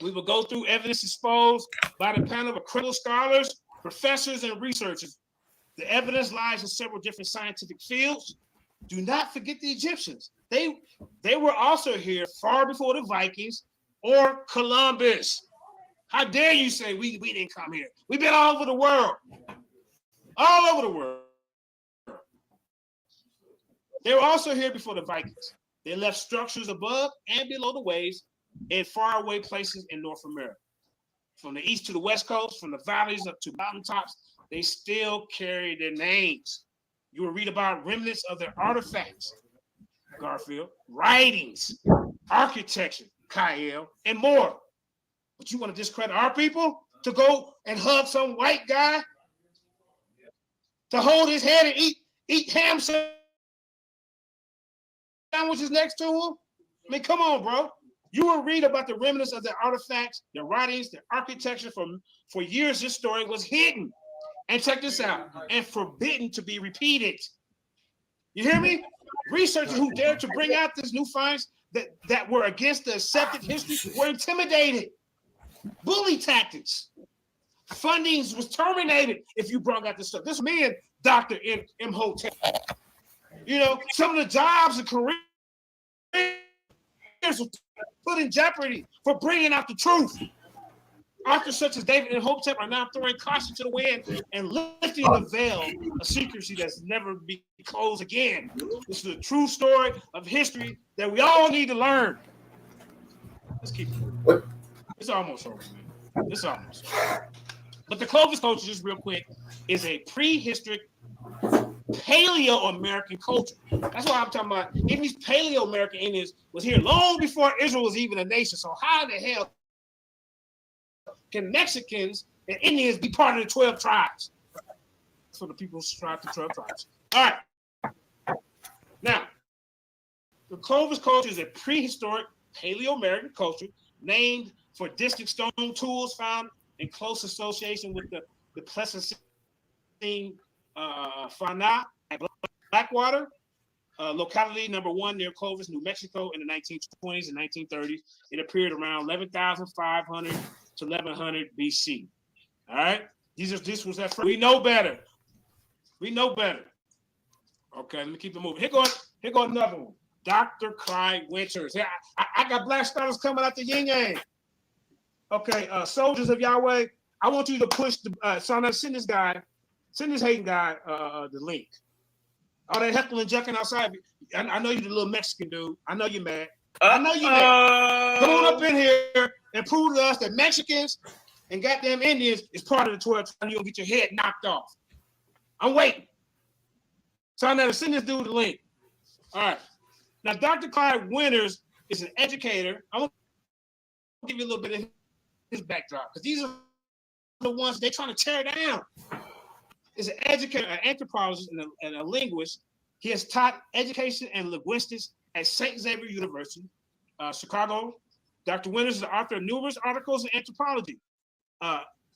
We will go through evidence exposed by the panel of credible scholars, professors, and researchers. The evidence lies in several different scientific fields. Do not forget the Egyptians. They were also here far before the Vikings or Columbus. How dare you say we didn't come here? We've been all over the world. All over the world. They were also here before the Vikings. They left structures above and below the waves in faraway places in North America. From the east to the west coast, from the valleys up to mountaintops, they still carry their names. You will read about remnants of their artifacts, Garfield, writings, architecture, Kyle, and more. But you want to discredit our people to go and hug some white guy, to hold his head and eat ham sandwiches next to him? I mean, come on, bro. You will read about the remnants of their artifacts, their writings, their architecture. For years, this story was hidden. And check this out, and forbidden to be repeated. You hear me? Researchers who dared to bring out these new finds that were against the accepted history were intimidated. Bully tactics. Fundings was terminated if you brought out this stuff. This man, Dr. Imhotep. You know, some of the jobs and careers were put in jeopardy for bringing out the truth. Authors such as David Imhotep are now throwing caution to the wind and lifting the veil of secrecy that's never be closed again. This is a true story of history that we all need to learn. Let's keep it moving. It's almost over, man. It's almost over. But the Clovis culture, just real quick, is a prehistoric Paleo-American culture. That's what I'm talking about. Even these Paleo-American Indians was here long before Israel was even a nation. So how the hell can Mexicans and Indians be part of the 12 tribes? So the people subscribe to 12 tribes. All right. Now, the Clovis culture is a prehistoric Paleo-American culture named for distant stone tools found in close association with the Pleistocene fauna at Blackwater, locality number 1 near Clovis, New Mexico in the 1920s and 1930s. It appeared around 11,500 to 1100 BC. All right, this was that. We know better. We know better. Okay, let me keep it moving. Here go another one. Dr. Clyde Winters. I got black scholars coming out the yin yang. Okay, soldiers of Yahweh, I want you to push the send this hating guy the link. All that heckling and jacking outside. I know you're the little Mexican dude. I know you're mad. I know you're mad. Come on up in here and prove to us that Mexicans and goddamn Indians is part of the 12 and you'll get your head knocked off. I'm waiting. So I never send this dude the link. All right. Now, Dr. Clyde Winters is an educator. I want to give you a little bit of his backdrop because these are the ones they're trying to tear down. He's an educator, an anthropologist, and a linguist. He has taught education and linguistics at St. Xavier University, Chicago. Dr. Winters is the author of numerous articles in anthropology,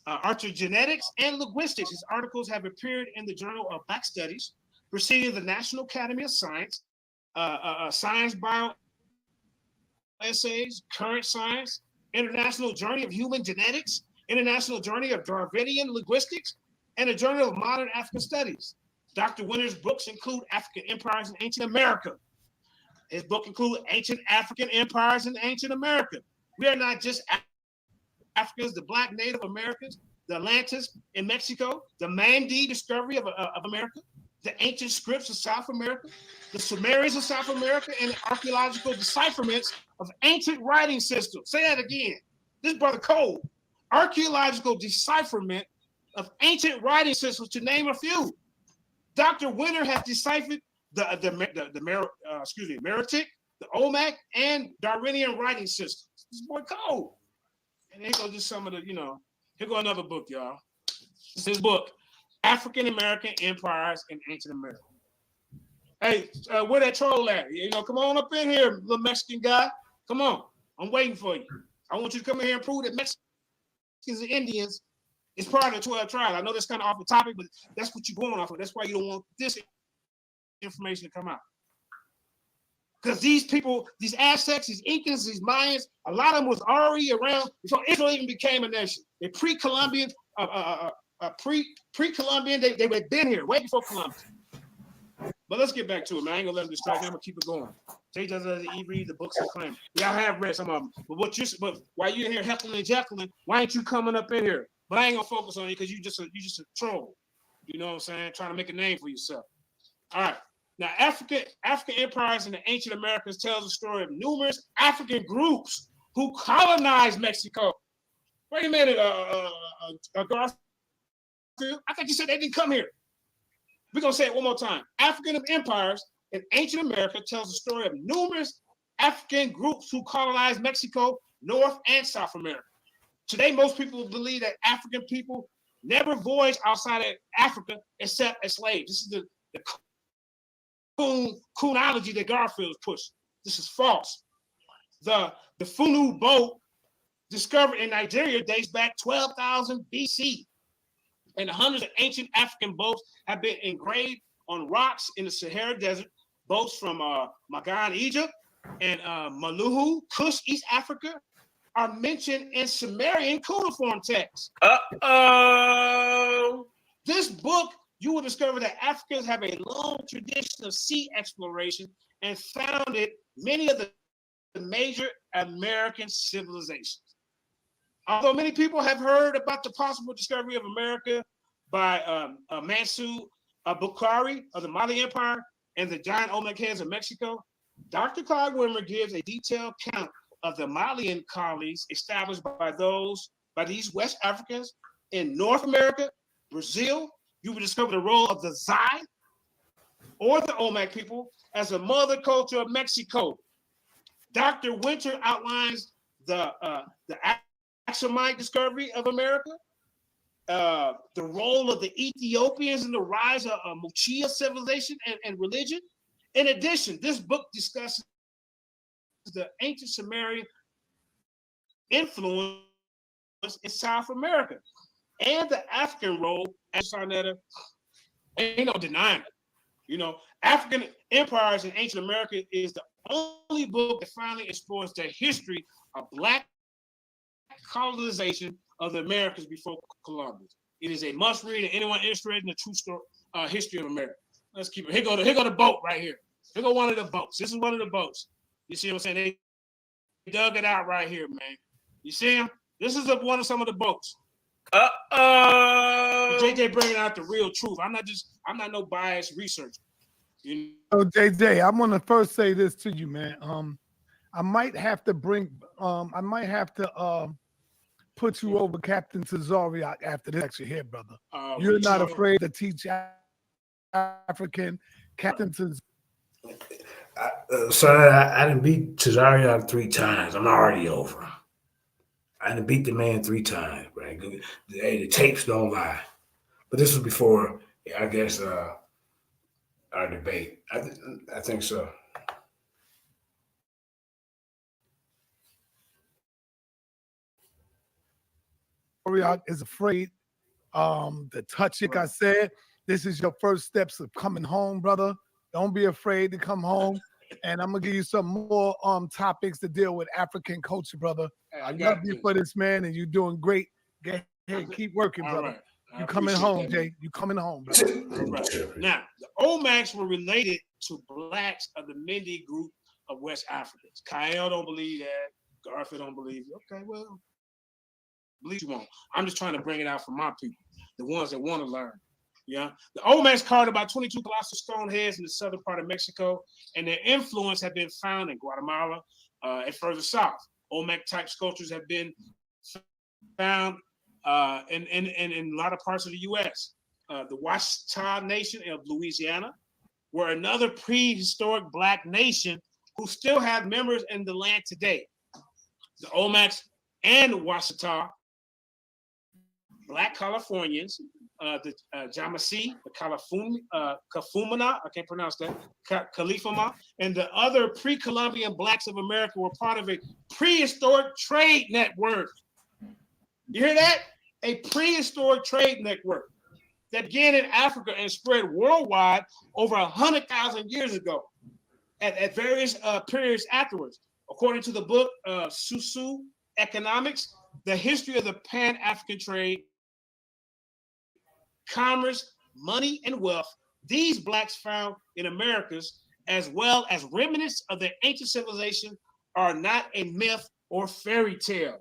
archaeogenetics, and linguistics. His articles have appeared in the Journal of Black Studies, preceding the National Academy of Science, Science Bio Essays, Current Science, International Journey of Human Genetics, International Journey of Darwinian Linguistics, and the Journal of Modern African Studies. Dr. Winters' books include African Empires in Ancient America. His book includes Ancient African Empires in Ancient America. We are not just Africans, the Black Native Americans, the Atlantis in Mexico, the Mandee discovery of America, the ancient scripts of South America, the Sumerians of South America, and the archaeological decipherments of ancient writing systems. Say that again. This brother Cole. Archaeological decipherment of ancient writing systems, to name a few. Dr. Winter has deciphered the Meroitic, the Olmec, and Darwinian writing systems. This boy Cole. And here goes just some of the, here go another book, y'all. This is his book, African American Empires in Ancient America. Hey, where that troll at? Come on up in here, little Mexican guy. Come on. I'm waiting for you. I want you to come in here and prove that Mexicans and Indians is part of the 12 tribes. I know that's kind of off the topic, but that's what you're going off of. That's why you don't want this information to come out. Because these people, these Aztecs, these Incans, these Mayans, a lot of them was already around before Israel even became a nation. They're pre-Columbian, pre-Columbian, they had been here way before Columbus. But let's get back to it, man. I ain't gonna let them distract me. I'm gonna keep it going. JJ doesn't read the books and claim. Yeah, I have read some of them. But while you're in here heckling and jekyll, why ain't you coming up in here? But I ain't gonna focus on you because you just a troll. You know what I'm saying? Trying to make a name for yourself. All right. Now, African empires in the ancient Americas tells the story of numerous African groups who colonized Mexico. Wait a minute, Garfield. I thought you said they didn't come here. We're gonna say it one more time. African empires in ancient America tells the story of numerous African groups who colonized Mexico, North and South America. Today, most people believe that African people never voyaged outside of Africa except as slaves. This is the coonology that Garfield is pushing. This is false. The Funu boat discovered in Nigeria dates back 12,000 BC. And hundreds of ancient African boats have been engraved on rocks in the Sahara Desert. Boats from Magan, Egypt, and Maluhu, Kush, East Africa, are mentioned in Sumerian cuneiform texts. This book, you will discover that Africans have a long tradition of sea exploration and founded many of the major American civilizations. Although many people have heard about the possible discovery of America by Mansu Bukhari of the Mali Empire and the giant Olmec heads of Mexico, Dr. Clyde Wimmer gives a detailed count of the Malian colonies established by these West Africans in North America, Brazil. You will discover the role of the Zai or the Olmec people as a mother culture of Mexico. Dr. Winter outlines the Axumite discovery of America, the role of the Ethiopians in the rise of Muchia civilization and religion. In addition, this book discusses the ancient Sumerian influence in South America and the African role as Sarnetta. Ain't no denying it. African empires in ancient America is the only book that finally explores the history of Black colonization of the Americas before Columbus. It is a must read, and anyone interested in the true story, history of America. Let's keep it. Here go the boat right here. Here go one of the boats. This is one of the boats. You see what I'm saying? They dug it out right here, man. You see him? This is some of the boats. JJ bringing out the real truth. I'm not no biased researcher. JJ, I want to first say this to you, man. I might have to put you over Captain Tazariak after this lecture here, brother. You're not afraid to teach African Captain Tazariak. Son, I done beat Tazariak 3 times. I'm already over. I done beat the man 3 times, right? Hey, the tapes don't lie. But this was before, I guess, our debate. I think so. Is afraid to touch it. Like I said, this is your first steps of coming home, brother. Don't be afraid to come home. And I'm gonna give you some more topics to deal with African culture, brother. I love you for this, man, and you're doing great. Get ahead, keep working, brother. Right. You coming home, Jay. You coming home, brother. All right. Now, the Olmecs were related to Blacks of the Mende group of West Africans. Kyle don't believe that. Garfield don't believe it. Okay, well, believe you won't. I'm just trying to bring it out for my people, the ones that want to learn. Yeah, the Olmecs carved about 22 colossal stone heads in the southern part of Mexico, and their influence had been found in Guatemala and further south. Olmec type sculptures have been found in a lot of parts of the U.S. The Ouachita Nation of Louisiana were another prehistoric Black nation who still have members in the land today. The Olmecs and Ouachita, Black Californians, the Yamasee, the Kafumana, I can't pronounce that, Califama, and the other pre-Columbian Blacks of America were part of a prehistoric trade network. You hear that? A prehistoric trade network that began in Africa and spread worldwide over 100,000 years ago at various periods afterwards. According to the book Susu Economics, the history of the Pan-African trade, commerce, money, and wealth, these Blacks found in Americas, as well as remnants of their ancient civilization, are not a myth or fairy tale.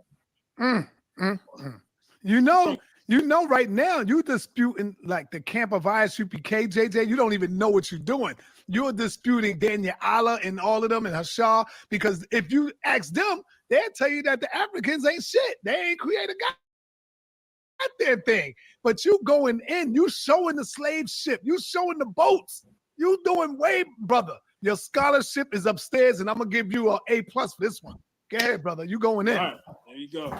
You know, right now you disputing like the camp of ISUPK, JJ. You don't even know what you're doing. You're disputing Daniel Allah and all of them and Hashar, because if you ask them, they'll tell you that the Africans ain't shit. They ain't created goddamn thing. But you going in, you showing the slave ship, you showing the boats, you doing way, brother. Your scholarship is upstairs, and I'm gonna give you an A+ for this one. Go ahead, brother. You going in? All right, there you go.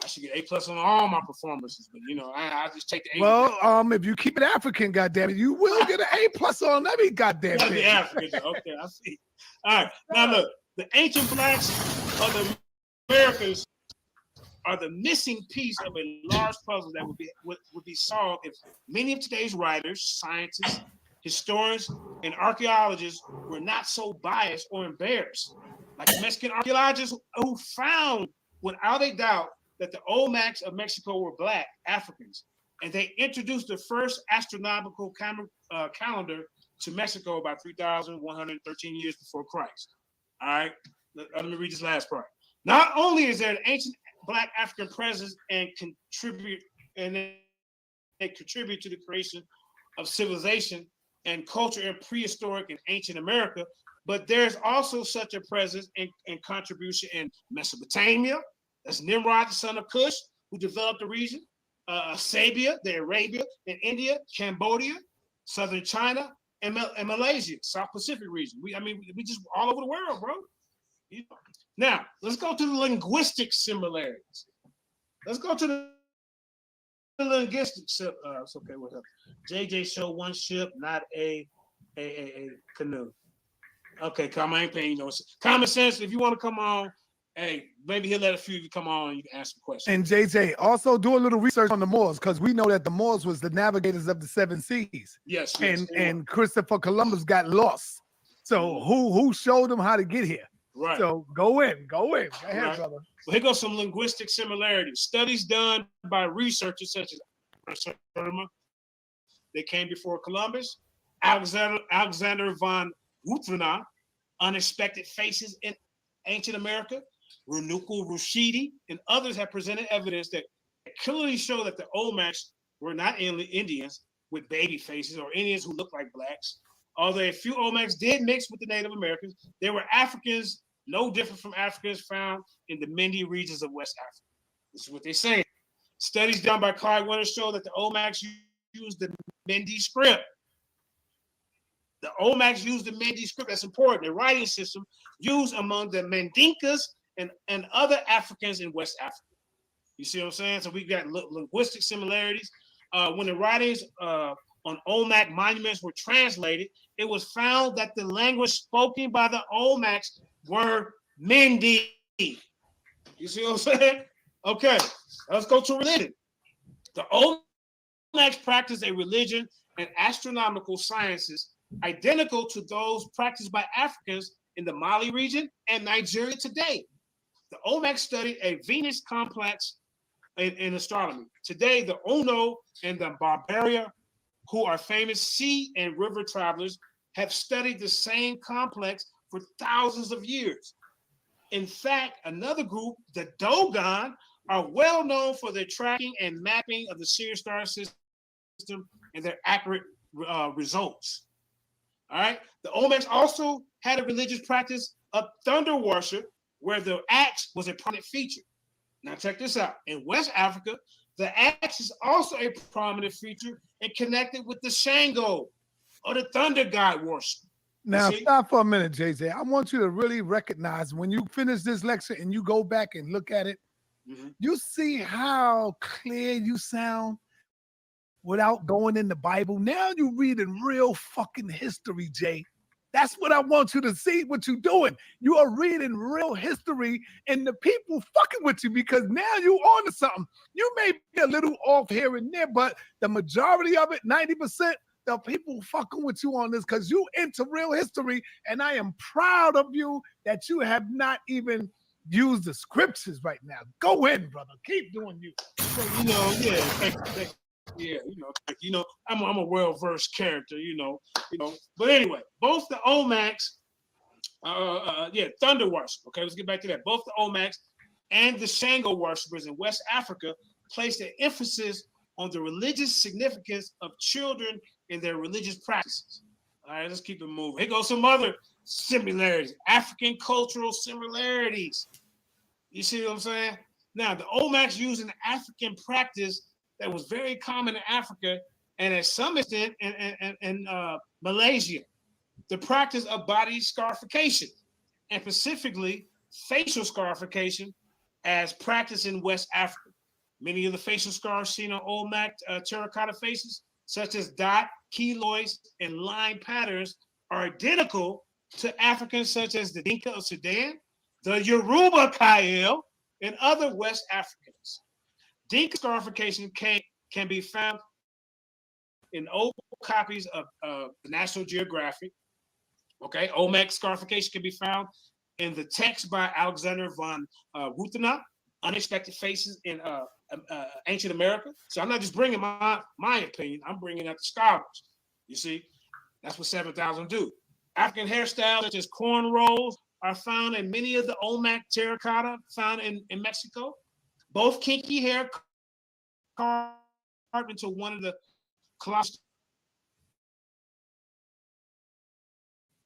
I should get A+ on all my performances, but you know, I just take the A. Well, if you keep it African, goddamn it, you will get an A+ on every goddamn thing. The African, okay, I see. All right, now look, the ancient Blacks of the Americas are the missing piece of a large puzzle that would be solved if many of today's writers, scientists, historians, and archaeologists were not so biased or embarrassed. Like the Mexican archaeologists who found, without a doubt, that the Olmecs of Mexico were Black Africans, and they introduced the first astronomical calendar to Mexico about 3,113 years before Christ. All right, let me read this last part. Not only is there an ancient Black African presence and they contribute to the creation of civilization and culture in prehistoric and ancient America, but there's also such a presence and contribution in Mesopotamia. That's Nimrod, the son of Cush, who developed the region. Sabia, the Arabia, in India, Cambodia, southern China, and Malaysia, South Pacific region. We just all over the world, bro. You know. Now, let's go to the linguistic similarities. Let's go to the linguistics. It's okay with her. JJ show one ship, not a canoe. Okay, come on, I ain't paying you no common sense. If you want to come on, hey, maybe he'll let a few of you come on and you can ask some questions. And JJ, also do a little research on the Moors, because we know that the Moors was the navigators of the 7 seas. Yes. And Christopher Columbus got lost. So who showed him how to get here? Right. So go in. Go ahead, right, brother. Well, here goes some linguistic similarities. Studies done by researchers such as they came before Columbus, Alexander von Wuthana, Unexpected Faces in Ancient America, Renuku Rushidi, and others have presented evidence that clearly show that the Olmecs were not Indians with baby faces or Indians who look like Blacks. Although a few Olmecs did mix with the Native Americans, they were Africans, no different from Africans found in the Mende regions of West Africa. This is what they say. Studies done by Clyde Winter show that the Olmecs used the Mende script. The Olmecs used the Mende script. That's important. The writing system used among the Mandinkas and other Africans in West Africa. You see what I'm saying? So we got linguistic similarities. When the writings on Olmec monuments were translated, it was found that the language spoken by the Olmecs were Mende. You see what I'm saying? Okay, let's go to religion. The Olmecs practiced a religion and astronomical sciences identical to those practiced by Africans in the Mali region and Nigeria today. The Olmecs studied a Venus complex in astronomy. Today, the Ono and the Barbaria, who are famous sea and river travelers, have studied the same complex for thousands of years. In fact, another group, the Dogon, are well known for their tracking and mapping of the Sirius star system and their accurate results. All right. The Olmecs also had a religious practice of thunder worship where the axe was a prominent feature. Now check this out. In West Africa, the axe is also a prominent feature and connected with the Shango or the thunder god worship. Now stop for a minute, JJ. I want you to really recognize when you finish this lecture and you go back and look at it, you see how clear you sound without going in the Bible. Now you're reading real fucking history, Jay. That's what I want you to see what you're doing. You are reading real history and the people fucking with you because now you on to something. You may be a little off here and there, but the majority of it, 90%, the people fucking with you on this because you into real history, and I am proud of you that you have not even used the scriptures right now. Go in, brother. Keep doing you. So, I'm a well-versed character, But anyway, both the Olmecs, thunder worship. Okay, let's get back to that. Both the Olmecs and the Shango worshippers in West Africa placed an emphasis on the religious significance of children in their religious practices. All right, let's keep it moving. Here goes some other similarities, African cultural similarities. You see what I'm saying? Now, the Olmecs used an African practice that was very common in Africa and at some extent in Malaysia, the practice of body scarification, and specifically facial scarification as practiced in West Africa. Many of the facial scars seen on Olmec terracotta faces, such as dot, keloids, and line patterns, are identical to Africans such as the Dinka of Sudan, the Yoruba Kael, and other West Africans. Dinka scarification can be found in old copies of the National Geographic. Okay, Olmec scarification can be found in the text by Alexander von Ruthenau, Unexpected Faces in Ancient America. So I'm not just bringing my opinion, I'm bringing out the scholars. You see, that's what 7,000 do. African hairstyles such as cornrows are found in many of the Olmec terracotta found in Mexico. Both kinky hair carved into one of the colossal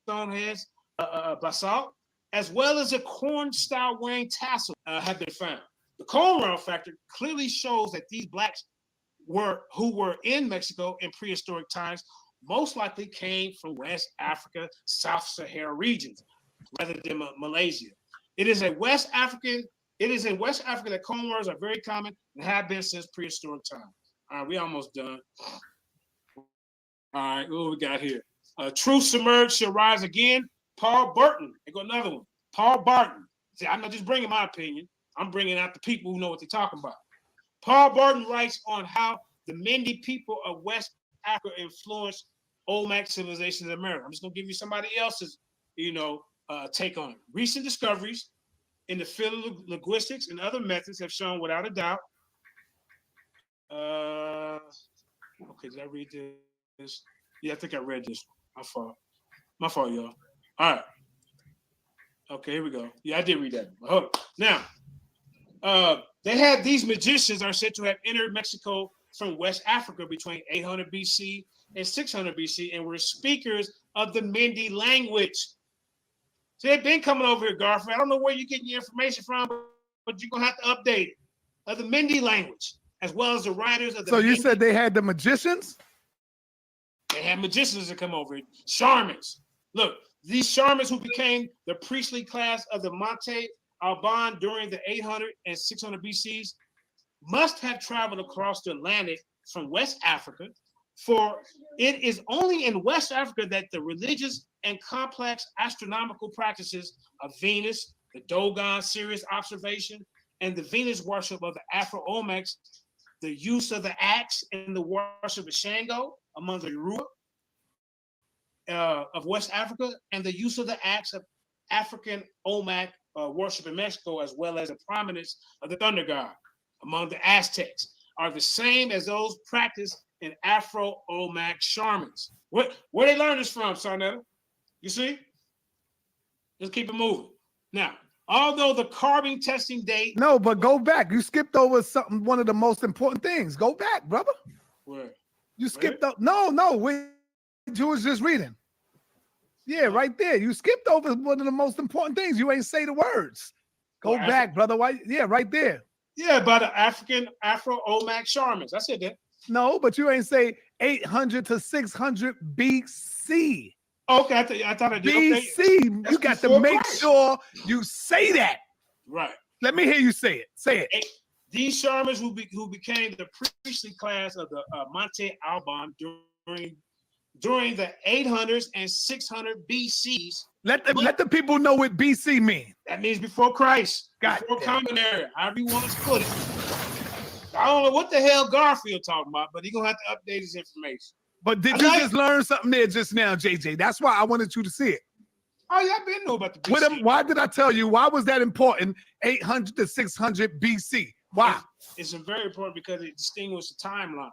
stone heads, basalt, as well as a corn-style wearing tassel have been found. The cornrow factor clearly shows that these blacks who were in Mexico in prehistoric times most likely came from West Africa, South Sahara regions, rather than Malaysia. It is in West Africa that cornrows are very common and have been since prehistoric times. All right, we almost done. All right, what we got here? Truth submerged shall rise again. Paul Burton. There go another one. Paul Barton. See, I'm not just bringing my opinion. I'm bringing out the people who know what they're talking about. Paul Barton writes on how the Mende people of West Africa influenced Olmec civilizations in America. I'm just going to give you somebody else's, take on it. Recent discoveries in the field of linguistics and other methods have shown without a doubt. Okay, did I read this? Yeah, I think I read this. My fault, y'all. All right. Okay, here we go. Yeah, I did read that. Hold on. Now, they had these magicians are said to have entered Mexico from West Africa between 800 BC and 600 BC and were speakers of the Mende language. So they've been coming over here, Garfield. I don't know where you're getting your information from, but you're going to have to update it. Of the Mende language, as well as the writers of the So you Mende. said they had the magicians? They had magicians that come over here, shamans. Look, these shamans who became the priestly class of the Monte Alban during the 800 and 600 BCs must have traveled across the Atlantic from West Africa, for it is only in West Africa that the religious and complex astronomical practices of Venus, the Dogon Sirius observation, and the Venus worship of the Afro-Olmecs, the use of the axe and the worship of Shango among the Yoruba of West Africa, and the use of the axe of African Olmec worship in Mexico, as well as the prominence of the thunder god among the Aztecs, are the same as those practiced in Afro-Olmec shamans. Where they learn this from, Sarnetta? You see? Let's keep it moving. Now, although the carbon testing date... No, but go back. You skipped over one of the most important things. Go back, brother. Where? You skipped up. No, wait. You was just reading. Yeah, right there. You skipped over one of the most important things. You ain't say the words. Go back, brother. Why? Yeah, right there. Yeah, by the Afro-Olmec shamans. I said that. No, but you ain't say 800 to 600 BC. Okay, I thought I did. BC. Okay. You got to make sure you say that. Right. Let me hear you say it. Say it. These shamans who became the priestly class of the Monte Alban during the 800s and 600 BCs. Let the people know what BC means. That means before Christ, before it. Common Era, however you want to put it. I don't know what the hell Garfield talking about, but he's gonna have to update his information. But did you just learn something there just now, JJ? That's why I wanted you to see it. Oh yeah, I've been know about the BC. Why did I tell you? Why was that important? 800 to 600 BC. Why? It's very important because it distinguishes the timeline.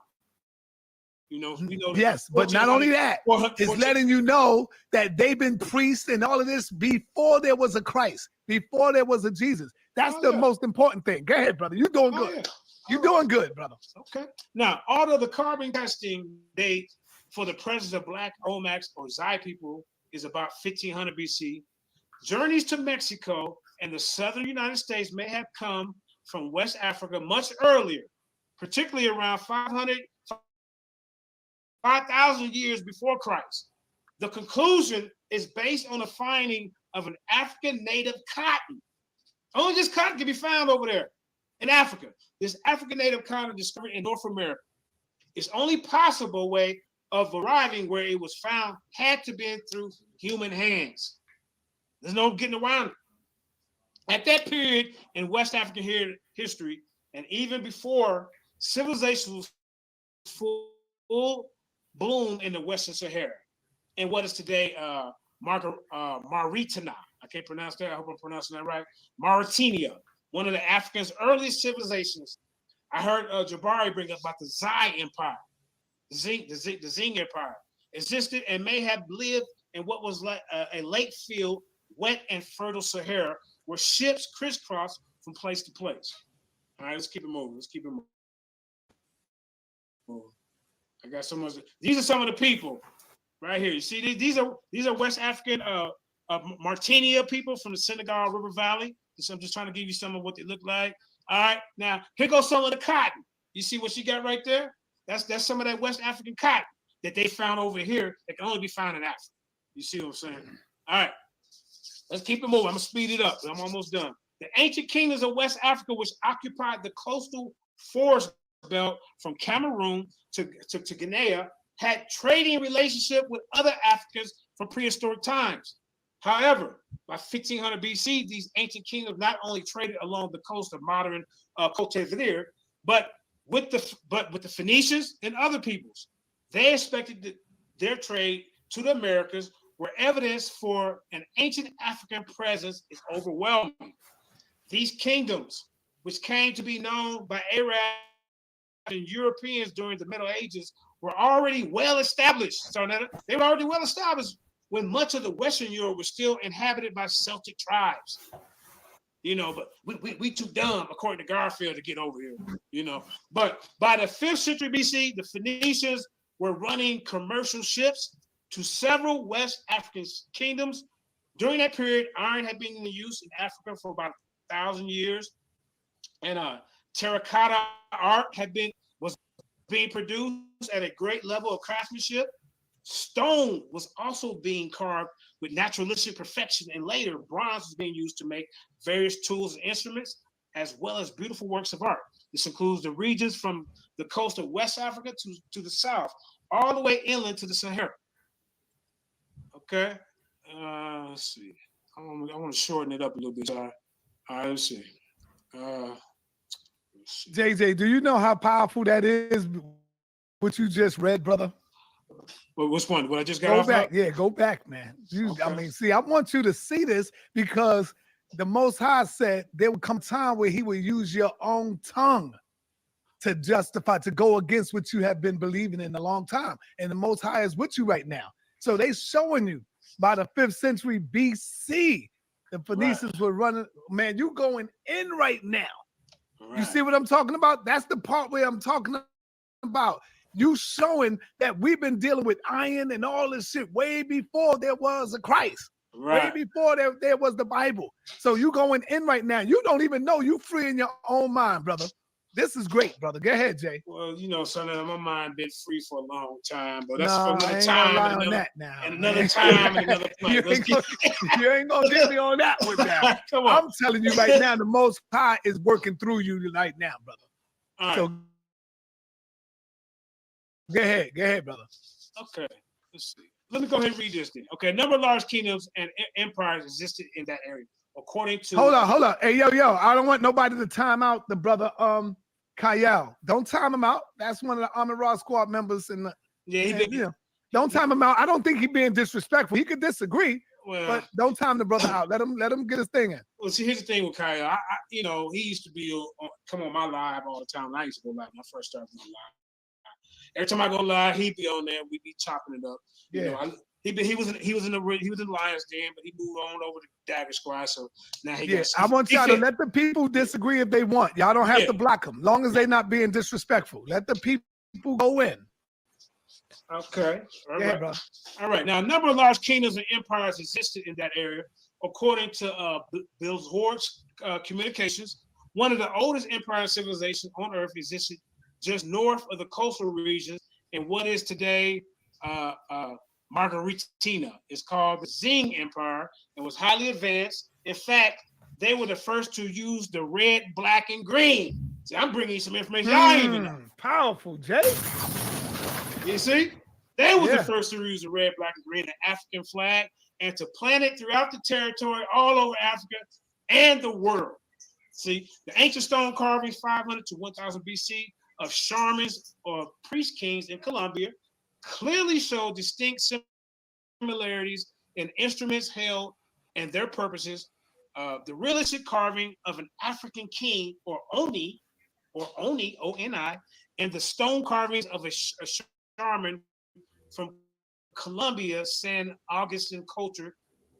You know, we know. Yes, but not only that, it's letting you know that they've been priests and all of this before there was a Christ, before there was a Jesus. That's the most important thing. Go ahead, brother. You're doing good. Yeah. You're doing good, brother. Okay. Now, although the carbon testing date for the presence of Black Olmecs or Zai people is about 1500 BC, journeys to Mexico and the southern United States may have come from West Africa much earlier, particularly around 5,000 years before Christ. The conclusion is based on the finding of an African native cotton. Only this cotton can be found over there in Africa. This African native cotton discovered in North America. Its only possible way of arriving where it was found had to be through human hands. There's no getting around it. At that period in West African history, and even before, civilization was full bloom in the Western Sahara, in what is today Mauritania. I can't pronounce that. I hope I'm pronouncing that right. Mauritania, one of the Africa's earliest civilizations. I heard Jabari bring up about the Zai Empire, the Zing Empire, existed and may have lived in what was like a lake-filled, wet and fertile Sahara, where ships crisscross from place to place. All right, let's keep it moving. Let's keep it moving. I got so much. These are some of the people right here. You see, these are West African Mauritania people from the Senegal River Valley. So I'm just trying to give you some of what they look like. All right, now here goes some of the cotton. You see what she got right there? That's some of that West African cotton that they found over here that can only be found in Africa. You see what I'm saying? All right, let's keep it moving. I'm gonna speed it up. I'm almost done. The ancient kingdoms of West Africa, which occupied the coastal forest belt from Cameroon to Guinea, had trading relationship with other Africans from prehistoric times. However, by 1500 BC, these ancient kingdoms not only traded along the coast of modern Cote d'Ivoire, but with the Phoenicians and other peoples. They expected their trade to the Americas, where evidence for an ancient African presence is overwhelming. These kingdoms, which came to be known by Arabs and Europeans during the Middle Ages, were already well established. So they were already well established when much of the Western Europe was still inhabited by Celtic tribes. You know, but we too dumb, according to Garfield, to get over here. You know, but by the 5th century BC, the Phoenicians were running commercial ships to several West African kingdoms. During that period, iron had been in use in Africa for about 1,000 years, and terracotta art was being produced at a great level of craftsmanship. Stone was also being carved with naturalistic perfection, and later bronze was being used to make various tools and instruments, as well as beautiful works of art. This includes the regions from the coast of West Africa to the south, all the way inland to the Sahara. Okay, let's see. I want to shorten it up a little bit. All right, let's see. JJ, do you know how powerful that is? What you just read, brother? Well, which one? What I just got go off back. Of? Yeah, go back, man. Okay. I mean, see, I want you to see this because the Most High said there would come a time where he would use your own tongue to justify, to go against what you have been believing in a long time. And the Most High is with you right now. So they showing you by the 5th century BC, the Phoenicians were running. Man, you going in right now. Right. You see what I'm talking about? That's the part where I'm talking about. You showing that we've been dealing with iron and all this shit way before there was a Christ. Right. Way before there was the Bible. So you going in right now. You don't even know you free in your own mind, brother. This is great, brother. Go ahead, Jay. Well, you know, son, my mind been free for a long time, but that's No, for I another ain't time. gonna lie on that now. And another time and another place. You ain't gonna get me on that one now. Come on. I'm telling you right now, the Most High is working through you right now, brother. All right. So go ahead, brother. Okay, let's see. Let me go ahead and read this then. Okay, a number of large kingdoms and empires existed in that area, according to. Hold on. Hey, yo, I don't want nobody to time out the brother Kyle. Don't time him out. That's one of the Amon Ra squad members. Don't time him out. I don't think he's being disrespectful. He could disagree, but don't time the brother out. Let him get his thing in. Well, see, here's the thing with Kyle. I he used to be come on my live all the time. I used to go live when I first started my live. Every time I go live, he'd be on there. We'd be chopping it up. Yeah. He was in the Lions Den, but he moved on over to Dagger Squad. So now I want y'all to let the people disagree if they want. Y'all don't have to block them, long as they're not being disrespectful. Let the people go in. Okay. All right. Bro. All right. Now, a number of large kingdoms and empires existed in that area, according to Bill Hort's communications. One of the oldest empire civilizations on Earth existed just north of the coastal regions in what is today Margaritina. It's called the Zing Empire and was highly advanced. In fact, they were the first to use the red, black, and green. See, I'm bringing you some information y'all even know. Powerful, Jay. You see? They were the first to use the red, black, and green, the African flag, and to plant it throughout the territory all over Africa and the world. See, the ancient stone carvings 500 to 1000 BC of shamans or priest kings in Colombia clearly show distinct similarities in instruments held and their purposes. The realistic carving of an African king or Oni, O-N-I, and the stone carvings of a shaman from Colombia, San Augustine culture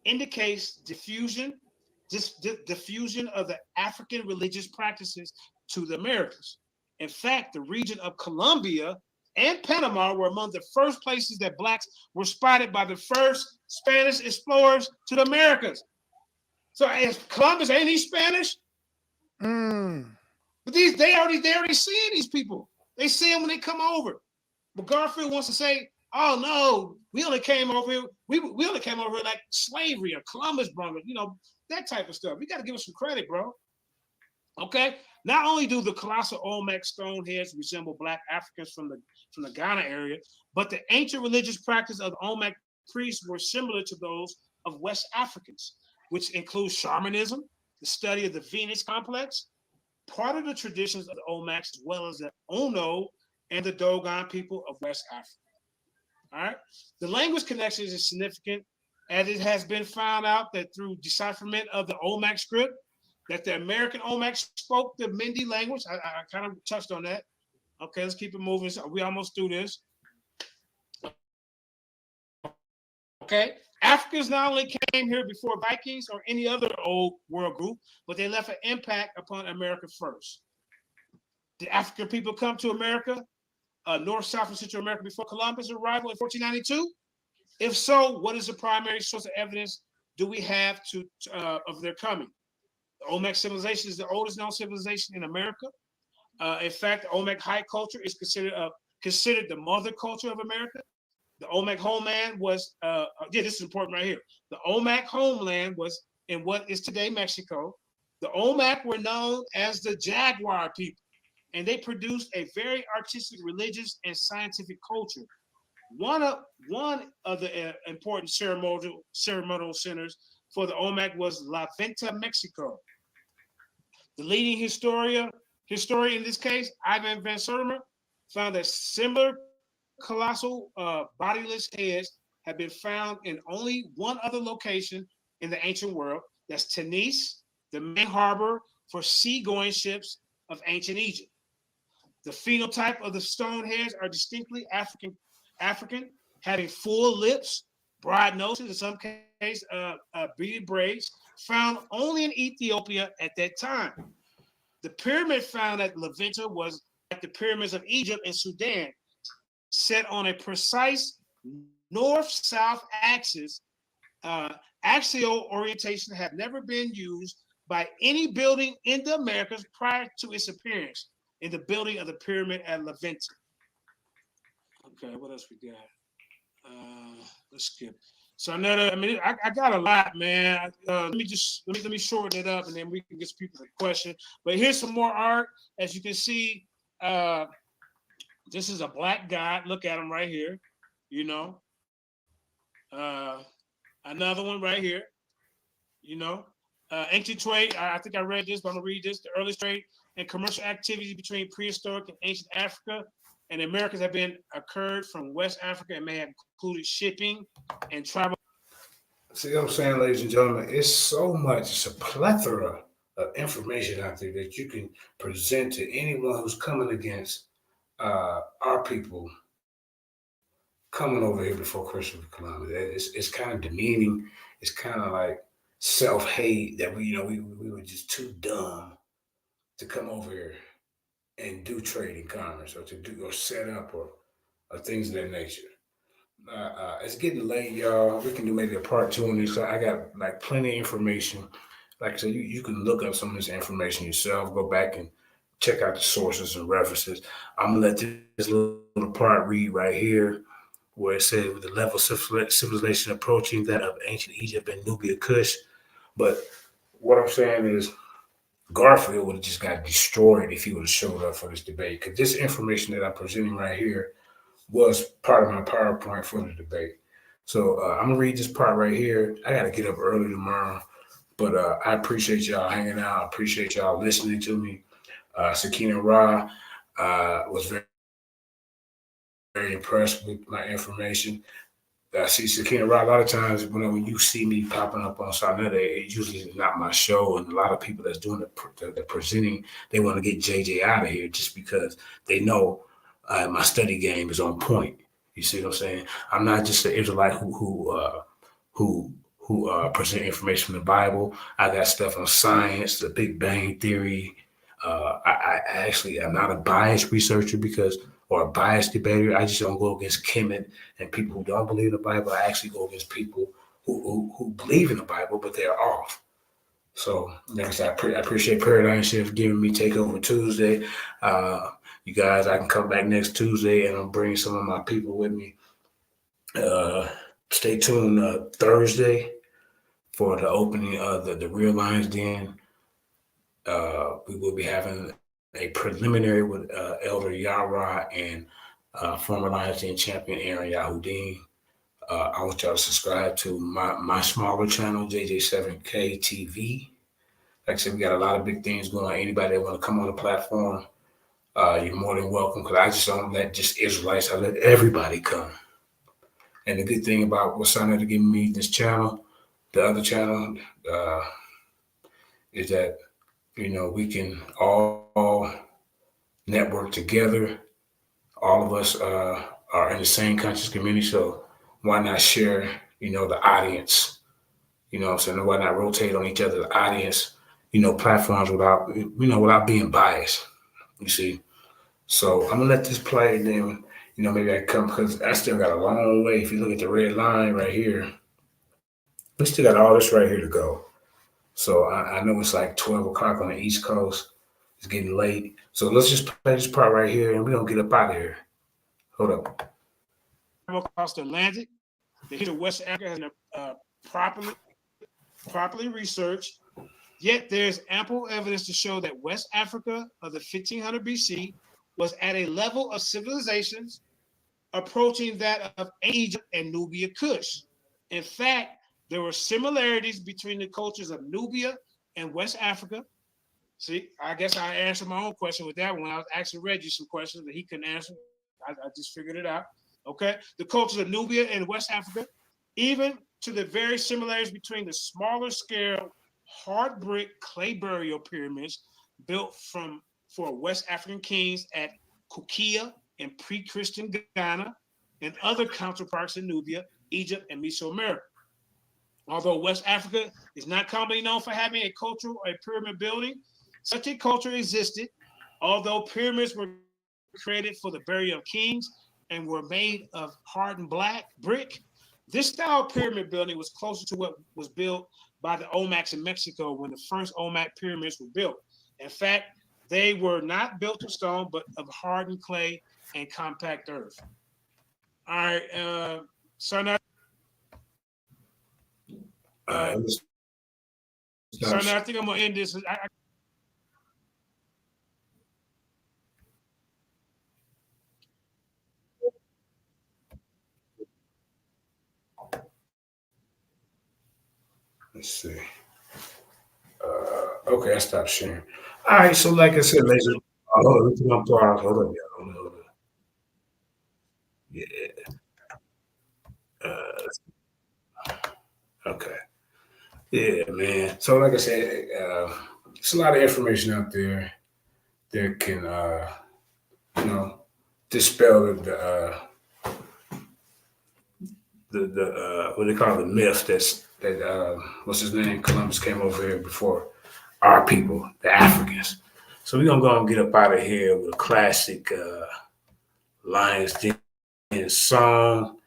indicates diffusion of the African religious practices to the Americas. In fact, the region of Colombia and Panama were among the first places that blacks were spotted by the first Spanish explorers to the Americas. So as Columbus, ain't he Spanish? But they already seeing these people. They see them when they come over. But Garfield wants to say, oh no, we only came over here. We only came over here like slavery or Columbus brought it, that type of stuff. We got to give us some credit, bro. Okay. Not only do the colossal Olmec stone heads resemble Black Africans from the Ghana area, but the ancient religious practice of the Olmec priests were similar to those of West Africans, which includes shamanism, the study of the Venus complex, part of the traditions of the Olmecs, as well as the Ono and the Dogon people of West Africa. All right. The language connections is significant, as it has been found out that through decipherment of the Olmec script, that the American Olmec spoke the Mindi language. I kind of touched on that. Okay, let's keep it moving. So we almost through this. Okay, Africans not only came here before Vikings or any other old world group, but they left an impact upon America first. Did African people come to America, North, South, and Central America before Columbus' arrival in 1492? If so, what is the primary source of evidence do we have of their coming? The Olmec civilization is the oldest known civilization in America. In fact, the Olmec high culture is considered the mother culture of America. The Olmec homeland was, this is important right here. The Olmec homeland was in what is today Mexico. The Olmec were known as the Jaguar people, and they produced a very artistic, religious, and scientific culture. One of the important ceremonial centers for the Olmec was La Venta, Mexico. The leading historian in this case, Ivan Van Sertima, found that similar colossal bodiless heads have been found in only one other location in the ancient world. That's Tunis, the main harbor for seagoing ships of ancient Egypt. The phenotype of the stone heads are distinctly African, having full lips, broad noses, in some cases beaded braids, found only in Ethiopia at that time. The pyramid found at La Venta was like the pyramids of Egypt and Sudan, set on a precise north-south axis. Axial orientation have never been used by any building in the Americas prior to its appearance in the building of the pyramid at Levanto. Okay, what else we got? Let's skip. So another, I mean, I got a lot, man. Let me shorten it up, and then we can get some people to question. But here's some more art. As you can see, this is a black god. Look at him right here. You know, another one right here. You know, ancient trade. I think I read this, but I'm gonna read this. The earliest trade and commercial activities between prehistoric and ancient Africa and the Americas have been occurred from West Africa and may have included shipping and travel. See what I'm saying, ladies and gentlemen? It's so much, it's a plethora of information out there that you can present to anyone who's coming against our people coming over here before Christopher Columbus. It's kind of demeaning. It's kind of like self-hate that we were just too dumb to come over here and do trade and commerce or to do or set up or things of that nature. It's getting late, y'all. We can do maybe a part 2 on this. I got like plenty of information. Like I said, you can look up some of this information yourself. Go back and check out the sources and references. I'm gonna let this little part read right here, where it says with the level of civilization approaching that of ancient Egypt and Nubia Kush. But what I'm saying is Garfield would have just got destroyed if he would have showed up for this debate. Because this information that I'm presenting right here was part of my PowerPoint for the debate. So I'm gonna read this part right here. I gotta get up early tomorrow, but I appreciate y'all hanging out. I appreciate y'all listening to me. Sakina Ra was very, very impressed with my information. I see Sakina Ra a lot of times when you see me popping up on Sonetta, it usually is not my show, and a lot of people that's doing the presenting, they want to get JJ out of here just because they know my study game is on point. You see what I'm saying? I'm not just an Israelite who present information from the Bible. I got stuff on science, the Big Bang Theory. I actually am not a biased researcher or a biased debater. I just don't go against Kemet and people who don't believe in the Bible. I actually go against people who believe in the Bible, but they're off. So, like I said, I appreciate Paradigm Shift giving me Takeover Tuesday. You guys, I can come back next Tuesday and I'll bring some of my people with me. Stay tuned Thursday for the opening of the Real Lions Den. We will be having a preliminary with Elder Yara and former Lions Den champion Aaron Yahudin. I want y'all to subscribe to my smaller channel, JJ7K TV. Like I said, we got a lot of big things going on. Anybody that want to come on the platform, you're more than welcome, because I just don't let just Israelites, I let everybody come. And the good thing about what's on there to give me this channel, the other channel, is that, we can all network together. All of us are in the same conscious community, so why not share, the audience? So why not rotate on each other's audience, platforms without being biased, you see? So I'm gonna let this play, and then, maybe I come, because I still got a long way. If you look at the red line right here, we still got all this right here to go. So I know it's like 12 o'clock on the East Coast. It's getting late. So let's just play this part right here, and we're gonna get up out of here. Hold up. Across the Atlantic, the history of West Africa has been properly researched. Yet there's ample evidence to show that West Africa of the 1500 BC was at a level of civilizations approaching that of Egypt and Nubia Kush. In fact, there were similarities between the cultures of Nubia and West Africa. See, I guess I answered my own question with that one. I was actually read you some questions that he couldn't answer. I just figured it out. Okay, the cultures of Nubia and West Africa, even to the very similarities between the smaller scale hard brick clay burial pyramids built for West African kings at Kukia in pre-Christian Ghana and other counterparts in Nubia, Egypt, and Mesoamerica. Although West Africa is not commonly known for having a cultural or a pyramid building, such a culture existed. Although pyramids were created for the burial of kings, and were made of hardened black brick. This style pyramid building was closer to what was built by the Olmecs in Mexico when the first Olmec pyramids were built. In fact, they were not built of stone, but of hardened clay and compact earth. All right, so now, so now I think I'm gonna end this. Let's see. Okay, I stopped sharing. All right, so like I said, ladies, hold on, hold on, hold on. Yeah. Okay. Yeah, man. So like I said, it's a lot of information out there that can, dispel the what they call the myth that what's his name, Columbus came over here before our people, the Africans. So we're gonna go and get up out of here with a classic Lions Den song,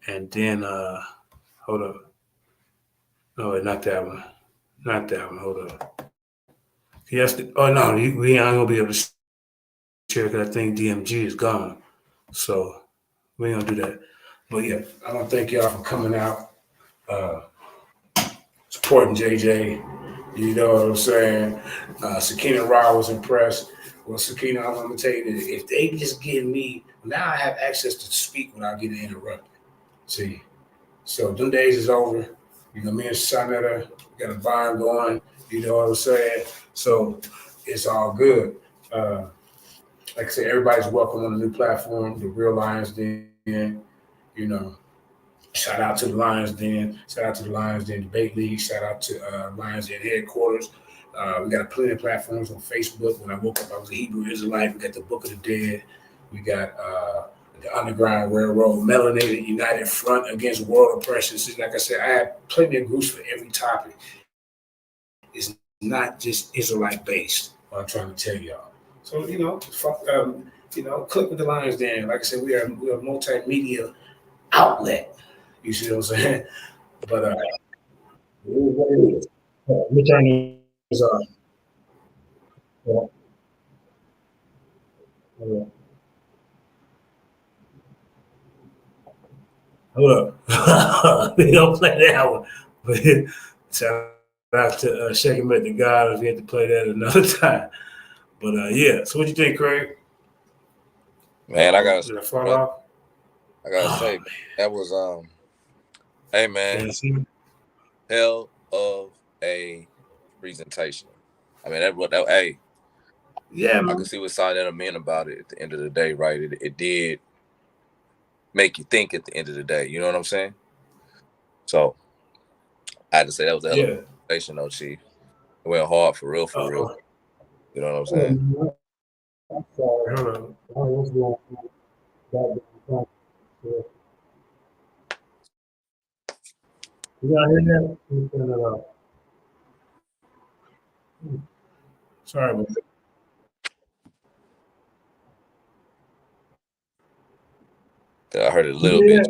and then hold up, no, not that one, not that one. Hold up. Yes. Oh no, we ain't gonna be able to share because I think DMG is gone. So we ain't gonna do that. But yeah, I want to thank y'all for coming out, supporting JJ. You know what I'm saying? Sakina Ra was impressed. Well, Sakina, I'm gonna tell you that if they just give me now, I have access to speak without getting interrupted. See, so them days is over. You know, me and Shanetta got a vibe going. You know what I'm saying? So it's all good. Like I said, everybody's welcome on the new platform, the Real Lions Den. You know, shout out to the Lions Den. Shout out to the Lions Den Debate League. Shout out to Lions Den headquarters. We got plenty of platforms on Facebook. When I woke up, I was a Hebrew Israelite. We got the Book of the Dead. We got the Underground Railroad, Melanated United Front Against World Oppression. So like I said, I have plenty of groups for every topic. It's not just Israelite based. What I'm trying to tell y'all. So click with the Lions Den. Like I said, we are a multimedia outlet. You see what I'm saying? But let me turn this on. Hold up. We don't play that one. But shout out to Shake Him at the God if we had to play that another time. But yeah, so what you think, Craig? Man, I gotta say, that was hey man, hell of a presentation. I mean, hey, yeah, man. I can see what Sonetta meant about it at the end of the day, right? It did make you think at the end of the day. You know what I'm saying? So I had to say that was a hell of a presentation, though, Chief. It went hard for real, for real. You know what I'm saying? I'm sorry. Hold on. You got hear that? Sorry about that. I heard it a little bit.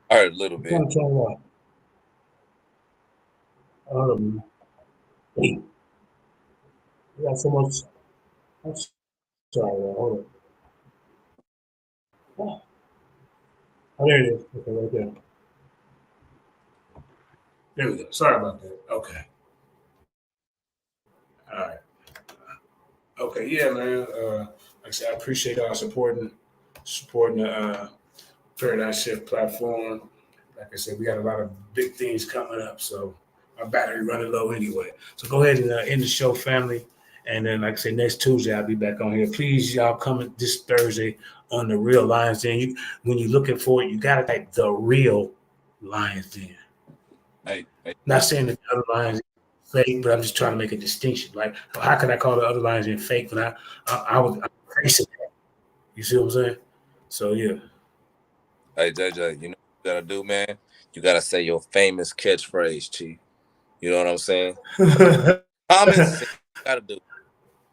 I heard a little bit. We got so much. I'm sorry. Hold on. Oh, there it is. Okay, right there. There we go. Sorry about that. Okay. All right. Okay, yeah, man. Like I said, I appreciate y'all supporting the Paradise Shift platform. Like I said, we got a lot of big things coming up, so our battery running low anyway. So go ahead and end the show, family. And then, like I said, next Tuesday I'll be back on here. Please, y'all, come this Thursday on the Real Lions Den. When you're looking for it, you gotta type the Real Lions Den. Hey. Not saying that the other Lions fake, but I'm just trying to make a distinction. Like, how can I call the other Lions Den fake when I'm facing that? You see what I'm saying? So yeah. Hey JJ, you know what you gotta do, man? You gotta say your famous catchphrase, Chief. You know what I'm saying? Common sense. You gotta do.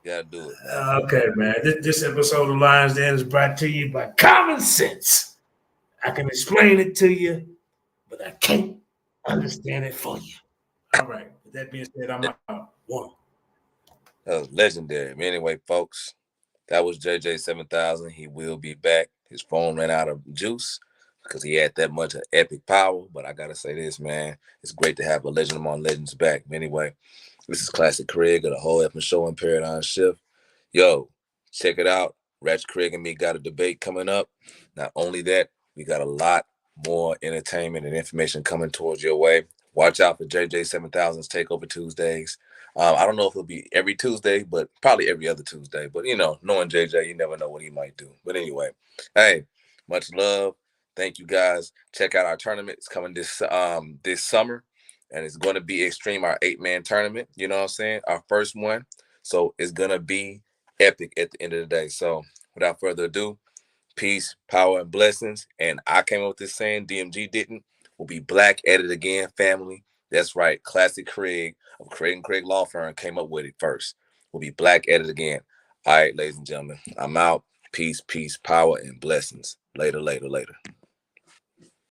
You gotta do it, man. Okay, man. This episode of Lions Den is brought to you by Common Sense. I can explain it to you, but I can't understand it for you. All right. With that being said, I'm out. One. That was legendary. Anyway, folks, that was JJ7K. He will be back. His phone ran out of juice because he had that much of epic power. But I gotta say this, man. It's great to have a legend among legends back. Anyway, this is Classic Craig of the whole effing show and Paradigm Shift. Yo, check it out. Ratchet Craig and me got a debate coming up. Not only that, we got a lot more entertainment and information coming towards your way. Watch out for JJ7K's Takeover Tuesdays. I don't know if it'll be every Tuesday, but probably every other Tuesday. But, you know, knowing JJ, you never know what he might do. But anyway, hey, much love. Thank you, guys. Check out our tournament. It's coming this summer, and it's going to be Extreme, our 8-man tournament. You know what I'm saying? Our first one. So it's going to be epic at the end of the day. So without further ado, peace, power, and blessings. And I came up with this saying, DMG didn't. We'll be black at it again, family. That's right. Classic Craig of Craig and Craig Law Firm came up with it first. We'll be black at it again. All right, ladies and gentlemen, I'm out. Peace, power, and blessings. Later, later, later.